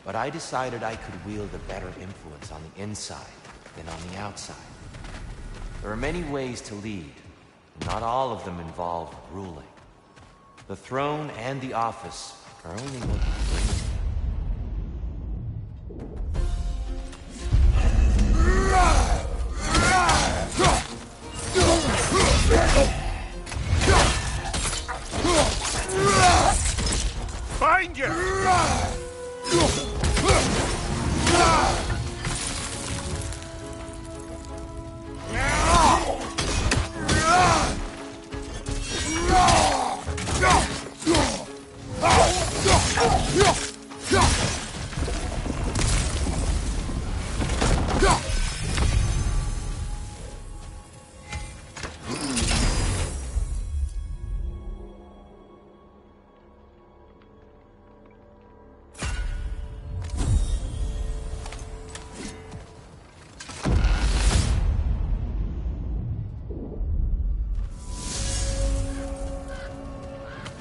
But I decided I could wield a better influence on the inside than on the outside. There are many ways to lead, and not all of them involve ruling. The throne and the office are only what you bring to me. Find you!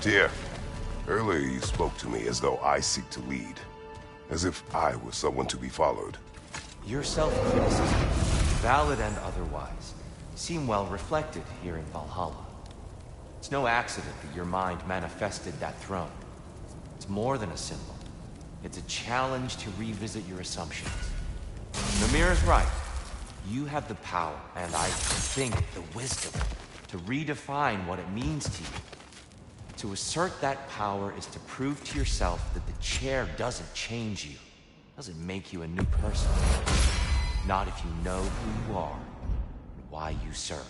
Dear, earlier you spoke to me as though I seek to lead, as if I were someone to be followed. Your self-criticism, valid and otherwise, seem well reflected here in Valhalla. It's no accident that your mind manifested that throne. It's more than a symbol. It's a challenge to revisit your assumptions. Mimir is right. You have the power, and I think the wisdom, to redefine what it means to you. To assert that power is to prove to yourself that the chair doesn't change you, doesn't make you a new person. Not if you know who you are and why you serve.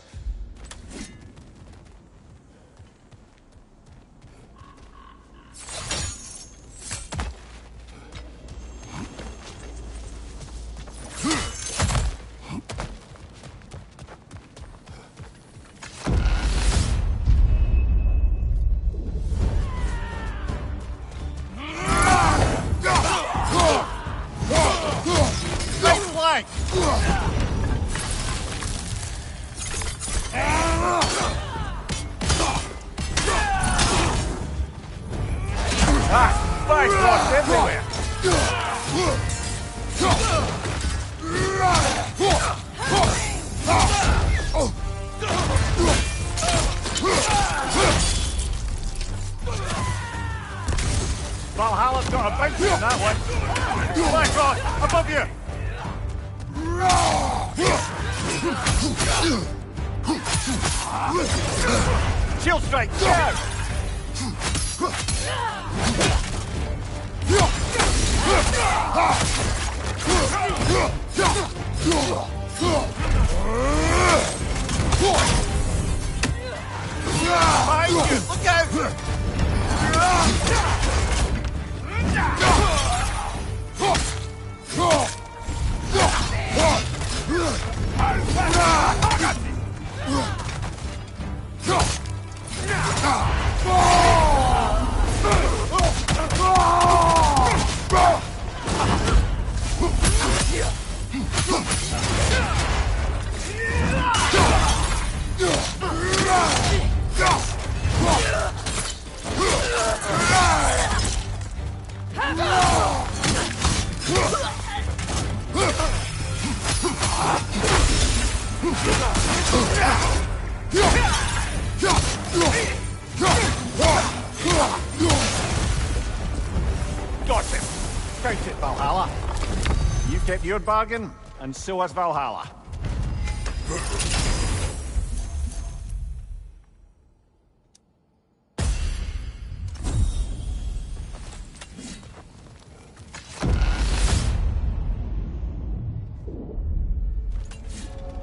Spice blocks everywhere! Valhalla's got a bounty on that one! Black Rock, above you! Shield strike, go! Behind you! Look out! Got him! Count it, Valhalla. You kept your bargain, and so has Valhalla.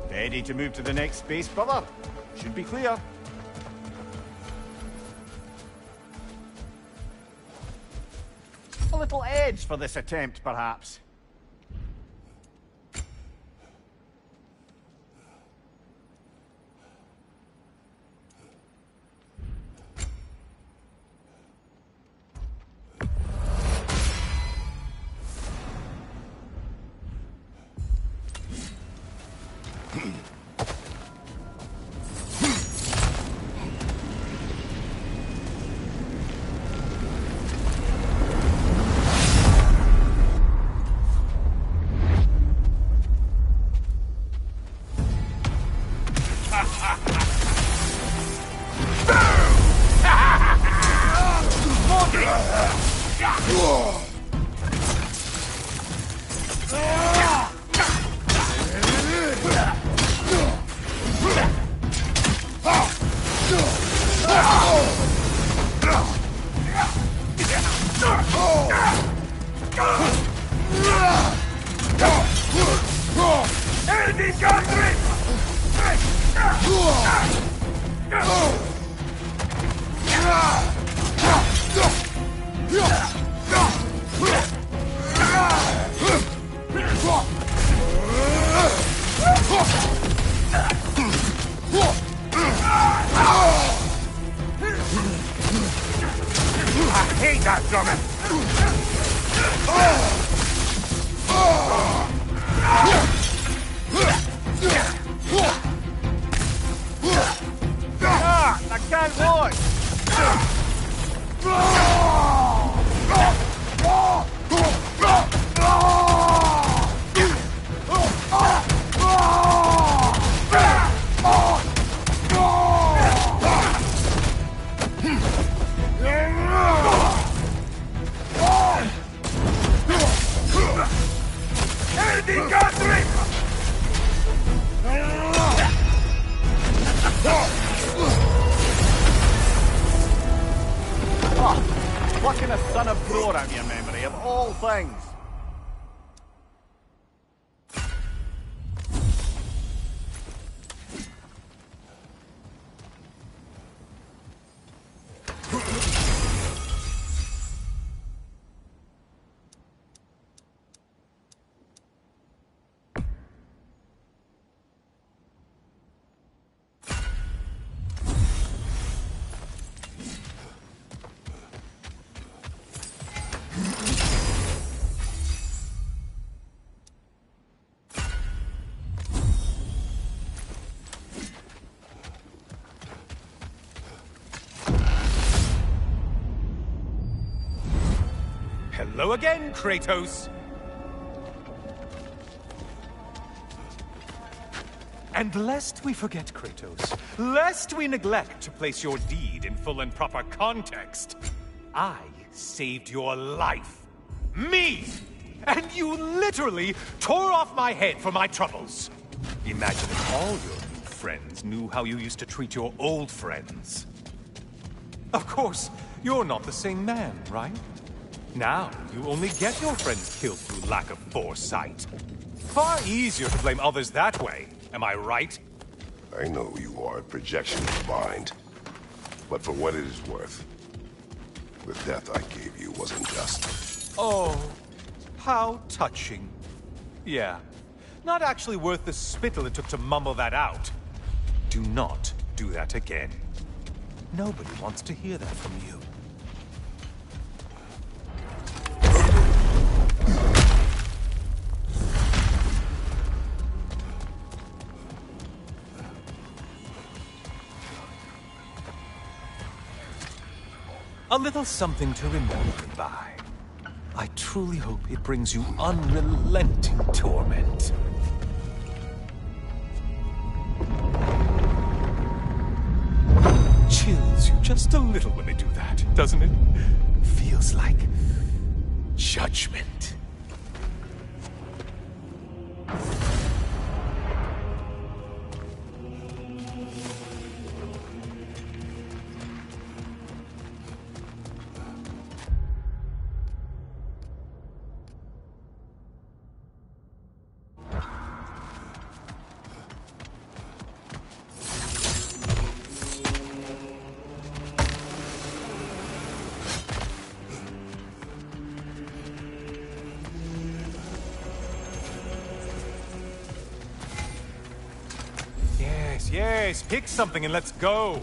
Ready to move to the next space, brother? Should be clear. A little edge for this attempt, perhaps. Plucking a son of blood out of your memory, of all things. Hello again, Kratos! And lest we forget, Kratos, lest we neglect to place your deed in full and proper context, I saved your life. Me! And you literally tore off my head for my troubles. Imagine if all your new friends knew how you used to treat your old friends. Of course, you're not the same man, right? Now, you only get your friends killed through lack of foresight. Far easier to blame others that way, am I right? I know you are a projection of mind, but for what it is worth, the death I gave you wasn't just. Oh, how touching. Yeah, not actually worth the spittle it took to mumble that out. Do not do that again. Nobody wants to hear that from you. A little something to remember by. I truly hope it brings you unrelenting torment. Chills you just a little when they do that, doesn't it? Feels like judgment. Yes, pick something and let's go.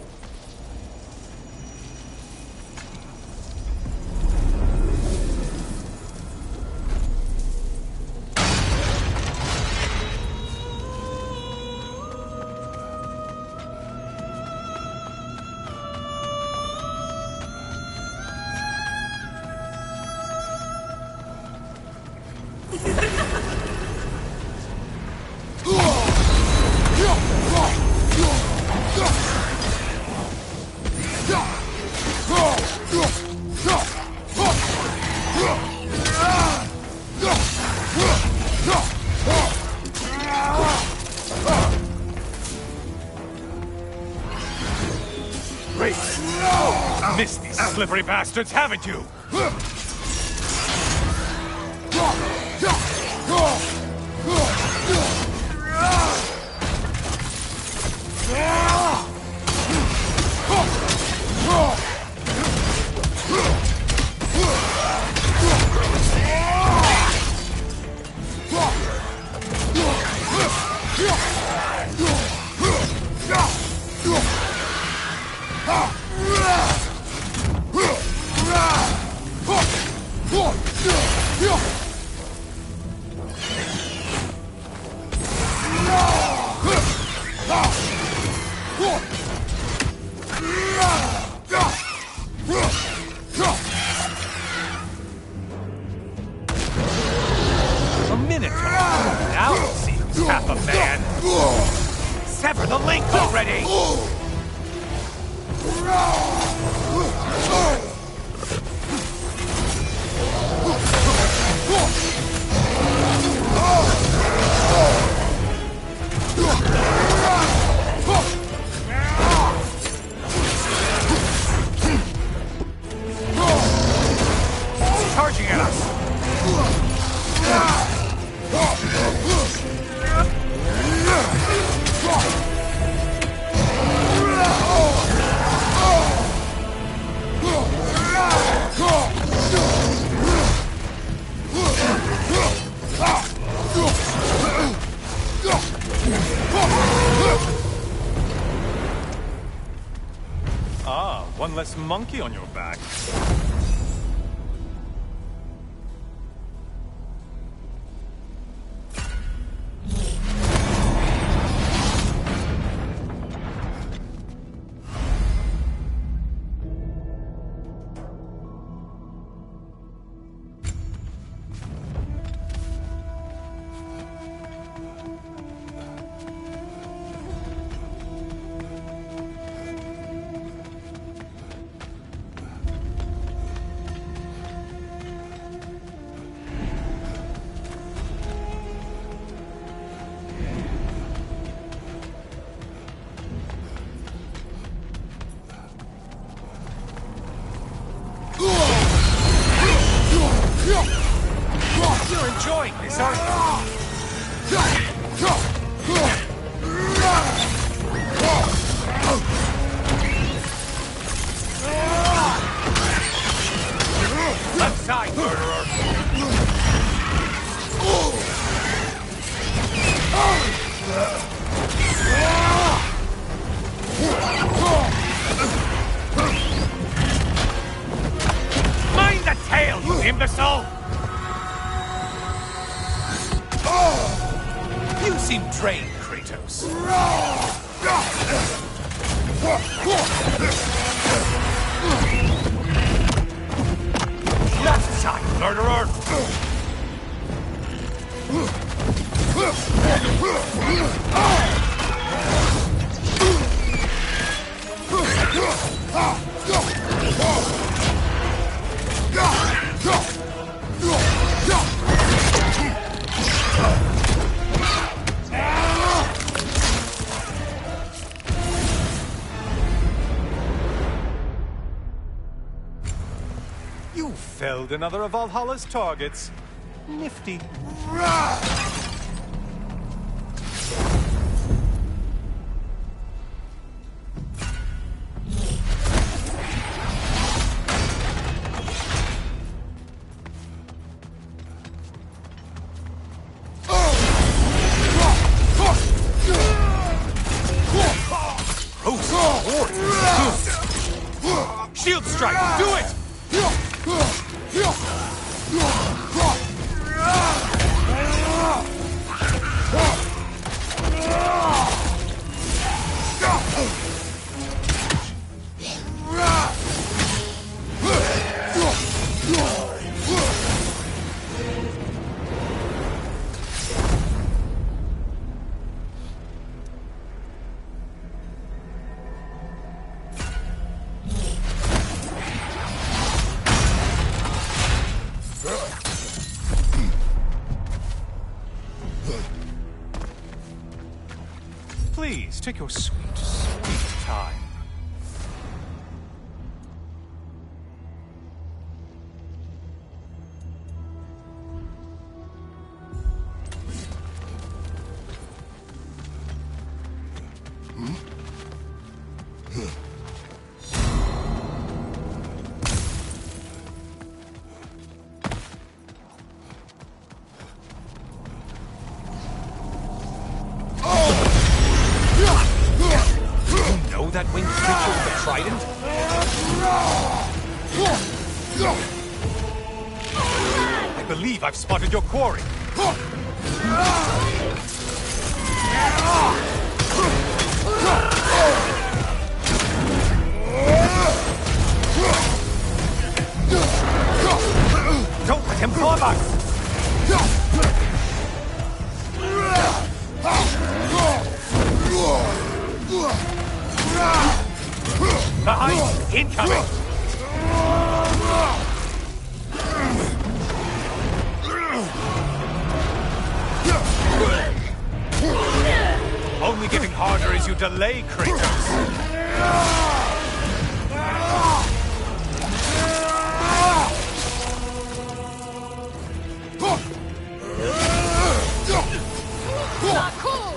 Great! Missed these slippery bastards, haven't you? A minotaur. Now it seems half a man. Sever the link already! Charging at us! Ah, one less monkey on your back. You're enjoying this, aren't you? Left side, murderer! Mind the tail, you imbecile! You seem drained, Kratos. Left side, murderer! You felled another of Valhalla's targets. Nifty. Shield strike! Do it! Please, take your sweet, sweet time. I believe I've spotted your quarry. Don't let him climb us! Behind! Incoming! Only getting harder as you delay, Kratos. Not cool!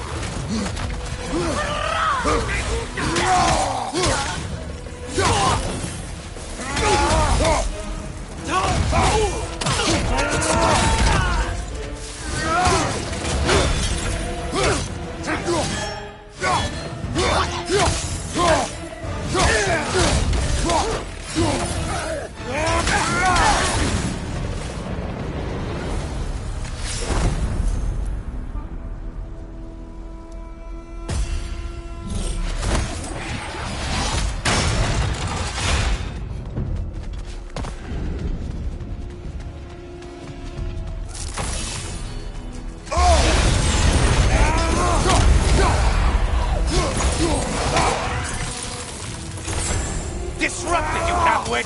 Disrupted, you half-wit!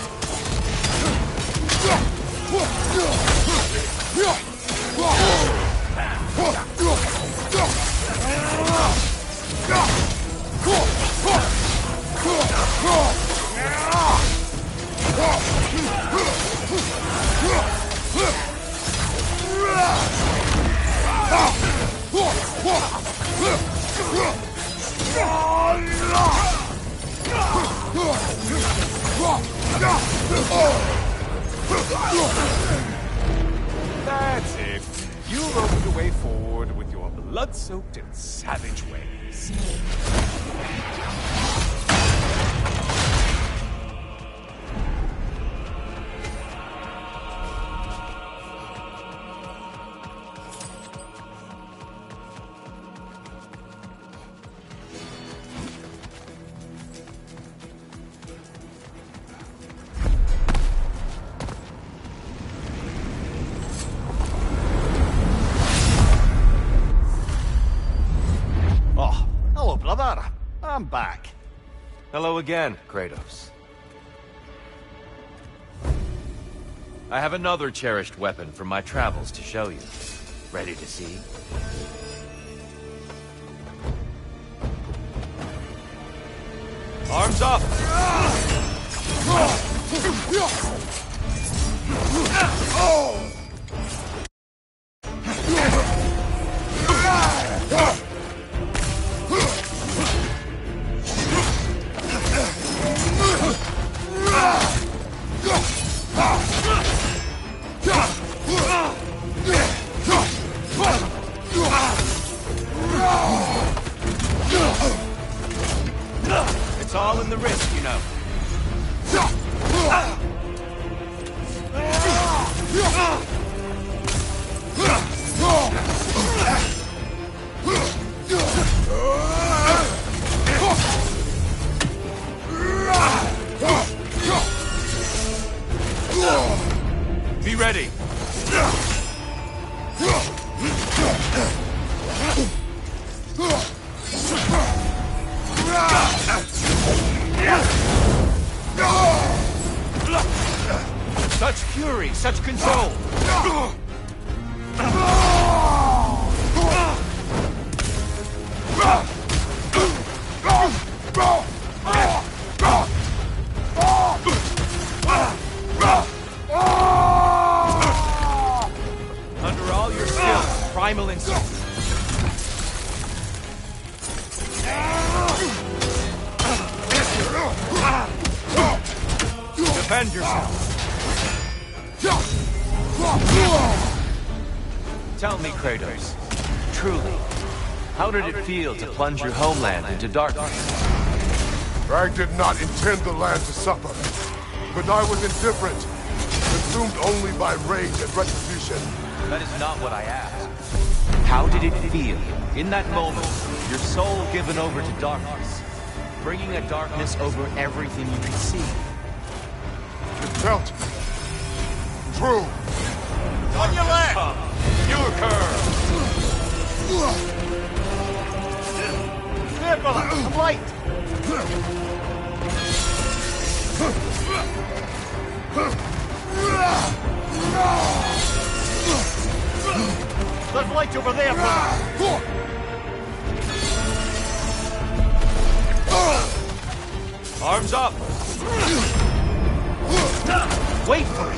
That's it. You opened a way forward with your blood-soaked and savage ways. Oh, hello, brother. I'm back. Hello again, Kratos. I have another cherished weapon from my travels to show you. Ready to see? Arms up! It's all in the wrist, you know. Be ready. Such fury, such control. Under all your skills, primal instinct. Defend yourself. Tell me, Kratos, truly, how did it feel to plunge your homeland into darkness? I did not intend the land to suffer, but I was indifferent. consumed only by rage and retribution. That is not what I asked. How did it feel, in that moment, your soul given over to darkness, bringing a darkness over everything you could see? It felt true. On your left! You occur! Here, brother, I'm late! There's light over there, brother! Arms up! Wait for it!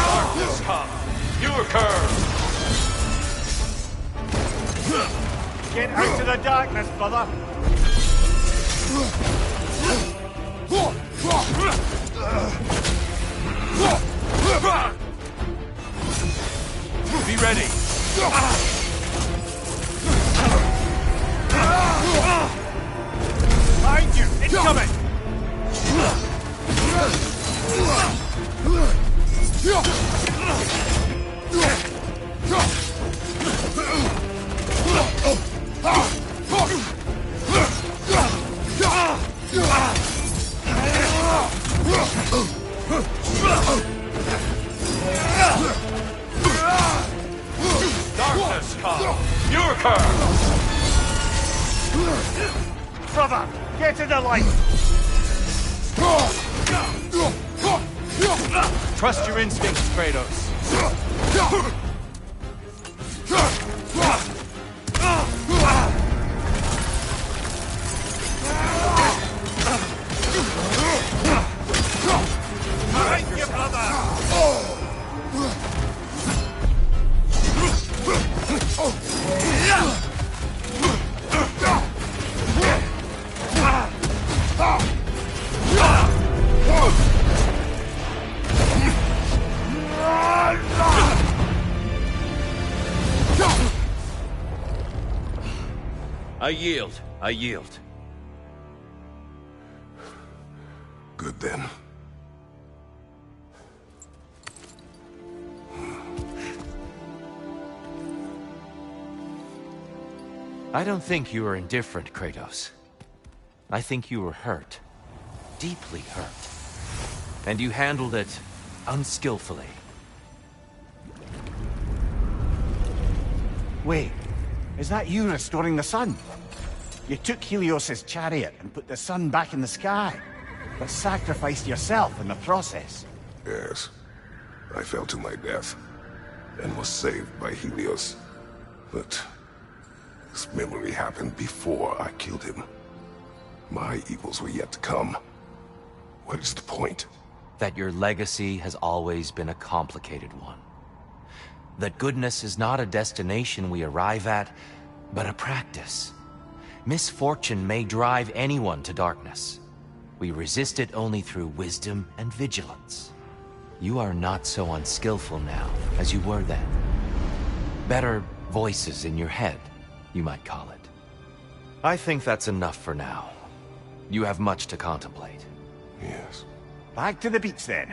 Darkness come! You occur! Get out of the darkness, brother! Be ready! Behind you! Incoming! Darkness come! You occur! Brother, get to the light! Trust your instincts, Kratos. Behind you, brother! I yield. I yield. Good then. I don't think you are indifferent, Kratos. I think you were hurt. Deeply hurt. And you handled it unskillfully. Wait, is that you restoring the sun? You took Helios's chariot and put the sun back in the sky, but sacrificed yourself in the process. Yes. I fell to my death, and was saved by Helios. But this memory happened before I killed him. My evils were yet to come. What is the point? That your legacy has always been a complicated one. That goodness is not a destination we arrive at, but a practice. Misfortune may drive anyone to darkness. We resist it only through wisdom and vigilance. You are not so unskillful now as you were then. Better voices in your head, you might call it. I think that's enough for now. You have much to contemplate. Yes. Back to the beach then.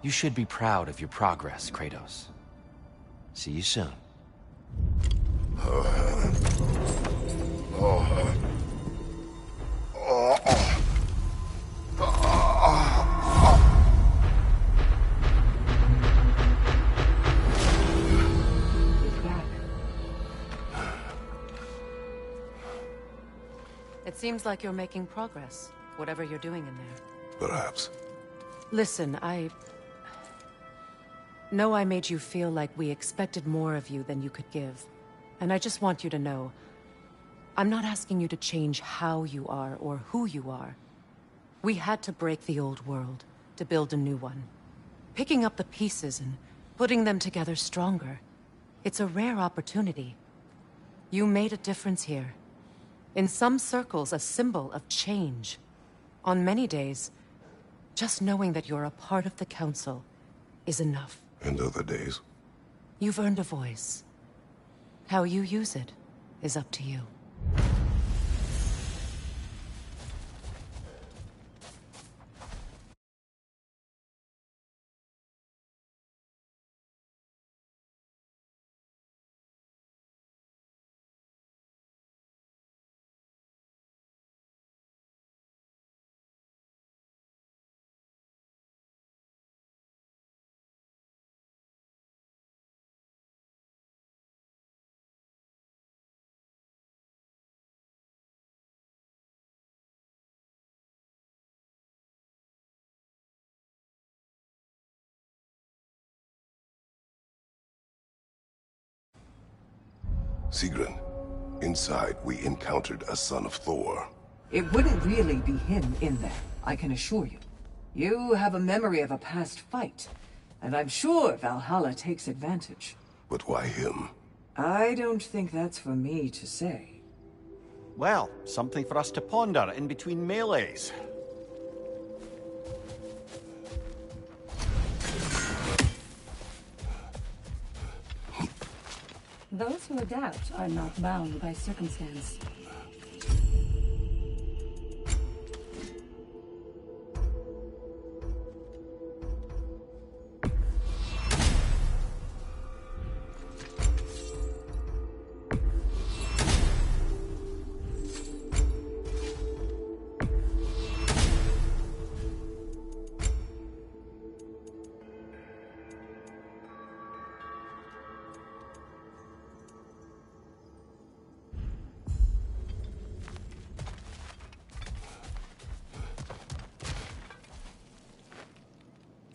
You should be proud of your progress, Kratos. See you soon. It seems like you're making progress, whatever you're doing in there. Perhaps. Listen, I know I made you feel like we expected more of you than you could give. And I just want you to know, I'm not asking you to change how you are or who you are. We had to break the old world to build a new one. Picking up the pieces and putting them together stronger. It's a rare opportunity. You made a difference here. In some circles, a symbol of change. On many days, just knowing that you're a part of the Council is enough. And other days? You've earned a voice. How you use it is up to you. Sigrun, inside we encountered a son of Thor. It wouldn't really be him in there, I can assure you. You have a memory of a past fight, and I'm sure Valhalla takes advantage. But why him? I don't think that's for me to say. Well, something for us to ponder in between melees. Those who adapt are not bound by circumstance.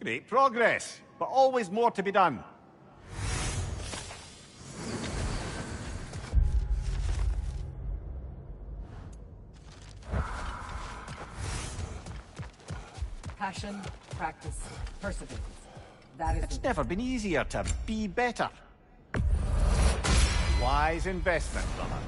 Great progress, but always more to be done. Passion, practice, perseverance. That is It's never been easier to be better. Wise investment, brother.